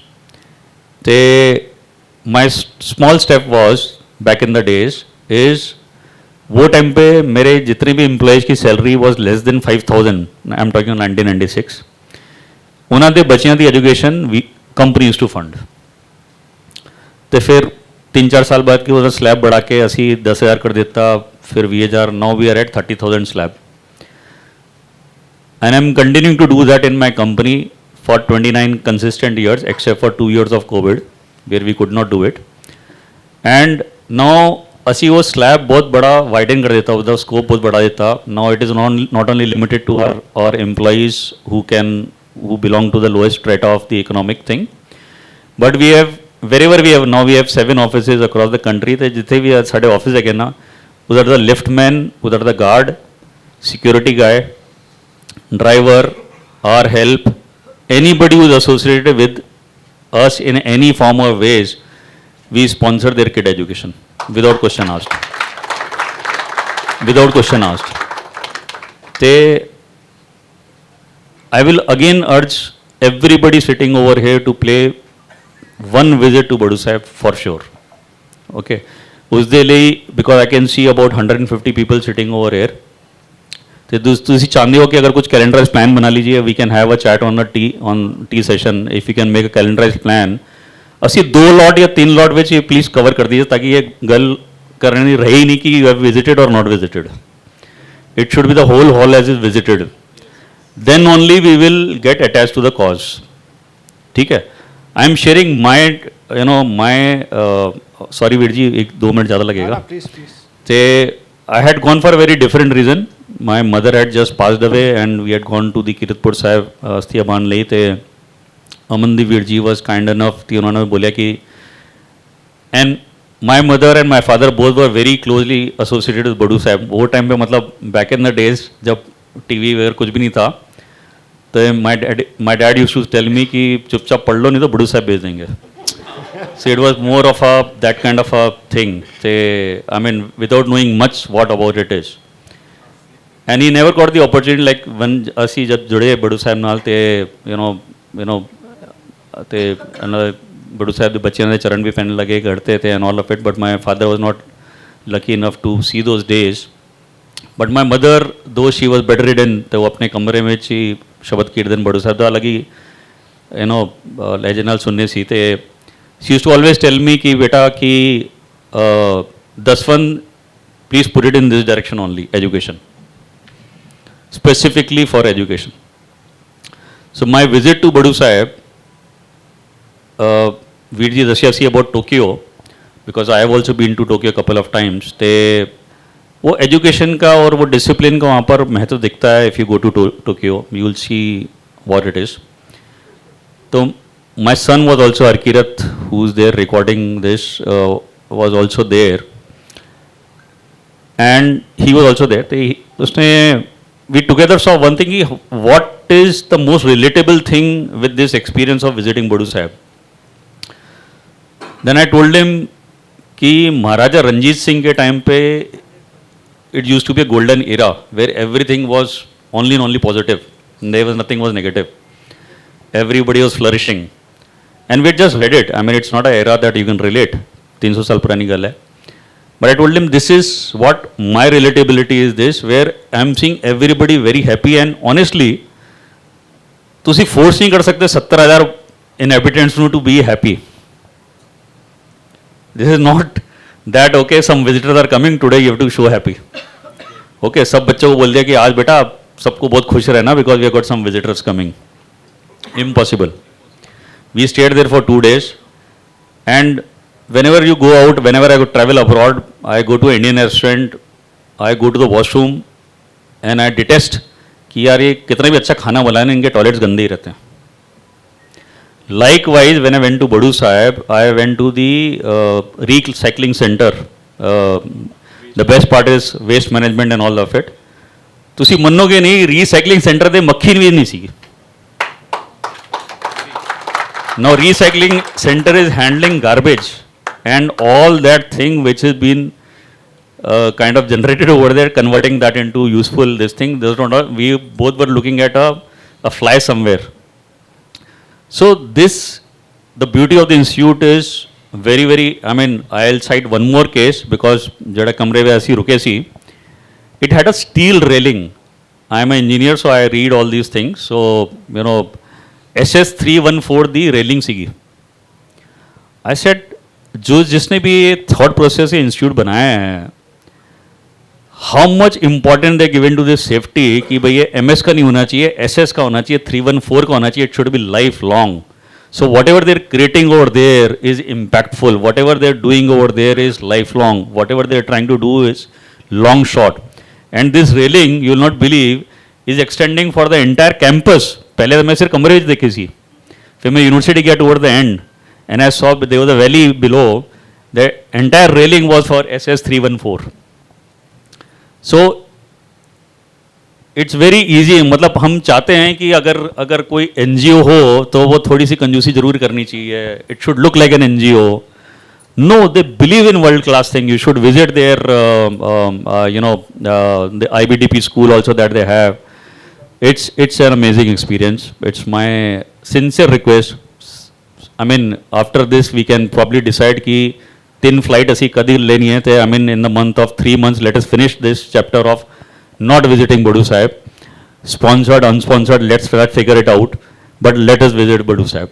My small step was, back in the days, is वो time पे मेरे जितने भी employees की salary was less than 5,000, I am talking 1996, उन्होंने दे बच्चियां दी education company used to fund. तो फिर 3-4 साल बाद की उन्होंने स्लैब बढ़ा के असी 10,000 कर देता, फिर 20,000, now we are at 30,000 slab, and I am continuing to do that in my company for 29 consistent years, except for 2 years of COVID, where we could not do it. And now असी वो slab बहुत बड़ा widen कर देता, उसका scope बहुत बढ़ा देता. Now it is not only limited to our employees who belong to the lowest strata of the economic thing, but we have wherever we have 7 offices across the country. तो जितने भी साढ़े ऑफिस है ना, उधर द लिफ्टमैन, उधर the guard, security guy, driver, or help, anybody who is associated with us in any form or ways, we sponsor their kid education without question asked. Without question asked. I will again urge everybody sitting over here to pay one visit to Badu Sahib for sure. Okay. Usde liye, because I can see about 150 people sitting over here. तो तुसी चाहते हो कि अगर कुछ calendarise plan बना लीजिए, we can have a chat on tea session, if you can make a calendarize plan. असी 2 लॉट या 3 लॉट में प्लीज़ कवर कर दीजिए, ताकि ये गल करनी रहे ही नहीं कि यू हैव विजिटेड और not visited. It should be the whole hall as is visited, then only we will get attach to the cause. ठीक है. I am sharing my sorry Veer ji, 1-2 minute ज़्यादा लगेगा. तो I had gone for a very different reason. My mother had just passed away and we had gone to the Kiratpur Sahib अस्थियाँ बांध ली. थे Amandeep Veer ji was kind enough कि उन्होंने बोला कि, and my mother and my father both were very closely associated with बड़ू साहब. वो time पे मतलब back in the days जब TV वगैरह कुछ भी नहीं था, तो my dad used to tell me कि चुपचाप पढ़ लो, नहीं तो बड़ू साहब भेज देंगे. So it was more of that kind of a thing. I mean, without knowing much what about it is. And he never got the opportunity, like when ਅਸੀਂ जब जुड़े बड़ू साहब नाल, ते you know ते बड़ू साहब ਦੇ ਬੱਚਿਆਂ ਦੇ ਚਰਨ ਵੀ ਪੈਣ ਲੱਗੇ ਘੜਤੇ थे and all of it, but my father was not lucky enough to see those days. But my mother, though she was bedridden, ਤੇ ਉਹ ਆਪਣੇ ਕਮਰੇ ਵਿੱਚ ਹੀ ਸ਼ਬਦ ਕੀਰਤਨ ਬੜੂ ਸਾਹਿਬ ਦਾ ਲੱਗੀ ਲਹਿਜੇ ਨਾਲ ਸੁਣਨੇ ਸੀ. ਤੇ she used to always tell me कि बेटा कि Daswan, please put it in this direction only, education, specifically for education. So my visit to Badu Sahib, Veer ji ਦੱਸਿਆ ਸੀ about Tokyo, because I have also been to Tokyo a couple of times. ते वो education का और वो discipline का वहाँ पर महत्व दिखता है. If you go to Tokyo, you will see what it is. तो my son was also Arkirat, who's there recording this, was also there, and he was also there. We together saw one thing: what is the most relatable thing with this experience of visiting Badu Sahib? Then I told him कि महाराजा रंजीत सिंह के time पे it used to be a golden era where everything was only and only positive. Nothing was negative. Everybody was flourishing. And we had just read it. I mean, it's not an era that you can relate. 300 साल पुरानी गल है. But I told him this is what my relatability is, this where I am seeing everybody very happy, and honestly, तुसी force नहीं कर सकते 70,000 inhabitants to be happy. This is not that okay, some visitors are coming today, you have to show happy. Okay, सब बच्चों को बोल दिया कि आज बेटा सबको बहुत खुश रहना because we have got some visitors coming. Impossible. We stayed there for 2 days, and whenever you go out, whenever I travel abroad, I go to an Indian restaurant, I go to the washroom, and I detest कि यार ये कितना भी अच्छा खाना बना है, इनके टॉयलेट्स गंदे ही रहते हैं. Likewise, when I went to Badu Sahib, I went to the recycling center. The best part is waste management and all of it. ਤੁਸੀਂ ਮੰਨੋਗੇ ਨਹੀਂ, ਰੀਸਾਈਕਲਿੰਗ ਸੈਂਟਰ ਤੇ ਮੱਖੀ ਵੀ ਨਹੀਂ ਸੀ. Now recycling center is handling garbage and all that thing which has been kind of generated over there, converting that into useful this thing. This not, we both were looking at a fly somewhere. So this, the beauty of the institute is very, very, I mean, I'll cite one more case because jada kamre mein aisi ruke si, it had a steel railing. I am an engineer, so I read all these things. So, you know, SS314 the railing sigi. I said, जो जिसने भी ये thought process institute बनाया है, how much important they given to this safety कि भाई ये MS का नहीं होना चाहिए, SS का होना चाहिए, 314 का होना चाहिए, it should B life long. So whatever they're creating over there is impactful. Whatever they're doing over there is lifelong. Whatever they're trying to do is long shot. And this railing, you will not believe, is extending for the entire campus. पहले तो मैं सिर्फ कमरे देखी थी, फिर मैं university get over the end and I saw there was a valley below. The entire railing was for SS314. So it's very easy. मतलब हम चाहते हैं कि अगर कोई NGO हो तो वो थोड़ी सी कंजूसी जरूर करनी चाहिए. It should look like an NGO. No, they believe in world class thing. You should visit their the IBDP school also that they have. It's an amazing experience. It's my sincere request. I mean, after this we can probably decide कि 3 flight ऐसी कदी लेनी है. I mean, in the month of 3 months, let us finish this chapter of not visiting Badu Sahib. Sponsored, unsponsored, let's figure it out. But let us visit Badu Sahib.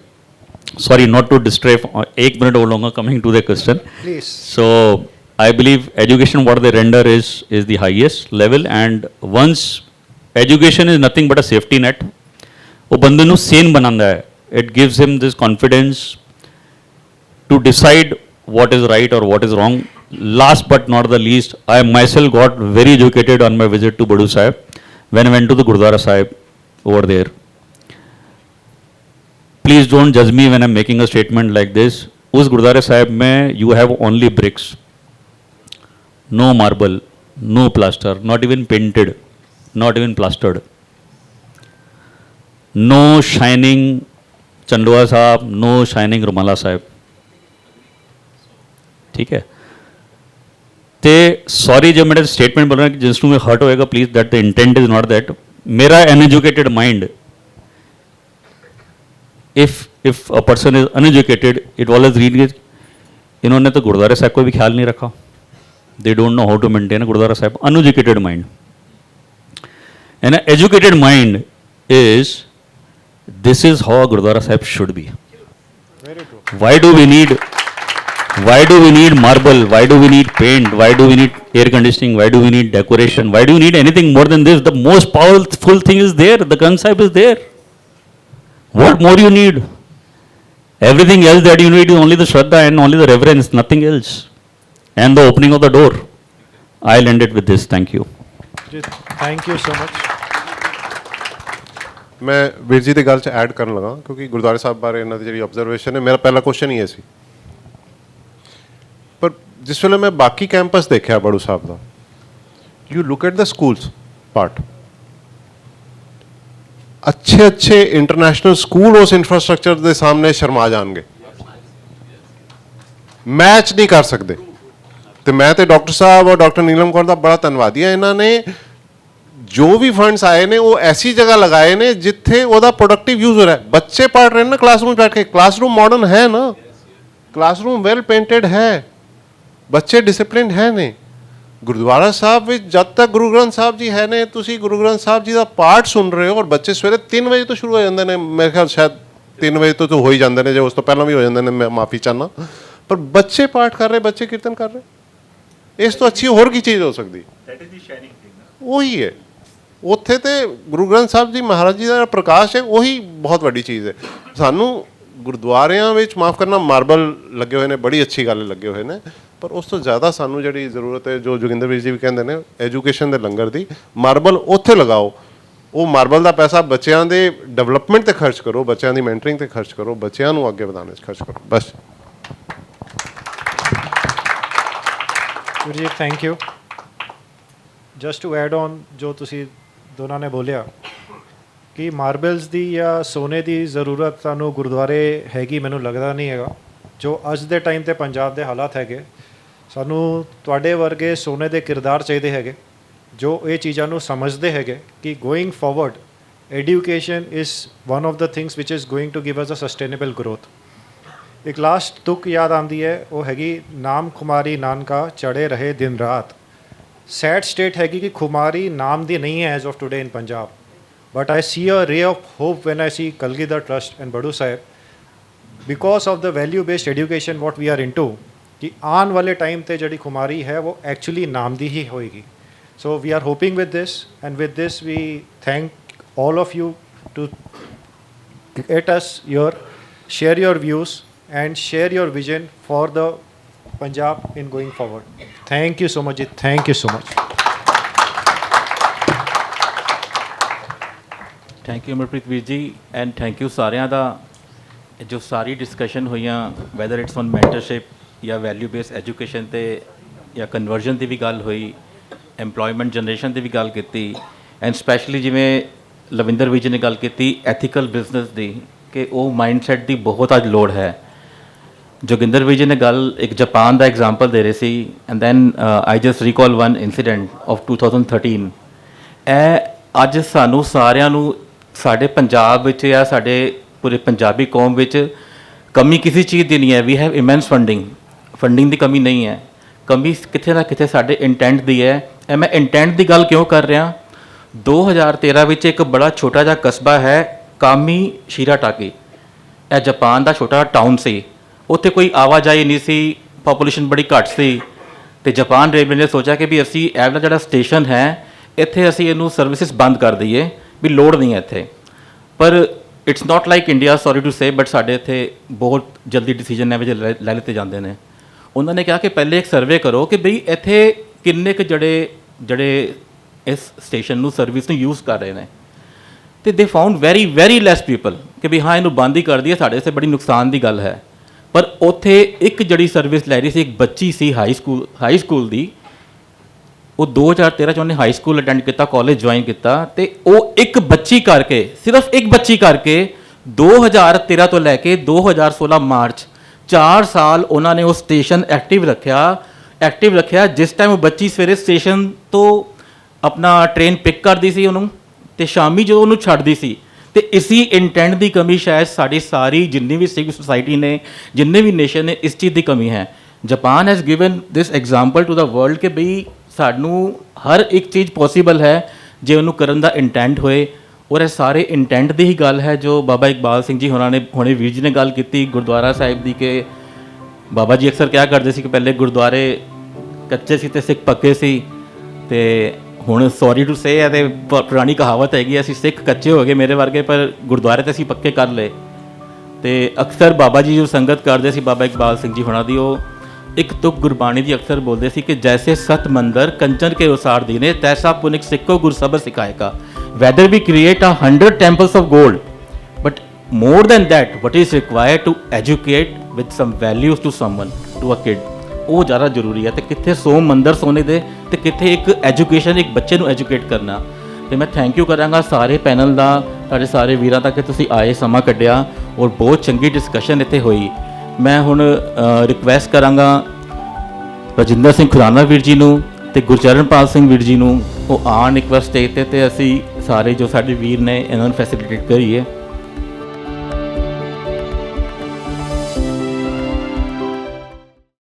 Sorry, not to distray. 1 minute और longer coming to the question. Please. So I believe education what they render is the highest level, and once education is nothing but a safety net. वो बंदे ਨੂੰ sane बनांदा है. It gives him this confidence to decide what is right or what is wrong. Last but not the least, I myself got very educated on my visit to Badu Sahib when I went to the Gurdwara Sahib over there. Please don't judge me when I'm making a statement like this. उस गुरुद्वारा साहिब में you have only bricks, no marble, no plaster, not even painted, not even plastered, no shining चंडोआ साहब, no shining रुमाला साहब. ठीक है. ते sorry जब मैंने statement बोल रहा कि जिसमें हर्ट होएगा please, that the intent is not that. मेरा uneducated mind, if a person is uneducated, it always read, इन्होंने तो गुरुद्वारा साहब को भी ख्याल नहीं रखा. They don't know how to maintain Gurudwara Sahib. Uneducated mind. And educated mind is, this is how a Gurdwara Sahib should be. Very true. Why do we need marble? Why do we need paint? Why do we need air conditioning? Why do we need decoration? Why do we need anything more than this? The most powerful thing is there. The Granth Sahib is there. What more you need? Everything else that you need is only the Shraddha and only the reverence, nothing else. And the opening of the door. I'll end it with this. Thank you. Thank you so much. ਮੈਂ ਵੀਰ ਜੀ ਦੀ ਗੱਲ 'ਚ add ਕਰਨ ਲੱਗਾ ਕਿਉਂਕਿ ਗੁਰਦੁਆਰੇ ਸਾਹਿਬ ਬਾਰੇ ਇਹਨਾਂ ਦੀ ਜਿਹੜੀ ਆਬਜ਼ਰਵੇਸ਼ਨ ਹੈ, ਮੇਰਾ ਪਹਿਲਾ ਕੁਐਸਚਨ ਹੀ ਇਹ ਸੀ. ਪਰ ਜਿਸ ਵੇਲੇ ਮੈਂ ਬਾਕੀ ਕੈਂਪਸ ਦੇਖਿਆ ਬੜੂ ਸਾਹਿਬ ਦਾ, you look at the schools part, अच्छे इंटरनेशनल स्कूल उस इंफ्रास्ट्रक्चर के सामने शर्मा जाएंगे, मैच नहीं कर सकते. तो मैं तो डॉक्टर साहब और डॉक्टर नीलम कौर का बड़ा धन्नवादी है. इन्होंने जो भी फंड्स आए ने वो ऐसी जगह लगाए ने जिथे वो प्रोडक्टिव यूज हो रहा है. बच्चे पढ़ रहे हैं ना क्लासरूम बैठ के, क्लासरूम मॉडर्न है ना, क्लासरूम वेल पेंटेड है, बच्चे डिसिप्लिन है ने. गुरुद्वारा साहब में जब तक गुरु ग्रंथ साहब जी है ने, तुसी गुरु ग्रंथ साहब जी का पाठ सुन रहे हो और बच्चे सवेरे 3 बजे तो शुरू हो जाते हैं. मेरे ख्याल शायद 3 बजे तो हो ही जाते हैं, जो उस तो पहला भी हो जाते हैं, मैं माफ़ी चाहना. पर बच्चे पाठ कर रहे, बच्चे कीर्तन कर रहे, इस तो अच्छी होर की चीज़ हो सकती. वही है उत्थे ते गुरु ग्रंथ साहब जी महाराज जी का प्रकाश है, वही बहुत बड़ी चीज़ है. सानू गुरुद्वारियां विच माफ़ करना मार्बल लगे हुए हैं, बड़ी अच्छी गल लगे हुए हैं, पर उस तो ज़्यादा सानू जिहड़ी जरूरत है, जो जोगिंदर वीर जी भी कहते हैं एजुकेशन के लंगर की, मार्बल उत्थे लगाओ. वो मार्बल का पैसा बच्चों के डेवलपमेंट ते खर्च करो, बच्चों की मैंटरिंग ते खर्च करो, बच्चों को अगे बढ़ाने खर्च करो. बस जी, thank you. Just to add on जो तुसी दोनों ने बोलिया कि मार्बल्स दी या सोने की जरूरत सानू गुरुद्वारे हैगी, मैनू लगता नहीं है. जो अज दे टाइम ते पंजाब दे हालात हैगे, ਸਾਨੂੰ ਤੁਹਾਡੇ ਵਰਗੇ ਸੋਨੇ ਦੇ ਕਿਰਦਾਰ ਚਾਹੀਦੇ ਹੈਗੇ ਜੋ ਇਹ ਚੀਜ਼ਾਂ ਨੂੰ ਸਮਝਦੇ ਹੈਗੇ ਕਿ going forward education is one of the things which is going to give us a sustainable growth. ਇੱਕ ਲਾਸਟ ਤੁਕ ਯਾਦ ਆਉਂਦੀ ਹੈ, ਉਹ ਹੈਗੀ ਨਾਮ ਖੁਮਾਰੀ ਨਾਨਕਾ ਚੜ੍ਹੇ ਰਹੇ ਦਿਨ ਰਾਤ। ਸੈਡ ਸਟੇਟ ਹੈਗੀ ਕਿ ਖੁਮਾਰੀ ਨਾਮ ਦੀ ਨਹੀਂ ਹੈ as of today in Punjab, but I see a ray of hope when I see Kalgidhar Trust and Baru Sahib because of the value based education what we are into ਕਿ ਆਉਣ ਵਾਲੇ ਟਾਈਮ ਤੇ ਜਿਹੜੀ ਖੁਮਾਰੀ ਹੈ ਉਹ ਐਕਚੁਅਲੀ ਨਾਮ ਦੀ ਹੀ ਹੋਏਗੀ। So we are hoping with this and with this we thank all of you to get us share your views and share your vision for the Punjab in going forward. Thank you so much. Thank you so much. Thank you Amarpreet ਵੀਰ ਜੀ and thank you ਸਾਰਿਆਂ ਦਾ। ਜੋ ਸਾਰੀ discussion ਹੋਈਆਂ whether it's on mentorship ਜਾਂ value based education ਤੇ ਜਾਂ ਕਨਵਰਜਨ ਦੀ ਵੀ ਗੱਲ ਹੋਈ, ਐਮਪਲੋਇਮੈਂਟ ਜਨਰੇਸ਼ਨ ਦੀ ਵੀ ਗੱਲ ਕੀਤੀ ਐਂਡ ਸਪੈਸ਼ਲੀ ਜਿਵੇਂ ਲਵਿੰਦਰ ਵੀਰ ਜੀ ਨੇ ਗੱਲ ਕੀਤੀ ਐਥੀਕਲ ਬਿਜ਼ਨਸ ਦੀ ਕਿ ਉਹ ਮਾਈਂਡਸੈਟ ਦੀ ਬਹੁਤ ਅੱਜ ਲੋੜ ਹੈ। ਜੋਗਿੰਦਰ ਵੀਰ ਜੀ ਨੇ ਗੱਲ ਇੱਕ ਜਾਪਾਨ ਦਾ ਐਗਜ਼ਾਮਪਲ ਦੇ ਰਹੇ ਸੀ and then I just recall one incident of 2013। ਇਹ ਅੱਜ ਸਾਨੂੰ ਸਾਰਿਆਂ ਨੂੰ ਸਾਡੇ ਪੰਜਾਬ ਵਿੱਚ ਜਾਂ ਸਾਡੇ ਪੂਰੇ ਪੰਜਾਬੀ ਕੌਮ ਵਿੱਚ ਕਮੀ ਕਿਸੇ ਚੀਜ਼ ਦੀ ਨਹੀਂ ਹੈ। ਵੀ ਹੈਵ ਇਮੈਂਸ ਫੰਡਿੰਗ ਦੀ ਕਮੀ ਨਹੀਂ ਹੈ, ਕਮੀ ਕਿਤੇ ਨਾ ਕਿਤੇ ਸਾਡੇ ਇੰਟੈਂਟ ਦੀ ਹੈ। ਇਹ ਮੈਂ ਇੰਟੈਂਟ ਦੀ ਗੱਲ ਕਿਉਂ ਕਰ ਰਿਹਾ, 2013 ਵਿੱਚ ਇੱਕ ਬੜਾ ਛੋਟਾ ਜਿਹਾ ਕਸਬਾ ਹੈ ਕਾਮੀ ਸ਼ੀਰਾਟਾਕੀ, ਇਹ ਜਾਪਾਨ ਦਾ ਛੋਟਾ ਟਾਊਨ ਸੀ, ਉੱਥੇ ਕੋਈ ਆਵਾਜਾਈ ਨਹੀਂ ਸੀ, ਪਾਪੂਲੇਸ਼ਨ ਬੜੀ ਘੱਟ ਸੀ ਤੇ ਜਾਪਾਨ ਰੇਲਵੇ ਨੇ ਸੋਚਿਆ ਕਿ ਵੀ ਅਸੀਂ ਇਹ ਵਾਲਾ ਜਿਹੜਾ ਸਟੇਸ਼ਨ ਹੈ ਇੱਥੇ ਅਸੀਂ ਇਹਨੂੰ ਸਰਵਿਸਿਜ਼ ਬੰਦ ਕਰ ਦਈਏ, ਵੀ ਲੋੜ ਨਹੀਂ ਹੈ ਇੱਥੇ। ਪਰ it's not like India, sorry to say, but ਸਾਡੇ ਇੱਥੇ ਬਹੁਤ ਜਲਦੀ ਡਿਸੀਜਨ ਐਵੇਂ ਜਿਹੇ ਲੈ ਲਿੱਤੇ ਜਾਂਦੇ ਨੇ। ਉਹਨਾਂ ਨੇ ਕਿਹਾ ਕਿ ਪਹਿਲੇ ਇੱਕ ਸਰਵੇ ਕਰੋ ਕਿ ਬਈ ਇੱਥੇ ਕਿੰਨੇ ਕੁ ਜਿਹੜੇ ਇਸ ਸਟੇਸ਼ਨ ਨੂੰ ਸਰਵਿਸ ਨੂੰ ਯੂਜ਼ ਕਰ ਰਹੇ ਨੇ, ਤੇ ਦੇ ਫਾਊਂਡ ਵੈਰੀ ਲੈਸ ਪੀਪਲ ਕਿ ਵੀ ਹਾਂ ਇਹਨੂੰ ਬੰਦ ਹੀ ਕਰ ਦਈਏ, ਸਾਡੇ ਵਾਸਤੇ ਬੜੀ ਨੁਕਸਾਨ ਦੀ ਗੱਲ ਹੈ। ਪਰ ਉੱਥੇ ਇੱਕ ਜਿਹੜੀ ਸਰਵਿਸ ਲੈ ਰਹੀ ਸੀ, ਇੱਕ ਬੱਚੀ ਸੀ ਹਾਈ ਸਕੂਲ ਦੀ, ਉਹ 2013 'ਚ ਉਹਨੇ ਹਾਈ ਸਕੂਲ ਅਟੈਂਡ ਕੀਤਾ, ਕਾਲਜ ਜੁਆਇਨ ਕੀਤਾ, ਤੇ ਉਹ ਇੱਕ ਬੱਚੀ ਕਰਕੇ, ਸਿਰਫ ਇੱਕ ਬੱਚੀ ਕਰਕੇ 2013 ਤੋਂ ਲੈ ਕੇ 2016 ਮਾਰਚ 4 ਸਾਲ ਉਹਨਾਂ ਨੇ ਉਹ ਸਟੇਸ਼ਨ ਐਕਟਿਵ ਰੱਖਿਆ। ਜਿਸ ਟਾਈਮ ਉਹ ਬੱਚੀ ਸਵੇਰੇ ਸਟੇਸ਼ਨ ਤੋਂ ਆਪਣਾ ਟ੍ਰੇਨ ਪਿਕ ਕਰਦੀ ਸੀ ਉਹਨੂੰ, ਤੇ ਸ਼ਾਮੀ ਜਦੋਂ ਉਹਨੂੰ ਛੱਡਦੀ ਸੀ। ਤੇ ਇਸੀ ਇੰਟੈਂਟ ਦੀ ਕਮੀ ਸ਼ਾਇਦ ਸਾਡੀ ਸਾਰੀ ਜਿੰਨੀ ਵੀ ਸਿਵਿਕ ਸੁਸਾਇਟੀ ਨੇ, ਜਿੰਨੇ ਵੀ ਨੇਸ਼ਨ ਨੇ, ਇਸ ਚੀਜ਼ ਦੀ ਕਮੀ ਹੈ। Japan has given this example to the world ਕਿ ਬਈ ਸਾਨੂੰ ਹਰ ਇੱਕ ਚੀਜ਼ ਪੋਸੀਬਲ ਹੈ ਜੇ ਉਹਨੂੰ ਕਰਨ ਦਾ ਇੰਟੈਂਟ ਹੋਏ। ਔਰ ਇਹ ਸਾਰੇ ਇੰਟੈਂਟ ਦੀ ਹੀ ਗੱਲ ਹੈ ਜੋ ਬਾਬਾ ਇਕਬਾਲ ਸਿੰਘ ਜੀ ਹੋਰਾਂ ਨੇ, ਹੁਣੇ ਵੀਰ ਜੀ ਨੇ ਗੱਲ ਕੀਤੀ ਗੁਰਦੁਆਰਾ ਸਾਹਿਬ ਦੀ, ਕਿ ਬਾਬਾ ਜੀ ਅਕਸਰ ਕਿਹਾ ਕਰਦੇ ਸੀ ਕਿ ਪਹਿਲੇ ਗੁਰਦੁਆਰੇ ਕੱਚੇ ਸੀ ਤੇ ਸਿੱਖ ਪੱਕੇ ਸੀ, ਤੇ ਹੁਣ ਸੌਰੀ ਟੂ ਸੇ ਤੇ ਪੁਰਾਣੀ ਕਹਾਵਤ ਹੈਗੀ, ਅਸੀਂ ਸਿੱਖ ਕੱਚੇ ਹੋ ਗਏ ਮੇਰੇ ਵਰਗੇ, ਪਰ ਗੁਰਦੁਆਰੇ ਤੇ ਅਸੀਂ ਪੱਕੇ ਕਰ ਲਏ। ਤੇ ਅਕਸਰ ਬਾਬਾ ਜੀ ਜੋ ਸੰਗਤ ਕਰਦੇ ਸੀ ਬਾਬਾ ਇਕਬਾਲ ਸਿੰਘ ਜੀ ਹੋਣਾ ਦੀ, ਉਹ ਇੱਕ ਤੁਕ ਗੁਰਬਾਣੀ ਦੀ ਅਕਸਰ ਬੋਲਦੇ ਸੀ ਕਿ ਜੈਸੇ ਸਤ ਮੰਦਰ ਕੰਚਨ ਕੇ ਉਸਾਰ ਦੀਨੇ ਤੈਸਾ ਪੁਨਿਕ ਸਿੱਖੋ ਗੁਰ ਸਬਰ ਸਿਖਾਏਗਾ। Whether we create 100 temples of gold, but more than that what is required to educate with some values to someone, to a kid, ਉਹ ਜ਼ਿਆਦਾ ਜ਼ਰੂਰੀ ਹੈ। ਤੇ ਕਿੱਥੇ 100 ਮੰਦਰ ਸੋਨੇ ਦੇ, ਤੇ ਕਿੱਥੇ ਇੱਕ ਐਜੂਕੇਸ਼ਨ, ਇੱਕ ਬੱਚੇ ਨੂੰ ਐਜੂਕੇਟ ਕਰਨਾ। ਤੇ ਮੈਂ ਥੈਂਕ ਯੂ ਕਰਾਂਗਾ ਸਾਰੇ ਪੈਨਲ ਦਾ, ਸਾਡੇ ਸਾਰੇ ਵੀਰਾਂ ਦਾ ਕਿ ਤੁਸੀਂ ਆਏ, ਸਮਾਂ ਕੱਢਿਆ, ਔਰ ਬਹੁਤ ਚੰਗੀ ਡਿਸਕਸ਼ਨ ਇੱਥੇ ਹੋਈ। ਮੈਂ ਹੁਣ ਰਿਕੁਐਸਟ ਕਰਾਂਗਾ ਰਜਿੰਦਰ ਸਿੰਘ ਖੁਰਾਨਾ ਵੀਰ ਜੀ ਨੂੰ ਤੇ ਗੁਰਚਰਨਪਾਲ ਸਿੰਘ ਵੀਰ ਜੀ ਨੂੰ, ਉਹ ਆਉਣ ਇੱਕ ਵਾਰ ਸਟੇਜ 'ਤੇ, ਤੇ ਅਸੀਂ ਸਾਰੇ ਜੋ ਸਾਡੇ ਵੀਰ ਨੇ ਇਹਨਾਂ ਨੂੰ ਫੈਸਿਲਿਟੇਟ ਕਰੀਏ।